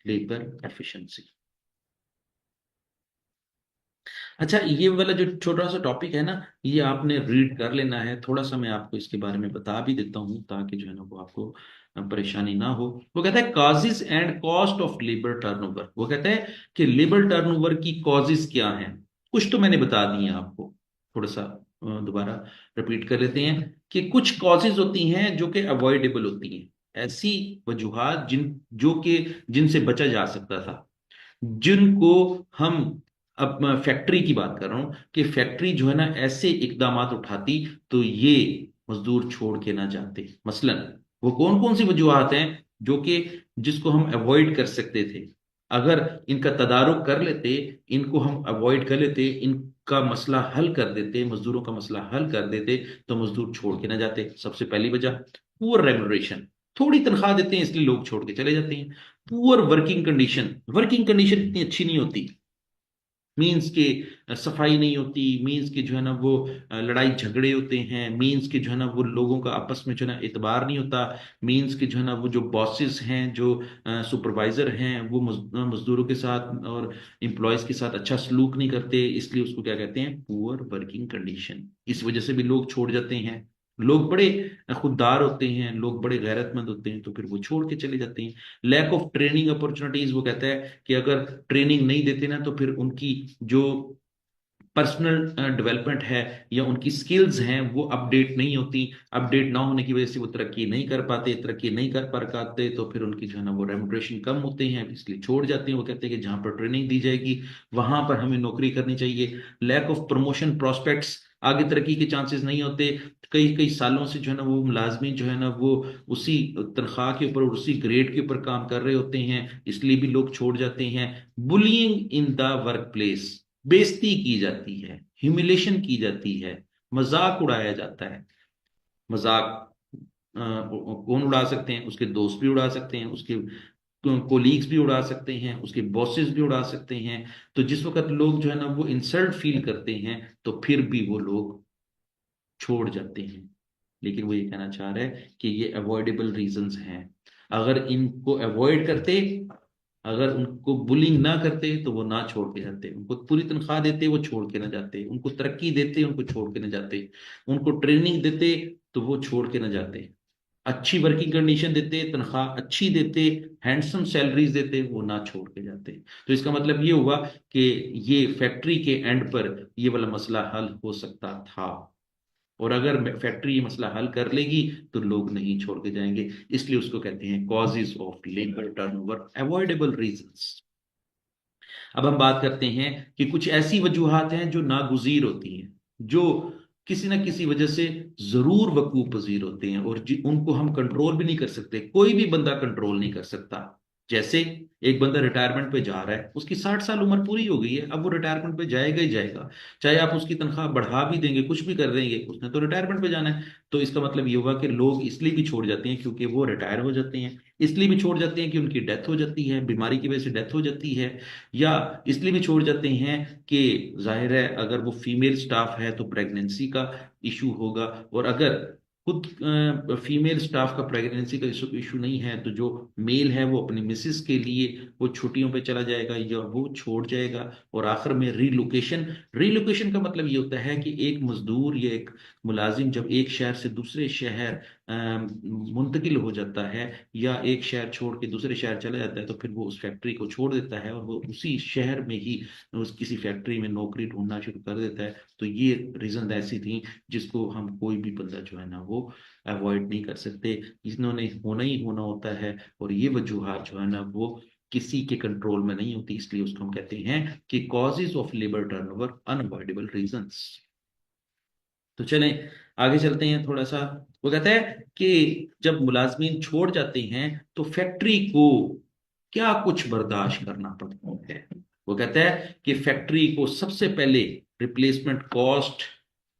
लेबर एफिशिएंसी। अच्छा, ये वाला जो छोटा सा टॉपिक है ना, ये आपने रीड कर लेना है। थोड़ा सा मैं आपको इसके बारे में बता भी देता हूँ ताकि जो है ना वो आपको परेशानी ना हो। वो कहता है causes and cost of labour turnover. वो कहता है कि लेबर टर्नओवर की कॉजेज क्या हैं। कुछ तो मैंने बता दी हैं आपको, थोड़ा सा दोबारा रिपीट कर लेते हैं कि कुछ कॉजेज होती हैं जो कि अवॉइडेबल होती हैं, ऐसी वजूहात जिनसे बचा जा सकता था, जिनको हम, अब मैं फैक्ट्री की बात कर रहा हूं कि फैक्ट्री जो है ना ऐसे इकदामात उठाती तो ये मजदूर छोड़ के ना जाते। मसलन वो कौन कौन सी वजूहत हैं जो कि जिसको हम अवॉइड कर सकते थे, अगर इनका तदारुक कर लेते, इनको हम अवॉइड कर लेते, इनका मसला हल कर देते, मजदूरों का मसला हल कर देते, तो मजदूर छोड़ के ना जाते। सबसे पहली वजह पुअर रेमुनरेशन, थोड़ी तनख्वाह देते हैं इसलिए लोग छोड़ के चले जाते हैं। Poor working condition, working condition इतनी अच्छी नहीं होती, मीन्स के सफाई नहीं होती, मीन्स के जो है ना वो लड़ाई झगड़े होते हैं, मीन्स के जो है ना वो लोगों का आपस में जो है ना एतबार नहीं होता, मीन्स के जो है ना वो जो बॉसेस हैं, जो सुपरवाइजर हैं, वो मजदूरों के साथ और एम्प्लॉयज के साथ अच्छा सलूक नहीं करते, इसलिए उसको क्या कहते हैं, पुअर वर्किंग कंडीशन। इस वजह से भी लोग छोड़ जाते हैं। लोग बड़े खुददार होते हैं, लोग बड़े गैरतमंद होते हैं, तो फिर वो छोड़ के चले जाते हैं। लैक ऑफ ट्रेनिंग अपॉर्चुनिटीज, वो कहता है कि अगर ट्रेनिंग नहीं देते ना तो फिर उनकी जो पर्सनल डेवलपमेंट है या उनकी स्किल्स हैं वो अपडेट नहीं होती। अपडेट ना होने की वजह से वो तरक्की नहीं कर पाते, तरक्की नहीं कर पाते तो फिर उनकी जो है ना वो रेमुनरेशन कम होते हैं, इसलिए छोड़ जाते हैं। वो कहते हैं कि जहां पर ट्रेनिंग दी जाएगी वहां पर हमें नौकरी करनी चाहिए। लैक ऑफ प्रमोशन प्रोस्पेक्ट्स, आगे तरक्की के चांसेस नहीं होते। कई कई सालों से जो है ना वो मुलाजमी जो है ना वो उसी तनख्वाह के ऊपर और उसी ग्रेड के ऊपर काम कर रहे होते हैं, इसलिए भी लोग छोड़ जाते हैं। Bullying in the work place, बेइज्जती की जाती है, ह्यूमिलेशन की जाती है, मजाक उड़ाया जाता है। मजाक कौन उड़ा सकते हैं, उसके दोस्त भी उड़ा सकते हैं, उसके कोलीग्स भी उड़ा सकते हैं, उसके बॉसेस भी उड़ा सकते हैं। तो जिस वक्त लोग जो है ना वो इंसल्ट फील करते हैं तो फिर भी वो लोग छोड़ जाते हैं। लेकिन वो ये कहना चाह रहा है कि ये अवॉइडेबल रीजंस हैं। अगर इनको अवॉइड करते, अगर उनको बुलिंग ना करते तो वो ना छोड़ के जाते, उनको पूरी तनख्वाह देते वो छोड़ के ना जाते, उनको तरक्की देते उनको छोड़ के ना जाते, उनको ट्रेनिंग देते तो वो छोड़ के ना जाते, अच्छी वर्किंग कंडीशन देते, तनख्वाह अच्छी देते, हैंडसम सैलरीज देते, वो ना छोड़ के जाते। तो इसका मतलब ये हुआ कि ये फैक्ट्री के एंड पर ये वाला मसला हल हो सकता था, और अगर फैक्ट्री ये मसला हल कर लेगी तो लोग नहीं छोड़ के जाएंगे। इसलिए उसको कहते हैं causes of labour turnover, avoidable reasons. अब हम बात करते हैं कि कुछ ऐसी वजूहात हैं जो नागुजीर होती हैं, जो किसी ना किसी वजह से जरूर वकूफ पजीर होते हैं और उनको हम कंट्रोल भी नहीं कर सकते, कोई भी बंदा कंट्रोल नहीं कर सकता। जैसे एक बंदा रिटायरमेंट पे जा रहा है, उसकी 60 साल उम्र पूरी हो गई है, अब वो रिटायरमेंट पे जाएगा ही जाएगा, चाहे आप उसकी तनख्वाह बढ़ा भी देंगे, कुछ भी कर देंगे, उसने तो रिटायरमेंट पे जाना है। तो इसका मतलब ये हुआ कि लोग इसलिए भी छोड़ जाते हैं क्योंकि वो रिटायर हो जाते हैं, इसलिए भी छोड़ जाते हैं कि उनकी डेथ हो जाती है, बीमारी की वजह से डेथ हो जाती है, या इसलिए भी छोड़ जाते हैं कि जाहिर है अगर वो फीमेल स्टाफ है तो प्रेगनेंसी का इशू होगा, और अगर खुद फीमेल स्टाफ का प्रेगनेंसी का इशू नहीं है तो जो मेल है वो अपनी मिसेस के लिए वो छुट्टियों पे चला जाएगा या वो छोड़ जाएगा। और आखिर में रीलोकेशन, रीलोकेशन का मतलब ये होता है कि एक मजदूर या एक मुलाजिम जब एक शहर से दूसरे शहर मुंतकिल हो जाता है या एक शहर छोड़ के दूसरे शहर चला जाता है तो फिर वो उस फैक्ट्री को छोड़ देता है और वो उसी शहर में ही उस किसी फैक्ट्री में नौकरी ढूंढना शुरू कर देता है। तो ये रीजन ऐसी थी जिसको हम कोई भी बंदा जो है ना वो अवॉइड नहीं कर सकते, इन्होंने होना ही होना होता है। और ये वजूहात जो है ना वो किसी के कंट्रोल में नहीं होती, इसलिए उसको हम कहते हैं कि causes of labour turnover, unavoidable reasons. तो चलें आगे चलते हैं थोड़ा सा। वो कहता है कि जब मुलाजमीन छोड़ जाते हैं तो फैक्ट्री को क्या कुछ बर्दाश्त करना पड़ता है। वो कहता है कि फैक्ट्री को सबसे पहले रिप्लेसमेंट कॉस्ट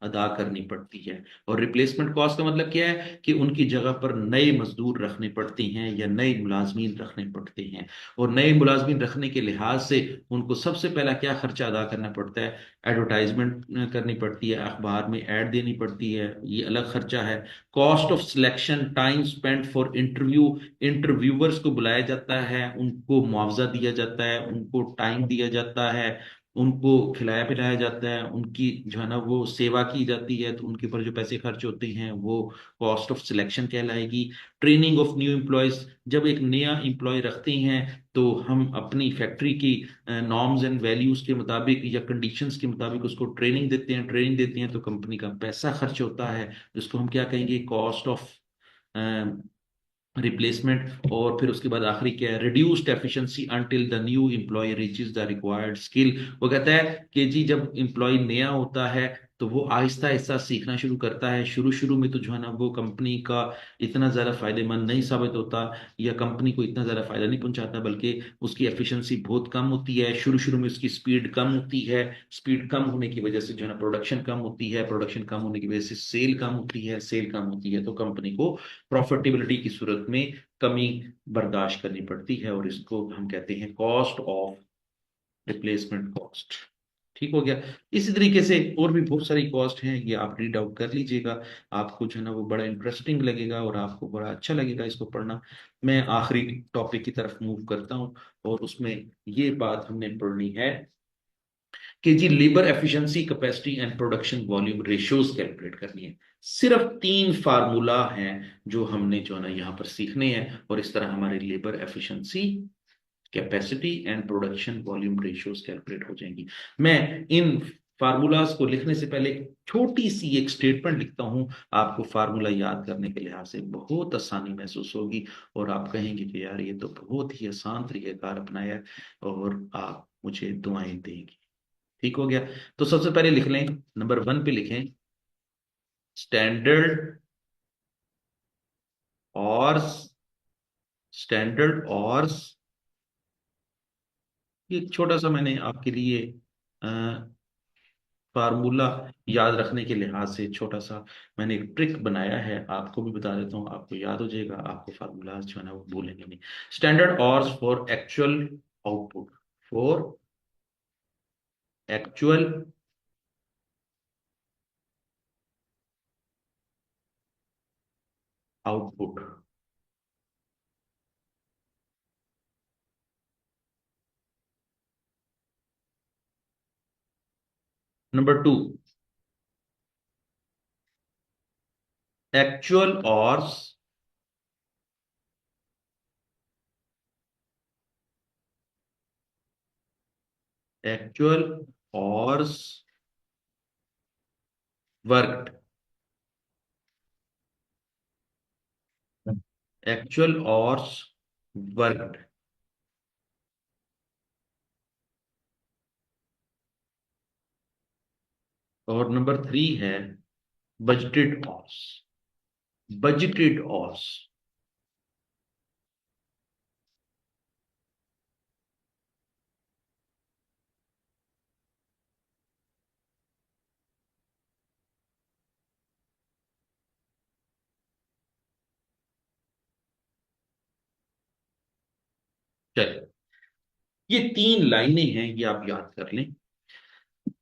अदा करनी पड़ती है। और रिप्लेसमेंट कॉस्ट का मतलब क्या है कि उनकी जगह पर नए मजदूर रखने पड़ते हैं या नए मुलाजमीन रखने पड़ते हैं। और नए मुलाजमीन रखने के लिहाज से उनको सबसे पहला क्या खर्चा अदा करना पड़ता है? एडवर्टाइजमेंट करनी पड़ती है, अखबार में ऐड देनी पड़ती है, ये अलग खर्चा है। Cost of selection, time spend for interview, interviewers को बुलाया जाता है, उनको मुआवजा दिया जाता है, उनको टाइम दिया जाता है, उनको खिलाया पिलाया जाता है, उनकी जो है ना वो सेवा की जाती है, तो उनके ऊपर जो पैसे खर्च होते हैं वो कॉस्ट ऑफ सिलेक्शन कहलाएगी। ट्रेनिंग ऑफ न्यू एम्प्लॉयज, जब एक नया एम्प्लॉय रखते हैं तो हम अपनी फैक्ट्री की नॉर्म्स एंड वैल्यूज के मुताबिक या कंडीशंस के मुताबिक उसको ट्रेनिंग देते हैं। ट्रेनिंग देते हैं तो कंपनी का पैसा खर्च होता है, जिसको हम क्या कहेंगे? Cost of replacement. और फिर उसके बाद आखिरी क्या है? Reduced efficiency until the new employ reaches the required skill. वो कहता है कि जी जब एम्प्लॉय नया होता है तो वो आहिस्ता आहिस्ता सीखना शुरू करता है। शुरू शुरू में तो जो है ना वो कंपनी का इतना ज़्यादा फायदेमंद नहीं साबित होता, या कंपनी को इतना ज़्यादा फायदा नहीं पहुंचाता, बल्कि उसकी एफिशिएंसी बहुत कम होती है। शुरू शुरू में उसकी स्पीड कम होती है। स्पीड कम होने की वजह से जो है ना प्रोडक्शन कम होती है। प्रोडक्शन कम होने की वजह से सेल कम होती है। सेल कम होती है तो कंपनी को प्रॉफिटेबिलिटी की सूरत में कमी बर्दाश्त करनी पड़ती है, और इसको हम कहते हैं कॉस्ट ऑफ रिप्लेसमेंट कॉस्ट। ठीक हो गया। इसी तरीके से और भी बहुत सारी कॉस्ट हैं, ये आप रीड आउट कर लीजिएगा। आपको जो है ना वो बड़ा इंटरेस्टिंग लगेगा और आपको बड़ा अच्छा लगेगा इसको पढ़ना। मैं आखिरी टॉपिक की तरफ मूव करता हूँ, और उसमें ये बात हमने पढ़नी है कि जी labour efficiency, capacity and production volume ratios calculate करनी है। सिर्फ 3 फार्मूला हैं जो हमने जो है ना यहाँ पर सीखने हैं, और इस तरह हमारी labour efficiency, capacity and production volume ratios calculate हो जाएंगी। मैं इन फार्मूलाज को लिखने से पहले एक छोटी सी एक स्टेटमेंट लिखता हूं। आपको फार्मूला याद करने के लिहाज से बहुत आसानी महसूस होगी, और आप कहेंगे कि यार ये तो बहुत ही आसान तरीकेकार अपनाया है, और आप मुझे दुआएं देंगे। ठीक हो गया। तो सबसे पहले लिख लें, नंबर 1 पे लिखें स्टैंडर्ड और स्टैंडर्ड और ये छोटा सा मैंने आपके लिए फार्मूला याद रखने के लिहाज से छोटा सा मैंने एक ट्रिक बनाया है, आपको भी बता देता हूँ, आपको याद हो जाएगा, आपको फार्मूला जो है ना वो भूलेंगे नहीं। स्टैंडर्ड और for actual output, for actual output. Number 2, actual और एक्चुअल और वर्क, एक्चुअल और वर्क। और नंबर 3 है बजटेड ऑर्स, बजटेड ऑर्स। चलिए, ये 3 लाइनें हैं, ये आप याद कर लें।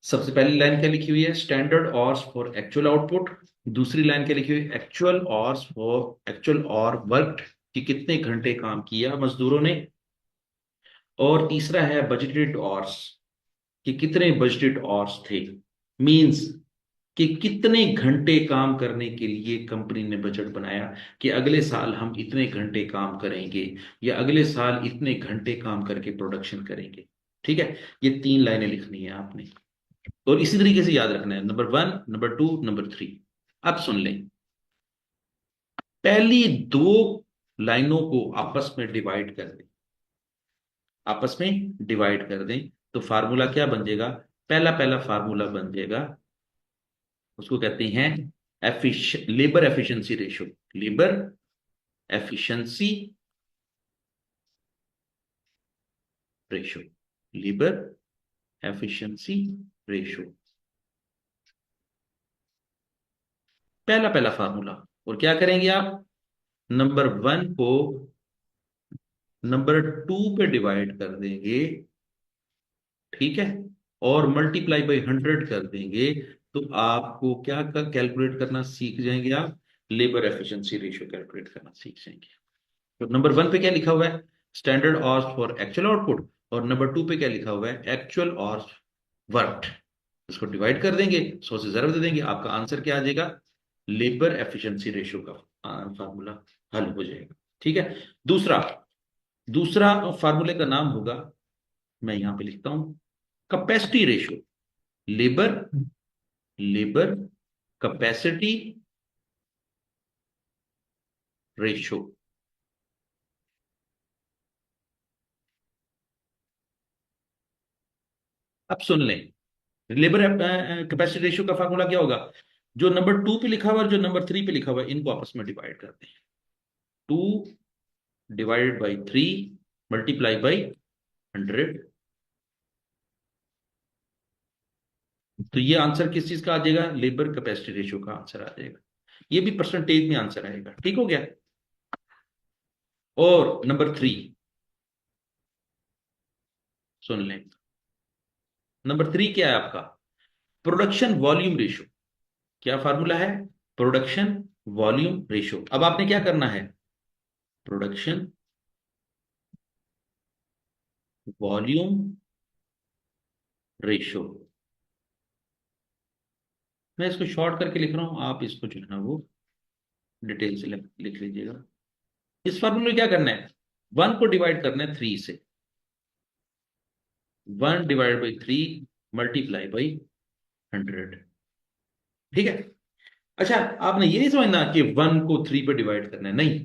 सबसे पहली लाइन क्या लिखी हुई है? Standard hours for actual output. दूसरी लाइन क्या लिखी हुई है? एक्चुअल ऑर्स फॉर एक्चुअल और वर्क, कि कितने घंटे काम किया मजदूरों ने। और तीसरा है बजटेड ऑर्स, कि कितने बजटेड ऑर्स थे। मींस कि कितने घंटे काम करने के लिए कंपनी ने बजट बनाया, कि अगले साल हम इतने घंटे काम करेंगे, या अगले साल इतने घंटे काम करके प्रोडक्शन करेंगे। ठीक है, ये 3 लाइनें लिखनी है आपने, और इसी तरीके से याद रखना है, नंबर 1, नंबर 2, नंबर 3। अब सुन लें, पहली 2 लाइनों को आपस में डिवाइड कर दें, आपस में डिवाइड कर दें, तो फार्मूला क्या बन जाएगा? पहला पहला फार्मूला बन जाएगा, उसको कहते हैं labour efficiency ratio. Labour efficiency ratio, labour efficiency ratio. पहला पहला फार्मूला। और क्या करेंगे आप, नंबर 1 को नंबर 2 पे डिवाइड कर देंगे, ठीक है, और मल्टीप्लाई बाई 100 कर देंगे। तो आपको क्या कैलकुलेट करना सीख जाएंगे आप, लेबर एफिशिएंसी रेशियो कैलकुलेट करना सीख जाएंगे। तो नंबर 1 पे क्या लिखा हुआ है, standard hours for actual output, और नंबर 2 पे क्या लिखा हुआ है, एक्चुअल आवर्स वर्क। इसको डिवाइड कर देंगे, 100 से जरूर दे देंगे, आपका आंसर क्या आ जाएगा, लेबर एफिशिएंसी रेशियो का फार्मूला हल हो जाएगा। ठीक है। दूसरा दूसरा फार्मूले का नाम होगा, मैं यहां पे लिखता हूं, capacity ratio. Labour labour capacity ratio. अब सुन लें, लेबर कैपेसिटी रेशियो का फार्मूला क्या होगा, जो नंबर 2 पे लिखा हुआ है और जो नंबर 3 पे लिखा हुआ है, इनको आपस में डिवाइड करते हैं। 2 डिवाइडेड बाई 3 मल्टीप्लाई बाई 100। तो ये आंसर किस चीज का आ जाएगा, लेबर कैपेसिटी रेशियो का आंसर आ जाएगा। ये भी परसेंटेज में आंसर आएगा। ठीक हो गया। और नंबर 3 सुन लें, नंबर 3 क्या है आपका, प्रोडक्शन वॉल्यूम रेशियो। क्या फार्मूला है, प्रोडक्शन वॉल्यूम रेशियो। अब आपने क्या करना है, प्रोडक्शन वॉल्यूम रेशियो। मैं इसको शॉर्ट करके लिख रहा हूं, आप इसको जो है ना वो डिटेल से लिख लीजिएगा। इस फार्मूले में क्या करना है, 1 को डिवाइड करना है 3 से, 1 डिवाइड बाई 3 मल्टीप्लाई बाई 100। ठीक है। अच्छा, आपने ये नहीं समझना कि 1 को 3 पे डिवाइड करना है, नहीं।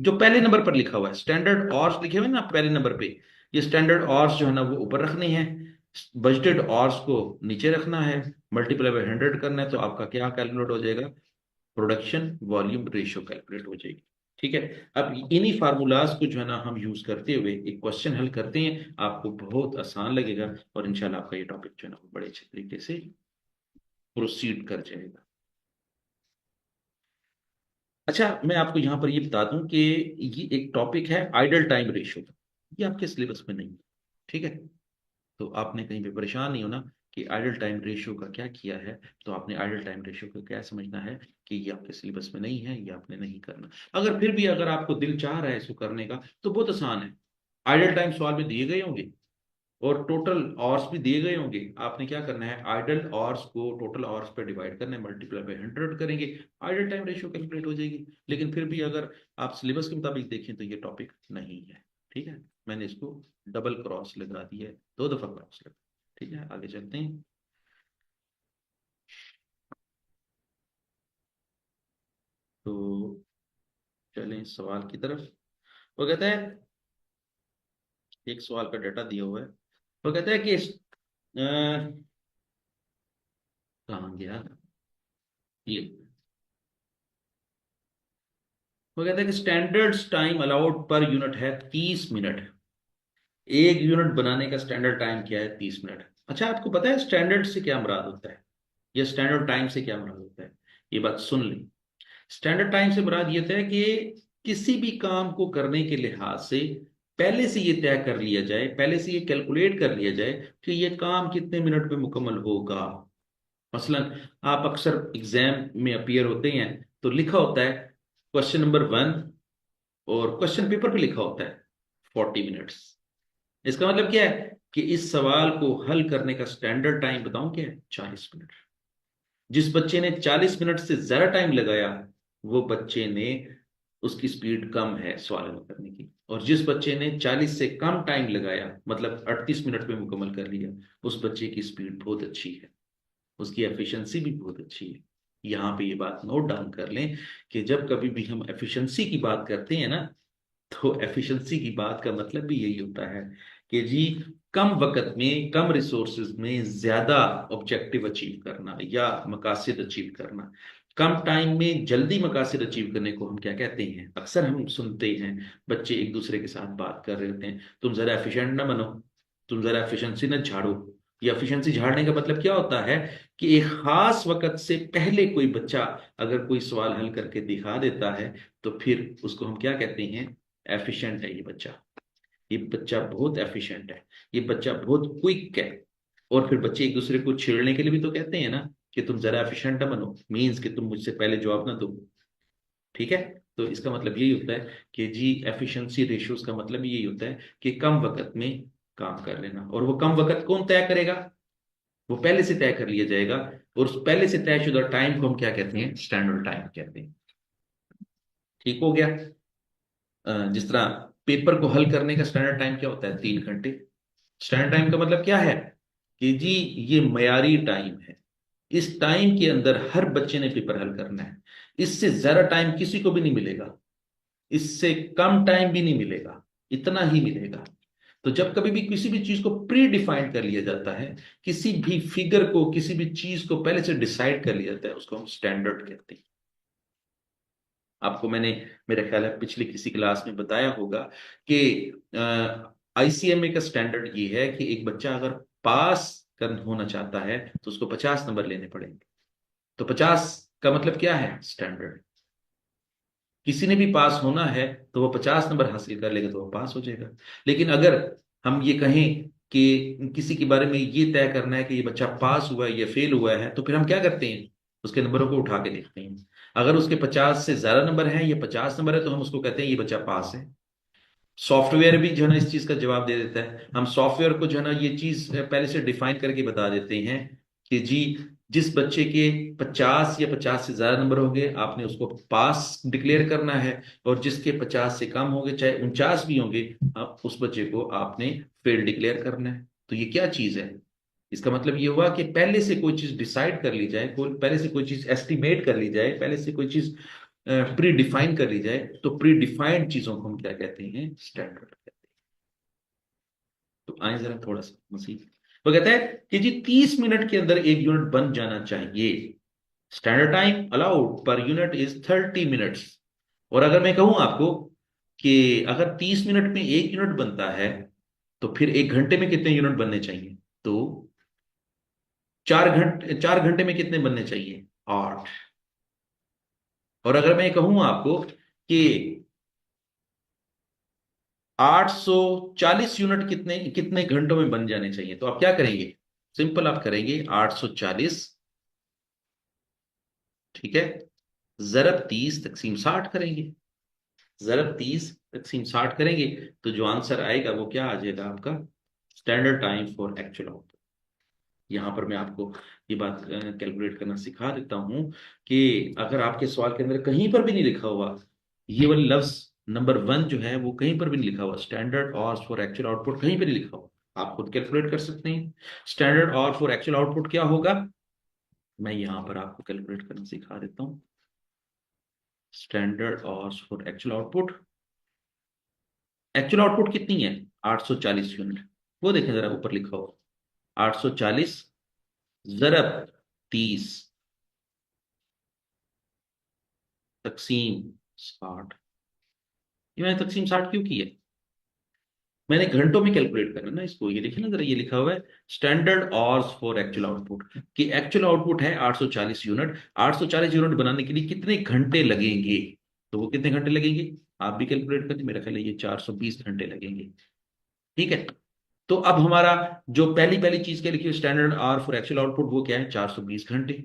जो पहले नंबर पर लिखा हुआ है, स्टैंडर्ड ऑर्स लिखे हुए हैं ना पहले नंबर पे, ये स्टैंडर्ड ऑर्स जो है ना वो ऊपर रखने हैं, बजटेड ऑर्स को नीचे रखना है, मल्टीप्लाई बाई 100 करना है, तो आपका क्या कैलकुलेट हो जाएगा, प्रोडक्शन वॉल्यूम रेशियो कैलकुलेट हो जाएगी। ठीक है। अब इन्हीं फार्मूलाज को जो है ना हम यूज करते हुए एक क्वेश्चन हल करते हैं, आपको बहुत आसान लगेगा, और इंशाल्लाह आपका ये टॉपिक जो है ना वो बड़े अच्छे तरीके से प्रोसीड कर जाएगा। अच्छा, मैं आपको यहां पर ये बता दूं कि ये एक टॉपिक है आइडल टाइम रेशियो। ये आपके सिलेबस में नहीं है। ठीक है। तो आपने कहीं पे परेशान नहीं होना कि आइडल टाइम रेशियो का क्या किया है। तो आपने आइडल टाइम रेशियो को क्या समझना है कि ये आपके सिलेबस में नहीं है, ये आपने नहीं करना। अगर फिर भी अगर आपको दिल चाह रहा है इसको करने का, तो बहुत आसान है। आइडल टाइम सवाल में दिए गए होंगे और टोटल आवर्स भी दिए गए होंगे। आपने क्या करना है, आइडल आवर्स को टोटल आवर्स पे डिवाइड करना है, मल्टीप्लाई बाय 100 करेंगे, आइडल टाइम रेशियो कैलकुलेट हो जाएगी। लेकिन फिर भी अगर आप सिलेबस के मुताबिक देखें तो ये टॉपिक नहीं है। ठीक है। मैंने इसको डबल क्रॉस लगा दिया है, 2 दफा क्रॉस लगा। ठीक है, आगे चलते हैं। तो चलें इस सवाल की तरफ। वो कहता है, एक सवाल का डाटा दिया हुआ है। वो कहता है कि कहाँ गया ये, वो कहता है कि standard time allowed per unit है 30 मिनट। एक यूनिट बनाने का स्टैंडर्ड टाइम क्या है, 30 मिनट। अच्छा, आपको पता है स्टैंडर्ड से क्या मुराद होता है, या स्टैंडर्ड टाइम से क्या मुराद होता है, ये बात सुन लें। स्टैंडर्ड टाइम से मुराद ये होता है कि किसी भी काम को करने के लिहाज से पहले से ये तय कर लिया जाए, पहले से ये कैलकुलेट कर लिया जाए कि ये काम कितने मिनट में मुकम्मल होगा। मसलन आप अक्सर एग्जाम में अपीयर होते हैं, तो लिखा होता है क्वेश्चन नंबर 1, और क्वेश्चन पेपर पे लिखा होता है 40 मिनट्स। इसका मतलब क्या है कि इस सवाल को हल करने का स्टैंडर्ड टाइम बताऊं क्या है, 40 मिनट। जिस बच्चे ने 40 मिनट से ज्यादा टाइम लगाया, वो बच्चे ने, उसकी स्पीड कम है सवाल हल करने की। और जिस बच्चे ने 40 से कम टाइम लगाया, मतलब 38 मिनट में मुकम्मल कर लिया, उस बच्चे की स्पीड बहुत अच्छी है, उसकी एफिशिएंसी भी बहुत अच्छी है। यहाँ पे ये बात नोट डाउन कर लें कि जब कभी भी हम एफिशिएंसी की बात करते हैं ना, तो एफिशिएंसी की बात का मतलब भी यही होता है कि जी, कम वक्त में कम रिसोर्सेज में ज्यादा ऑब्जेक्टिव अचीव करना या मकासद अचीव करना। कम टाइम में जल्दी मकासद अचीव करने को हम क्या कहते हैं, अक्सर हम सुनते हैं बच्चे एक दूसरे के साथ बात कर रहे होते हैं, तुम जरा एफिशिएंट ना बनो, तुम जरा एफिशिएंसी ना झाड़ो। ये एफिशिएंसी झाड़ने का मतलब क्या होता है कि एक खास वक्त से पहले कोई बच्चा अगर कोई सवाल हल करके दिखा देता है तो फिर उसको हम क्या कहते हैं? एफिशिएंट है ये बच्चा। ये बच्चा बहुत एफिशिएंट है, ये बच्चा बहुत क्विक है। और फिर बच्चे एक दूसरे को छेड़ने के लिए भी तो कहते हैं ना कि तुम जरा एफिशिएंट बनो, मीन्स कि तुम मुझसे पहले जवाब ना दो। ठीक है। तो इसका मतलब यही होता है कि जी एफिशिएंसी रेशियोज का मतलब यही होता है कि कम वक्त में काम कर लेना। और वो कम वक्त कौन तय करेगा? वो पहले से तय कर लिया जाएगा। और उस पहले से तयशुदा टाइम को हम क्या कहते हैं? स्टैंडर्ड टाइम कहते हैं। ठीक हो गया। जिस तरह पेपर को हल करने का स्टैंडर्ड टाइम क्या होता है? 3 घंटे। स्टैंडर्ड टाइम का मतलब क्या है? कि जी ये मयारी टाइम है, इस टाइम के अंदर हर बच्चे ने पेपर हल करना है। इससे ज्यादा टाइम किसी को भी नहीं मिलेगा, इससे कम टाइम भी नहीं मिलेगा, इतना ही मिलेगा। तो जब कभी भी किसी भी चीज को प्री डिफाइन कर लिया जाता है, किसी भी फिगर को, किसी भी चीज को पहले से डिसाइड कर लिया जाता है, उसको हम स्टैंडर्ड कहते हैं। आपको मैंने, मेरा ख्याल है पिछली किसी क्लास में बताया होगा कि आईसीएमए का स्टैंडर्ड ये है कि एक बच्चा अगर पास कर होना चाहता है तो उसको 50 नंबर लेने पड़ेंगे। तो 50 का मतलब क्या है? स्टैंडर्ड। किसी ने भी पास होना है तो वो 50 नंबर हासिल कर लेगा तो वो पास हो जाएगा। लेकिन अगर हम ये कहें कि किसी के बारे में ये तय करना है कि ये बच्चा पास हुआ है या फेल हुआ है, तो फिर हम क्या करते हैं? उसके नंबरों को उठा के देखते हैं। अगर उसके 50 से ज्यादा नंबर है या 50 नंबर है तो हम उसको कहते हैं ये बच्चा पास है। सॉफ्टवेयर भी जो है ना इस चीज का जवाब दे देता है। हम सॉफ्टवेयर को जो है ना ये चीज पहले से डिफाइन करके बता देते हैं कि जी जिस बच्चे के 50 या 50 से ज्यादा नंबर होंगे आपने उसको पास डिक्लेयर करना है, और जिसके 50 से कम होंगे चाहे 49 भी होंगे, उस बच्चे को आपने फेल डिक्लेयर करना है। तो ये क्या चीज है? इसका मतलब ये हुआ कि पहले से कोई चीज डिसाइड कर ली जाए, कोई पहले से कोई चीज एस्टिमेट कर ली जाए, पहले से कोई चीज प्री डिफाइन कर ली जाए, तो प्री डिफाइंड चीजों को हम क्या कहते हैं? स्टैंडर्ड कहते हैं। तो आए जरा थोड़ा सा मसीह। वो कहता है कि जी 30 मिनट के अंदर एक यूनिट बन जाना चाहिए। Standard time allowed per unit is 30 minutes. और अगर मैं कहूं आपको कि अगर 30 मिनट में एक यूनिट बनता है तो फिर 1 घंटे में कितने यूनिट बनने चाहिए? तो 4 घंटे में कितने बनने चाहिए? 8। और अगर मैं कहूं आपको कि 840 यूनिट कितने कितने घंटों में बन जाने चाहिए, तो आप क्या करेंगे? सिंपल आप करेंगे 840, ठीक है, जरब 30 तकसीम 60 करेंगे। जरब 30 तकसीम 60 करेंगे तो जो आंसर आएगा वो क्या आ जाएगा आपका? Standard time for actual output. यहां पर मैं आपको ये बात कैलकुलेट करना सिखा देता हूं कि अगर आपके सवाल के अंदर कहीं पर भी नहीं लिखा हुआ ये वाली लफ्ज नंबर 1 जो है, वो कहीं पर भी नहीं लिखा हुआ, स्टैंडर्ड और फॉर एक्चुअल आउटपुट कहीं पर नहीं लिखा हुआ, आप खुद कैलकुलेट कर सकते हैं। स्टैंडर्ड और फॉर एक्चुअल आउटपुट क्या होगा? मैं यहां पर आपको कैलकुलेट करना सिखा देता हूं। स्टैंडर्ड और for actual output, actual output कितनी है? 840 यूनिट। वो देखें जरा ऊपर लिखा हो, 840 जरब 30 तकसीम 60। ये मैंने तकसीम 60 क्यों की है? मैंने घंटों में कैलकुलेट करना ना इसको। ये देखिए ना जरा, ये लिखा हुआ है standard hours for actual output, कि एक्चुअल आउटपुट है 840 यूनिट। 840 यूनिट बनाने के लिए कितने घंटे लगेंगे? तो वो कितने घंटे लगेंगे आप भी कैलकुलेट करिए, मेरा ख्याल है ये 420 घंटे लगेंगे। ठीक है। तो अब हमारा जो पहली पहली चीज क्या लिखी है standard hours for actual output, वो क्या है? 420 घंटे।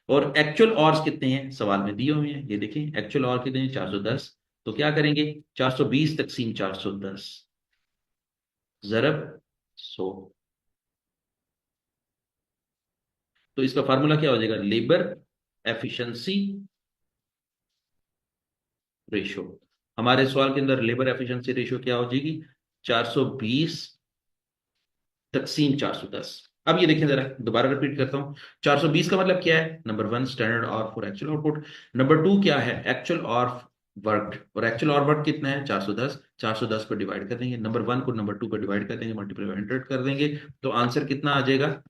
और एक्चुअल आवर्स कितने हैं सवाल में दिए हुए हैं, ये देखें एक्चुअल आवर कितने हैं? 410। तो क्या करेंगे? 420 तकसीम 410 जरब 100। तो इसका फार्मूला क्या हो जाएगा? Labour efficiency ratio. हमारे सवाल के अंदर लेबर एफिशिएंसी रेशो क्या हो जाएगी? 420 तकसीम 410। अब ये देखें जरा, दोबारा रिपीट करता हूं। 420 का मतलब क्या है? नंबर 1 स्टैंडर्ड और फॉर एक्चुअल आउटपुट। नंबर 2 क्या है? एक्चुअल और वर्क। और एक्चुअल और वर्क कितना है? 410। 410 को डिवाइड कर देंगे, नंबर 1 को नंबर 2 पर डिवाइड कर देंगे, मल्टीप्लाई 100 कर देंगे, तो आंसर कितना आ जाएगा?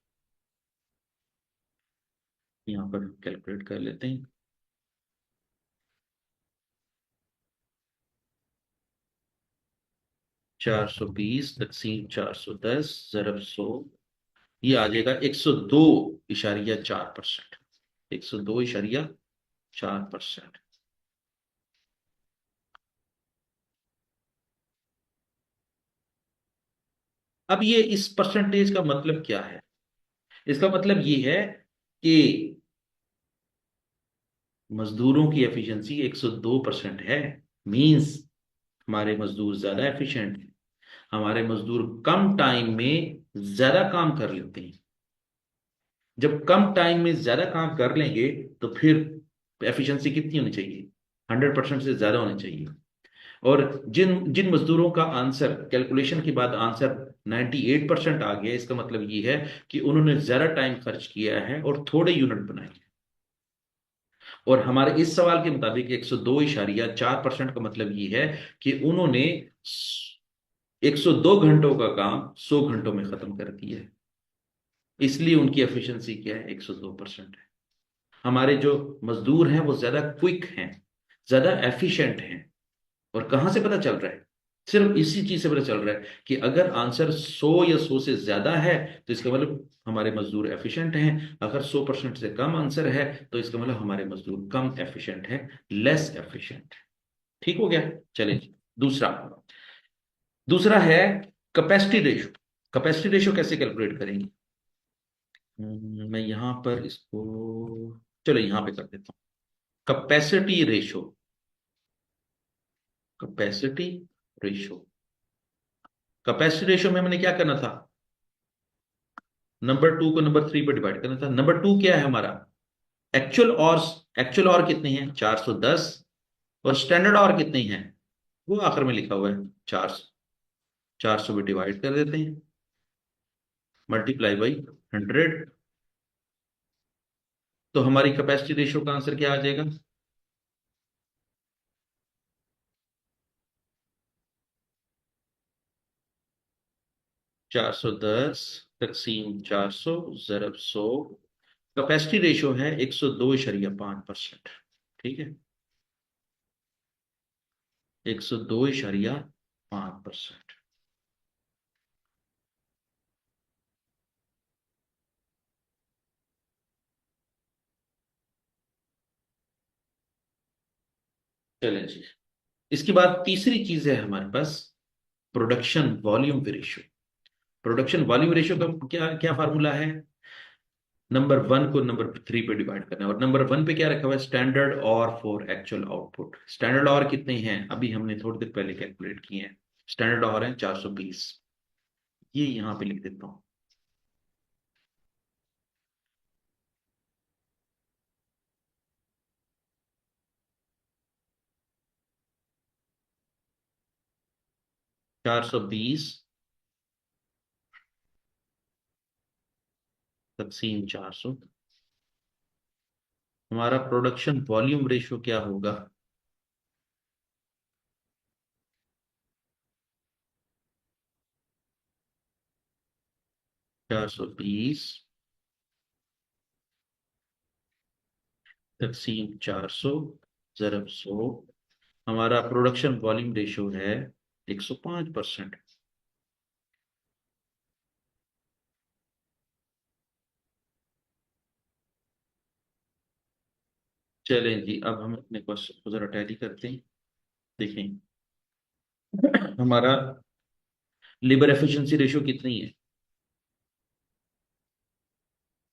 यहां पर कैलकुलेट कर लेते हैं। 420 तकसीम 410 जरब 100, ये आ जाएगा 102.4%। 102.4%। अब ये इस परसेंटेज का मतलब क्या है? इसका मतलब ये है कि मजदूरों की एफिशिएंसी 102% है। मींस हमारे मजदूर ज्यादा एफिशिएंट हैं। हमारे मजदूर कम टाइम में ज्यादा काम कर लेते हैं। जब कम टाइम में ज्यादा काम कर लेंगे तो फिर एफिशिएंसी कितनी होनी चाहिए? 100% से ज्यादा होनी चाहिए। और जिन जिन मजदूरों का आंसर कैलकुलेशन के बाद आंसर 98% आ गया, इसका मतलब ये है कि उन्होंने ज्यादा टाइम खर्च किया है और थोड़े यूनिट बनाए हैं। और हमारे इस सवाल के मुताबिक 102.4% का मतलब ये है कि उन्होंने 102 घंटों का काम 100 घंटों में खत्म कर दिया है। इसलिए उनकी एफिशिएंसी क्या है? 102% है। हमारे जो मजदूर हैं वो ज्यादा क्विक हैं, ज्यादा एफिशिएंट हैं। और कहां से पता चल रहा है? सिर्फ इसी चीज से पता चल रहा है कि अगर आंसर 100 या 100 से ज्यादा है तो इसका मतलब हमारे मजदूर एफिशिएंट हैं। अगर 100% से कम आंसर है तो इसका मतलब हमारे मजदूर कम एफिशिएंट है, लेस एफिशिएंट। ठीक हो गया? चलिए जी। दूसरा दूसरा है कैपेसिटी रेशो। कैपेसिटी रेशो कैसे कैलकुलेट करेंगे? मैं यहां पर इसको, चलो यहां पे कर देता हूं। Capacity ratio. Capacity ratio. Capacity ratio में हमने क्या करना था? नंबर टू को नंबर थ्री पर डिवाइड करना था। नंबर टू क्या है हमारा? एक्चुअल और, एक्चुअल और कितने हैं? 410। और स्टैंडर्ड और कितने हैं? वो आखिर में लिखा हुआ है 400। 400 में डिवाइड कर देते हैं, मल्टीप्लाई बाई 100। तो हमारी कैपेसिटी रेशियो का आंसर क्या आ जाएगा? 410 तकसीम 400 ज़रब 100। कैपेसिटी रेशियो है 102.5%। ठीक है, 102.5%। चलें जी। इसके बाद तीसरी चीज है हमारे पास, production volume ratio. Production volume ratio का क्या क्या फार्मूला है? नंबर वन को नंबर थ्री पे डिवाइड करना है। और नंबर वन पे क्या रखा हुआ है? स्टैंडर्ड और फॉर एक्चुअल आउटपुट। स्टैंडर्ड और कितने हैं? अभी हमने थोड़ी देर पहले कैलकुलेट किए हैं। स्टैंडर्ड और है 420। ये यहां पे लिख देता हूं। 420 तकसीम 400। हमारा प्रोडक्शन वॉल्यूम रेशियो क्या होगा? 420 तकसीम 400 ज़रब 100। हमारा प्रोडक्शन वॉल्यूम रेशियो है 105%। चलें जी, अब हम अपने क्वेश्चन को जरा टैली करते हैं। देखें, हमारा लेबर एफिशिएंसी रेशियो कितनी है?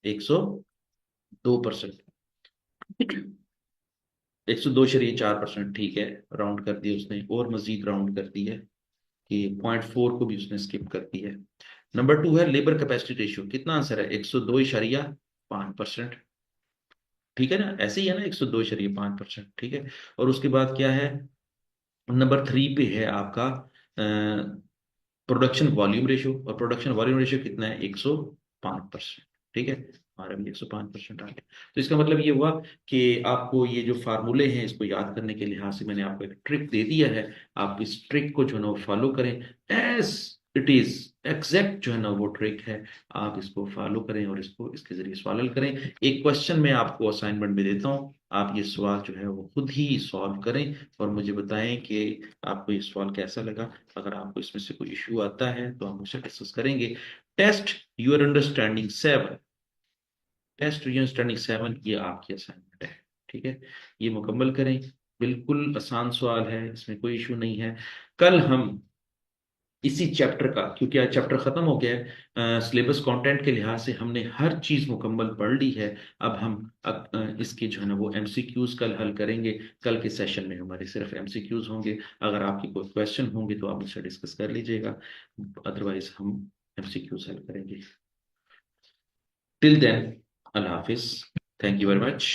102%। 102.4%। ठीक है, राउंड कर दिया उसने और मजीद राउंड कर दिया कि 0.4 को भी उसने स्किप कर दिया है। नंबर टू है लेबर कैपेसिटी रेशियो। कितना आंसर है? 102.5%। ठीक है ना, ऐसे ही है ना, 102.5%। ठीक है। और उसके बाद क्या है? नंबर थ्री पे है आपका प्रोडक्शन वॉल्यूम रेशियो। और प्रोडक्शन वॉल्यूम रेशियो कितना है? 105%। ठीक है, हमारा भी 105% आ गया। तो इसका मतलब ये हुआ कि आपको ये जो फार्मूले हैं इसको याद करने के लिहाज से मैंने आपको एक ट्रिक दे दिया है। आप इस ट्रिक को जो है ना फॉलो करें, एज इट इज एग्जैक्ट जो है ना वो ट्रिक है। आप इसको फॉलो करें और इसको इसके जरिए सवाल हल करें। एक क्वेश्चन मैं आपको असाइनमेंट में देता हूँ, आप ये सवाल जो है वो खुद ही सॉल्व करें और मुझे बताएं कि आपको ये सवाल कैसा लगा। अगर आपको इसमें से कोई इश्यू आता है तो हम उससे डिस्कस करेंगे। Test your understanding 7। Test your understanding 7 ये आपकी असाइनमेंट है। ठीक है, ये मुकम्मल करें। बिल्कुल आसान सवाल है, इसमें कोई इशू नहीं है। कल हम इसी चैप्टर का, क्योंकि आज चैप्टर खत्म हो गया है, सिलेबस कंटेंट के लिहाज से हमने हर चीज मुकम्मल पढ़ ली है। अब हम इसके जो है ना वो एमसीक्यूज कल हल करेंगे। कल के सेशन में हमारे सिर्फ एमसीक्यूज होंगे। अगर आपकी कोई क्वेश्चन होंगे तो आप मुझसे डिस्कस कर लीजिएगा, अदरवाइज हम एमसीक्यूज हल करेंगे। टिल देन, अल्लाह हाफिज। Thank you very much.